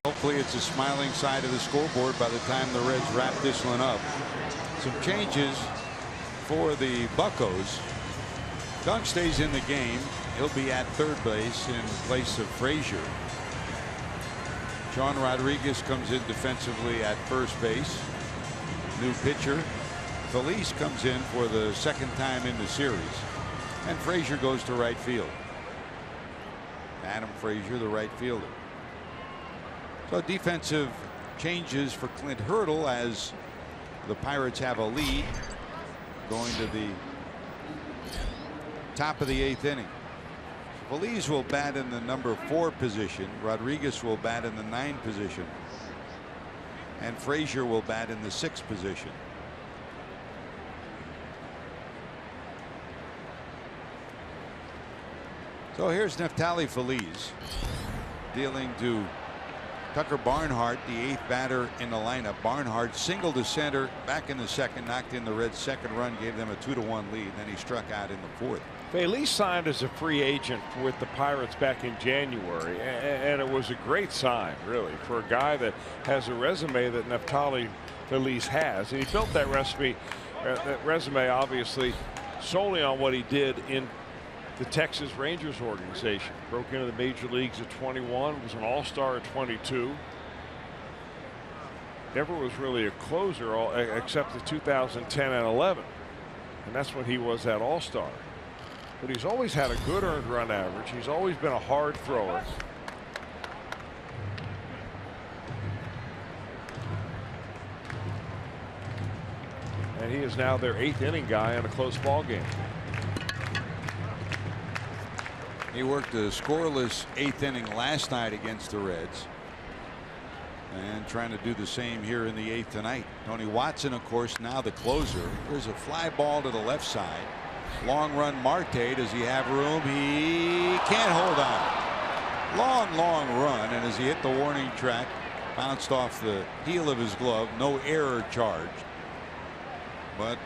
Hopefully it's a smiling side of the scoreboard by the time the Reds wrap this one up. Some changes for the Buccos. Doug stays in the game. He'll be at third base in place of Frazier. Sean Rodriguez comes in defensively at first base. New pitcher Phillies comes in for the second time in the series, and Frazier goes to right field. Adam Frazier, the right fielder. So defensive changes for Clint Hurdle as the Pirates have a lead going to the top of the 8th inning. Phillies will bat in the number 4 position. Rodriguez will bat in the 9 position. And Frazier will bat in the 6th position. So here's Neftali Feliz dealing to Tucker Barnhart, the 8th batter in the lineup. Barnhart singled to center back in the 2nd, knocked in the Reds' 2nd run, gave them a 2-1 lead. Then he struck out in the 4th. Feliz signed as a free agent with the Pirates back in January, and it was a great sign, really, for a guy that has a resume that Neftali Feliz has. And he built that resume, obviously, solely on what he did in the Texas Rangers organization. Broke into the major leagues at 21, was an all-star at 22. Never was really a closer except the 2010 and 11, and that's when he was that all-star. But he's always had a good earned run average. He's always been a hard thrower. And he is now their 8th inning guy in a close ball game. He worked a scoreless 8th inning last night against the Reds, and trying to do the same here in the 8th tonight. Tony Watson, of course, now the closer. There's a fly ball to the left side. Long run Marte. Does he have room? He can't hold on. Long run, and as he hit the warning track, bounced off the heel of his glove. No error charged, but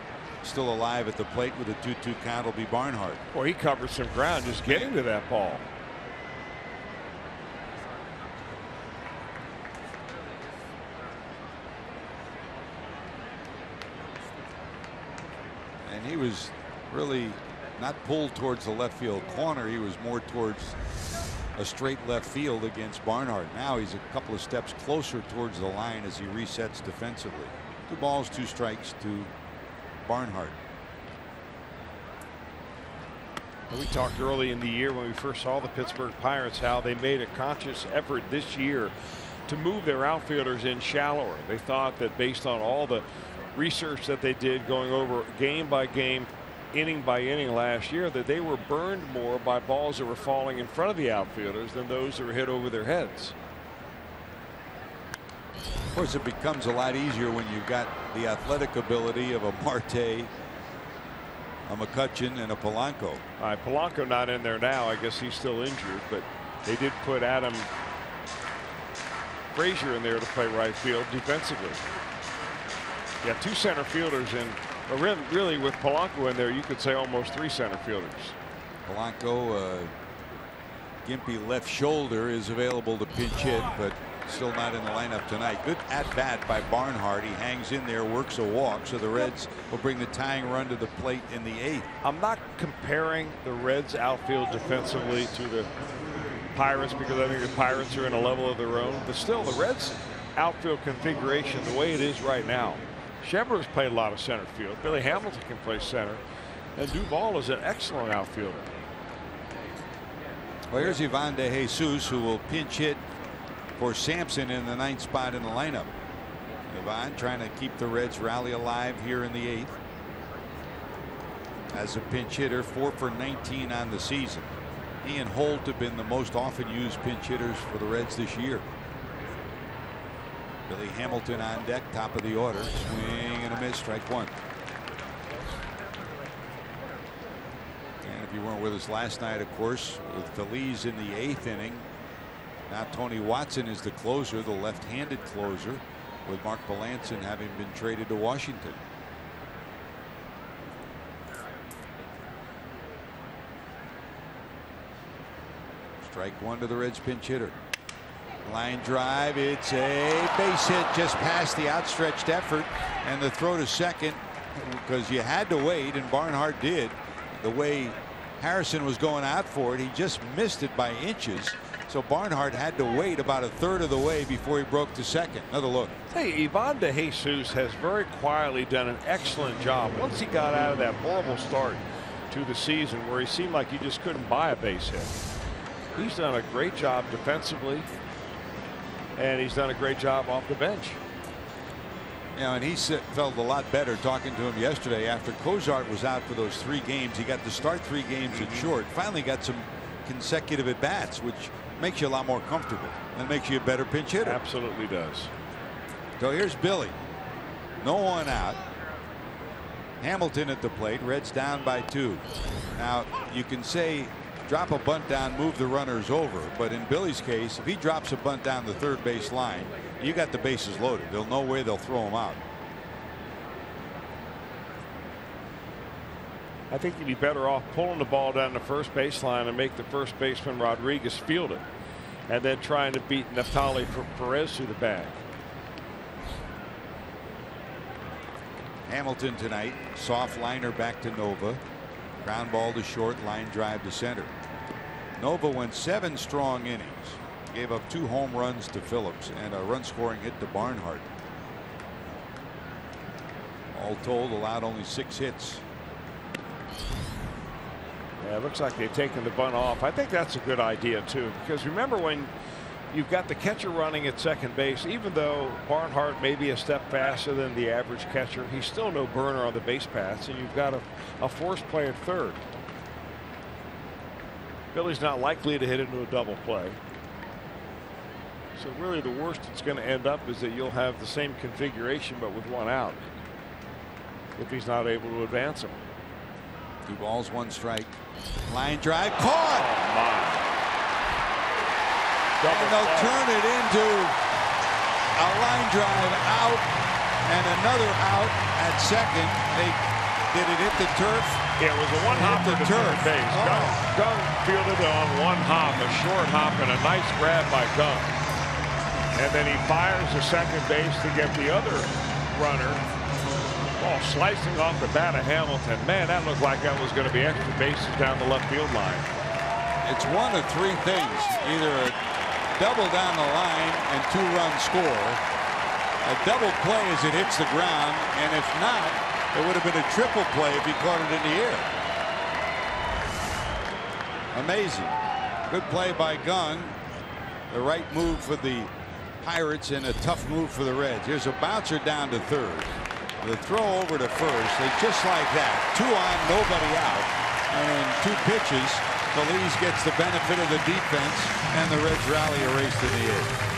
still alive at the plate with a 2-2 count will be Barnhart. Well, he covered some ground just getting to that ball. And he was really not pulled towards the left field corner. He was more towards a straight left field against Barnhart. Now he's a couple of steps closer towards the line as he resets defensively. 2 balls, 2 strikes to Barnhart. We talked early in the year when we first saw the Pittsburgh Pirates how they made a conscious effort this year to move their outfielders in shallower. They thought that based on all the research that they did going over game by game, inning by inning last year, that they were burned more by balls that were falling in front of the outfielders than those that were hit over their heads. Of course, it becomes a lot easier when you've got the athletic ability of a Marte, a McCutchen, and a Polanco. All right, Polanco not in there now. I guess he's still injured, but they did put Adam Frazier in there to play right field defensively. Yeah, 2 center fielders, and really with Polanco in there, you could say almost 3 center fielders. Polanco, gimpy left shoulder, is available to pinch hit, but still not in the lineup tonight. Good at bat by Barnhart. He hangs in there, works a walk, so the Reds will bring the tying run to the plate in the 8th. I'm not comparing the Reds outfield defensively to the Pirates because I think the Pirates are in a level of their own, but still the Reds outfield configuration the way it is right now. Shevers played a lot of center field. Billy Hamilton can play center, and Duvall is an excellent outfielder. Well, here's Ivan De Jesus, who will pinch hit for Sampson in the 9th spot in the lineup. Ivan trying to keep the Reds rally alive here in the 8th. As a pinch hitter, 4 for 19 on the season. He and Holt have been the most often used pinch hitters for the Reds this year. Billy Hamilton on deck, top of the order. Swing and a miss, strike 1. And if you weren't with us last night, of course, with Feliz in the 8th inning, now Tony Watson is the closer, the left-handed closer, with Mark Melanson having been traded to Washington. Strike 1 to the Reds pinch hitter. Line drive. It's a base hit just past the outstretched effort, and the throw to second, because you had to wait, and Barnhart did. The way Harrison was going out for it, he just missed it by inches. So Barnhart had to wait about a third of the way before he broke to second. Another look. Hey, Ivan De Jesus has very quietly done an excellent job once he got out of that horrible start to the season where he seemed like he just couldn't buy a base hit. He's done a great job defensively, and he's done a great job off the bench. Yeah, and he felt a lot better talking to him yesterday after Cozart was out for those 3 games. He got to start 3 games at short. Finally got some consecutive at bats, which makes you a lot more comfortable and makes you a better pinch hitter. Absolutely does. So here's Billy. No one out. Hamilton at the plate. Reds down by 2. Now you can say drop a bunt down, move the runners over, but in Billy's case, if he drops a bunt down the third base line, you got the bases loaded. There's no way they'll throw him out. I think he'd be better off pulling the ball down the first baseline and make the first baseman Rodriguez field it, and then trying to beat Neftali Perez through the bag. Hamilton tonight, soft liner back to Nova. Ground ball to short, line drive to center. Nova went 7 strong innings. Gave up 2 home runs to Phillips and a run scoring hit to Barnhart. All told, allowed only 6 hits. Yeah, it looks like they've taken the bunt off. I think that's a good idea too, because remember, when you've got the catcher running at second base, even though Barnhart may be a step faster than the average catcher, he's still no burner on the base paths, and you've got a force play at third. Billy's not likely to hit into a double play. So really the worst it's going to end up is that you'll have the same configuration but with 1 out if he's not able to advance him. 2 balls, 1 strike. Line drive caught. Oh, my. And they'll turn it into a line drive out and another out at second. Did it hit the turf? Yeah, it was a 1-hopper to third base. Gung fielded it on 1 hop, a short hop, and a nice grab by Gung. And then he fires to second base to get the other runner. Ball slicing off the bat of Hamilton. Man, that looked like that was going to be extra bases down the left field line. It's one of 3 things. Either a double down the line and 2-run score, a double play as it hits the ground, and if not, it would have been a triple play if he caught it in the air. Amazing. Good play by Gung. The right move for the Pirates and a tough move for the Reds. Here's a bouncer down to third. The throw over to first. And just like that, 2 on, nobody out. And in 2 pitches, Phillies gets the benefit of the defense, and the Reds rally a race to the 8th.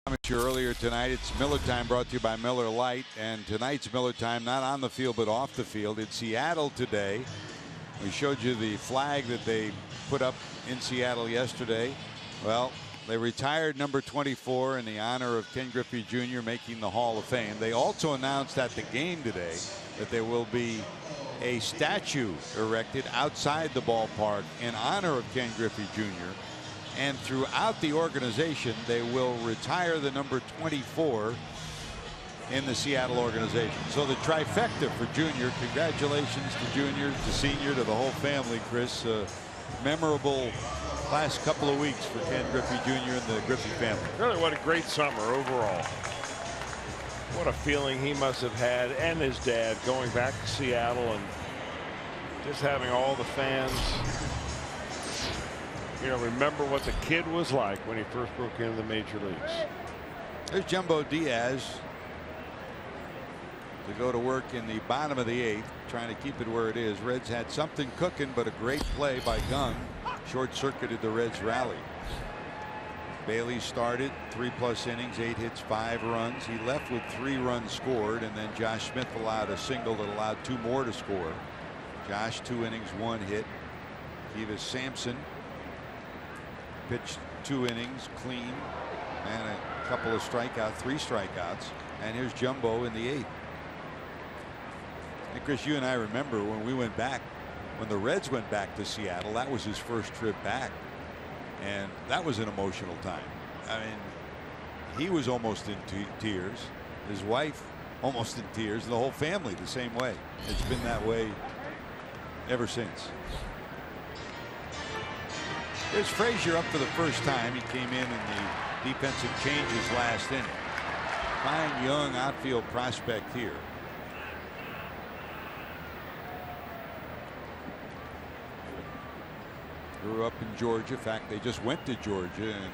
Earlier tonight, it's Miller Time, brought to you by Miller Lite, and tonight's Miller Time not on the field but off the field. It's Seattle today. We showed you the flag that they put up in Seattle yesterday. Well, they retired number 24 in the honor of Ken Griffey Jr. making the Hall of Fame. They also announced at the game today that there will be a statue erected outside the ballpark in honor of Ken Griffey Jr. And throughout the organization, they will retire the number 24 in the Seattle organization. So the trifecta for Junior. Congratulations to Junior, to Senior, to the whole family, Chris. Memorable last couple of weeks for Ken Griffey Jr. and the Griffey family. Really, what a great summer overall. What a feeling he must have had, and his dad, going back to Seattle and just having all the fans, you know, remember what the kid was like when he first broke into the major leagues. There's Jumbo Diaz to go to work in the bottom of the 8th, trying to keep it where it is. Reds had something cooking, but a great play by Gung short-circuited the Reds rally. Bailey started 3+ innings, 8 hits, 5 runs. He left with 3 runs scored, and then Josh Smith allowed a single that allowed 2 more to score. Josh 2 innings, 1 hit. Kivas Sampson pitched 2 innings clean and a couple of strikeouts, 3 strikeouts. And here's Jumbo in the 8th. And Chris, you and I remember when we went back, when the Reds went back to Seattle, that was his first trip back. And that was an emotional time. I mean, he was almost in tears. His wife almost in tears. The whole family the same way. It's been that way ever since. There's Frazier up for the first time. He came in the defensive changes last inning. Fine young outfield prospect here. Grew up in Georgia. In fact, they just went to Georgia, and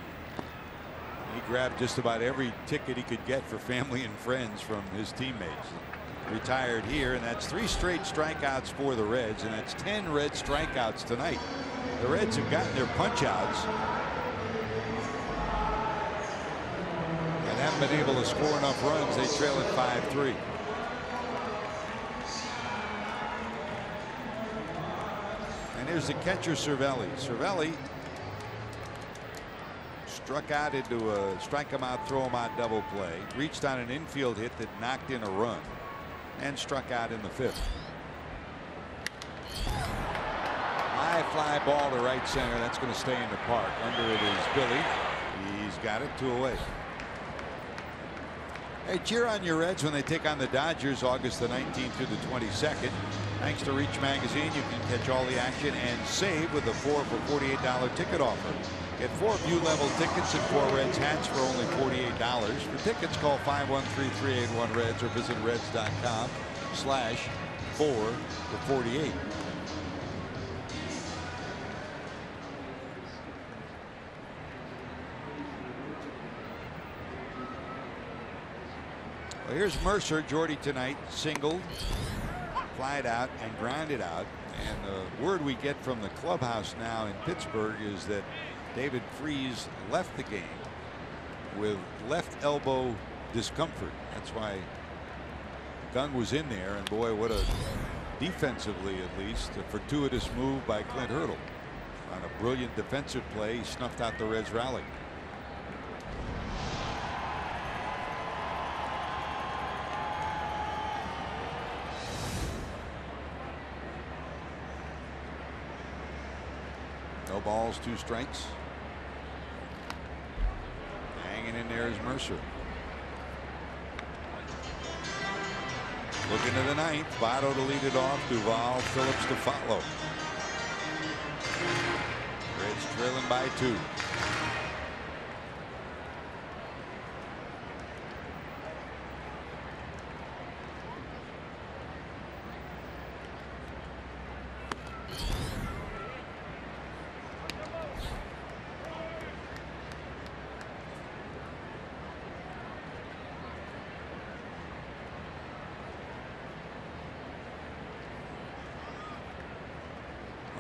he grabbed just about every ticket he could get for family and friends from his teammates. Retired here, and that's 3 straight strikeouts for the Reds, and that's 10 Red strikeouts tonight. The Reds have gotten their punch-outs and haven't been able to score enough runs. They trail at 5-3. And here's the catcher, Cervelli. Cervelli struck out into a strike him out, throw him out double play. Reached on an infield hit that knocked in a run and struck out in the 5th. High fly ball to right center. That's going to stay in the park. Under it is Billy. He's got it 2 away. Hey, cheer on your Reds when they take on the Dodgers August the 19th through the 22nd. Thanks to Reach Magazine, you can catch all the action and save with a 4 for $48 ticket offer. Get 4 view-level tickets and 4 Reds hats for only $48. For tickets, call 513-381-REDS or visit reds.com/4 for $48. Well, here's Mercer. Jordy tonight singled, flied out, and grounded out. And the word we get from the clubhouse now in Pittsburgh is that David Freese left the game with left elbow discomfort. That's why Gung was in there. And boy, what a, defensively at least, a fortuitous move by Clint Hurdle. On a brilliant defensive play, he snuffed out the Reds rally. No balls, 2 strikes. Hanging in there is Mercer. Looking to the 9th. Votto to lead it off. Duvall, Phillips to follow. Reds trailing by 2.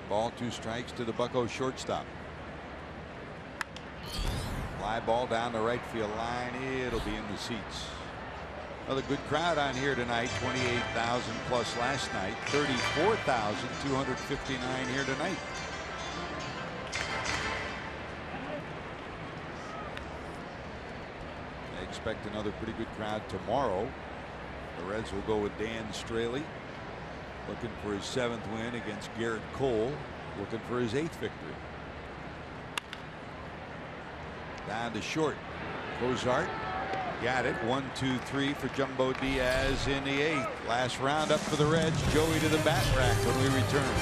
Ball, 2 strikes to the Bucco shortstop. Fly ball down the right field line. It'll be in the seats. Another good crowd on here tonight. 28,000 plus last night. 34,259 here tonight. They expect another pretty good crowd tomorrow. The Reds will go with Dan Straley, looking for his 7th win against Garrett Cole, looking for his 8th victory. Down to short. Cozart got it. 1-2-3 for Jumbo Diaz in the 8th. Last round up for the Reds. Joey to the bat rack when we return.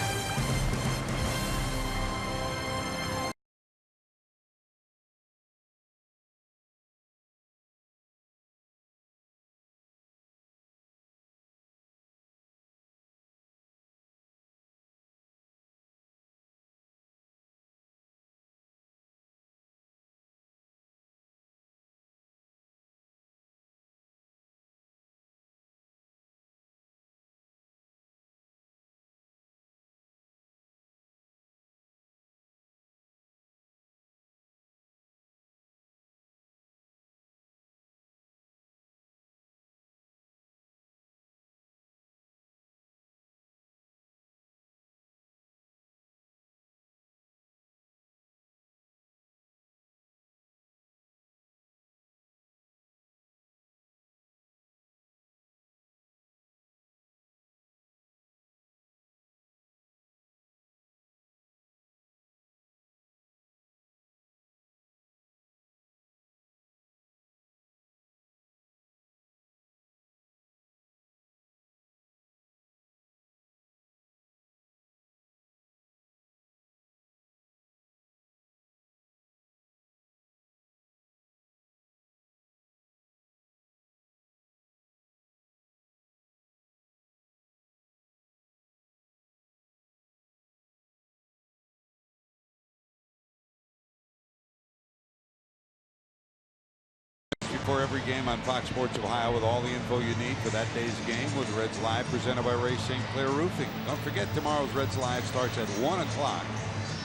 For every game on Fox Sports Ohio with all the info you need for that day's game with Reds Live presented by Ray St. Clair Roofing. Don't forget tomorrow's Reds Live starts at 1 o'clock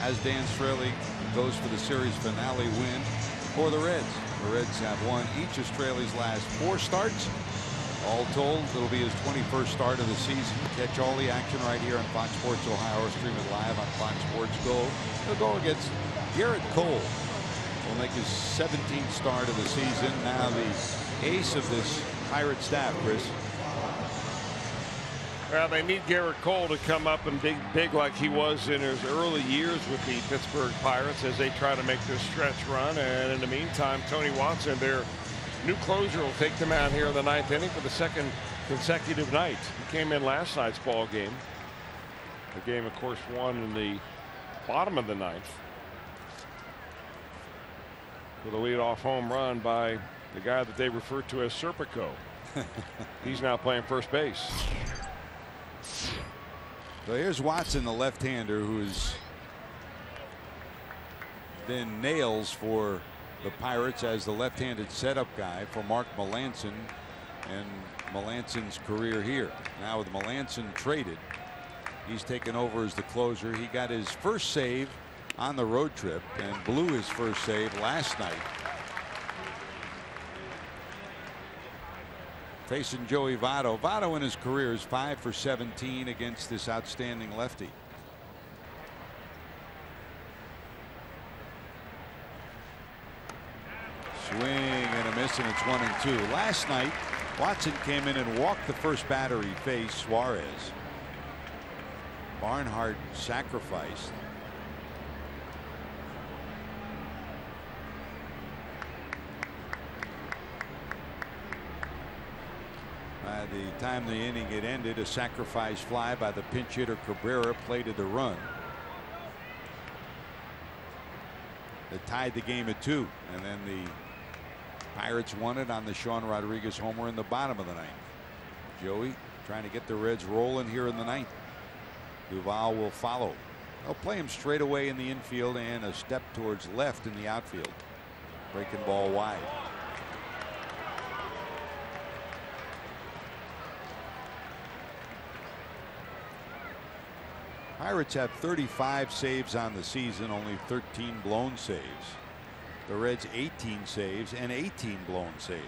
as Dan Straley goes for the series finale win for the Reds. The Reds have won each of Straley's last 4 starts. All told, it'll be his 21st start of the season. Catch all the action right here on Fox Sports Ohio or stream it live on Fox Sports Go. He'll go against Garrett Cole. Will make his 17th start of the season. Now the ace of this Pirate staff, Chris. Well, they need Garrett Cole to come up and big like he was in his early years with the Pittsburgh Pirates as they try to make this stretch run. And in the meantime, Tony Watson, their new closer, will take them out here in the 9th inning for the 2nd consecutive night. He came in last night's ball game. The game, of course, won in the bottom of the 9th. With a leadoff home run by the guy that they refer to as Serpico. He's now playing first base. So here's Watson, the left-hander, who's been nails for the Pirates as the left-handed setup guy for Mark Melancon and Melanson's career here. Now with Melancon traded, he's taken over as the closer. He got his first save on the road trip and blew his first save last night. Facing Joey Votto. Votto in his career is 5 for 17 against this outstanding lefty. Swing and a miss, and it's 1-2. Last night, Watson came in and walked the first batter he faced, Suarez. Barnhart sacrificed. By the time the inning had ended, a sacrifice fly by the pinch hitter Cabrera plated the run that tied the game at 2, and then the Pirates won it on the Sean Rodriguez homer in the bottom of the 9th. Joey trying to get the Reds rolling here in the 9th. Duvall will follow. They'll play him straight away in the infield and a step towards left in the outfield. Breaking ball wide. Pirates have 35 saves on the season, only 13 blown saves. The Reds 18 saves and 18 blown saves.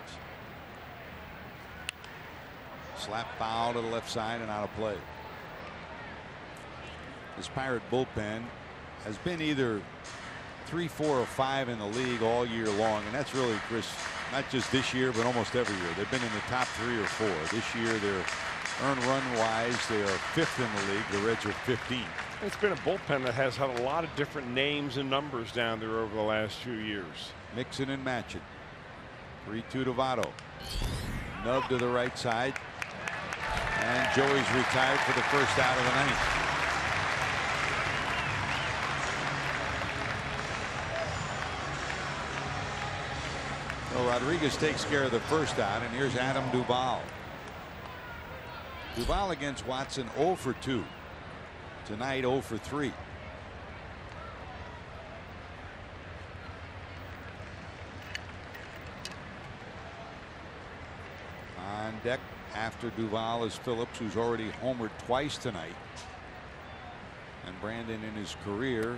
Slap foul to the left side and out of play. This Pirate bullpen has been either 3, 4, or 5 in the league all year long, and that's really, Chris, not just this year but almost every year. They've been in the top 3 or 4. This year they're earned run wise they are 5th in the league. The Reds are 15. It's been a bullpen that has had a lot of different names and numbers down there over the last few years. Mixing and matching. 3-2 to Votto. Nub to the right side. And Joey's retired for the first out of the ninth. So Rodriguez takes care of the first out, and here's Adam Duvall. Duvall against Watson 0 for 2. Tonight 0 for 3. On deck after Duvall is Phillips, who's already homered twice tonight. And Brandon in his career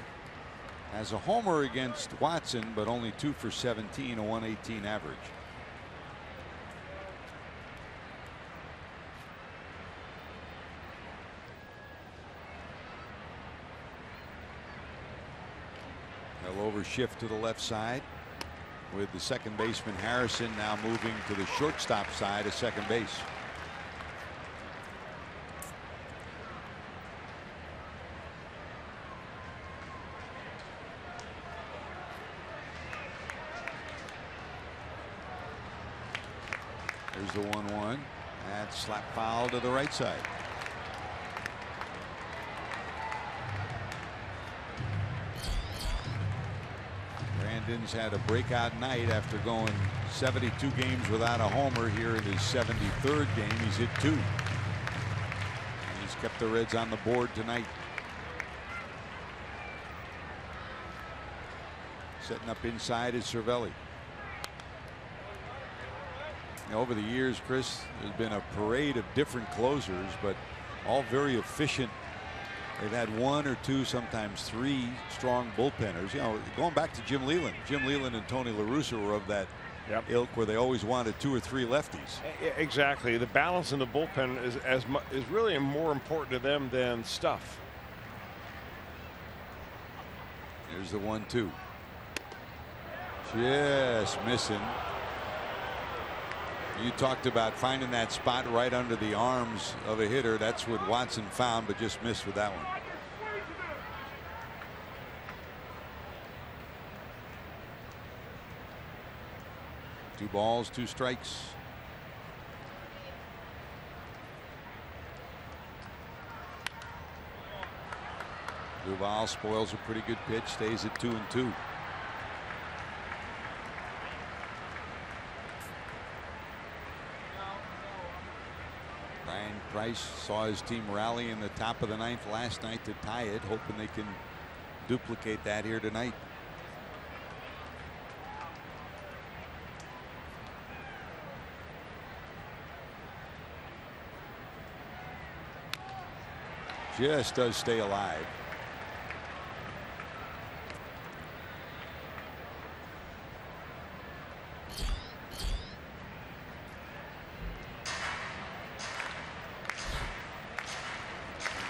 has a homer against Watson, but only 2 for 17, a 118 average. They'll overshift to the left side with the second baseman Harrison now moving to the shortstop side of second base. There's the 1-1. That's slap foul to the right side. Brandon's had a breakout night after going 72 games without a homer. Here in his 73rd game, he's hit 2. And he's kept the Reds on the board tonight. Setting up inside is Cervelli. Now, over the years, Chris, there's been a parade of different closers, but all very efficient. They've had 1 or 2, sometimes 3 strong bullpenners. You know, going back to Jim Leyland. Jim Leyland and Tony La Russa were of that ilk, where they always wanted 2 or 3 lefties. Exactly. The balance in the bullpen is really more important to them than stuff. Here's the 1-2. Just missing. You talked about finding that spot right under the arms of a hitter. That's what Watson found, but just missed with that one. Two balls, 2 strikes. Duvall spoils a pretty good pitch, stays at 2-2. Price saw his team rally in the top of the 9th last night to tie it, hoping they can duplicate that here tonight. Just does stay alive.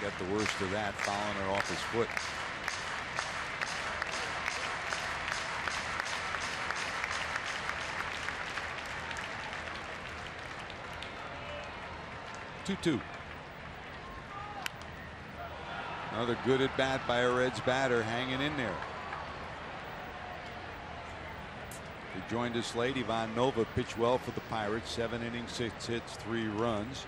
Got the worst of that, fouling it off his foot. Two. Another good at bat by a Reds batter, hanging in there. He joined us late. Ivan Nova pitched well for the Pirates. 7 innings, 6 hits, 3 runs.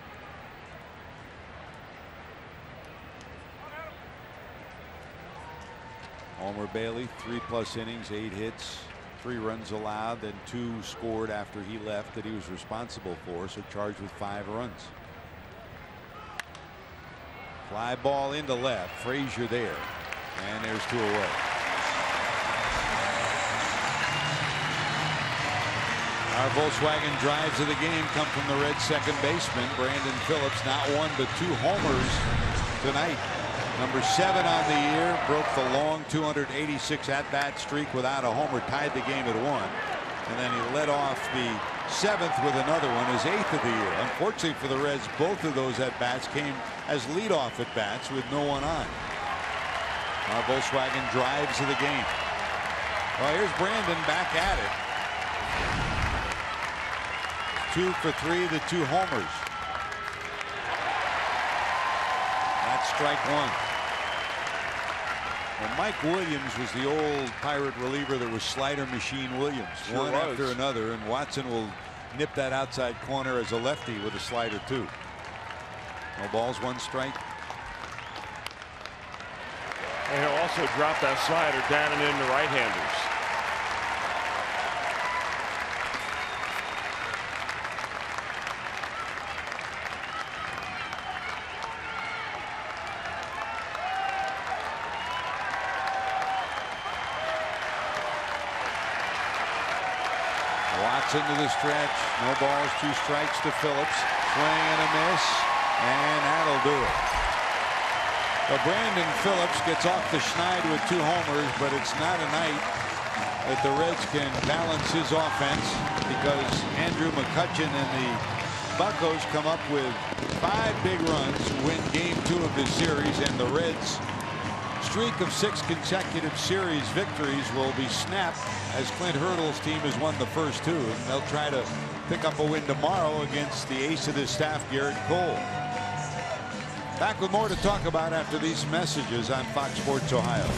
Homer Bailey, 3+ innings, 8 hits, 3 runs allowed, then 2 scored after he left that he was responsible for, so charged with 5 runs. Fly ball into left. Frazier there, and there's 2 away. Our Volkswagen drives of the game come from the Reds second baseman Brandon Phillips. Not 1 but 2 homers tonight. Number 7 on the year, broke the long 286 at-bat streak without a homer, tied the game at 1. And then he led off the 7th with another one, his 8th of the year. Unfortunately for the Reds, both of those at-bats came as leadoff at-bats with no one on. Now Volkswagen drives to the game. Well, here's Brandon back at it. 2 for 3, the 2 homers. That's strike 1. Well, Mike Williams was the old Pirate reliever that was Slider Machine Williams. Sure one was. after another, and Watson will nip that outside corner as a lefty with a slider too. No balls, 1 strike. And he'll also drop that slider down and into right-handers. Watson to the stretch. No balls, 2 strikes to Phillips. Swing and a miss, and that'll do it. Well, Brandon Phillips gets off the schneid with 2 homers, but it's not a night that the Reds can balance his offense because Andrew McCutchen and the Buccos come up with 5 big runs, win game 2 of this series, and the Reds' streak of 6 consecutive series victories will be snapped as Clint Hurdle's team has won the first 2, and they'll try to pick up a win tomorrow against the ace of the staff, Garrett Cole. Back with more to talk about after these messages on Fox Sports Ohio.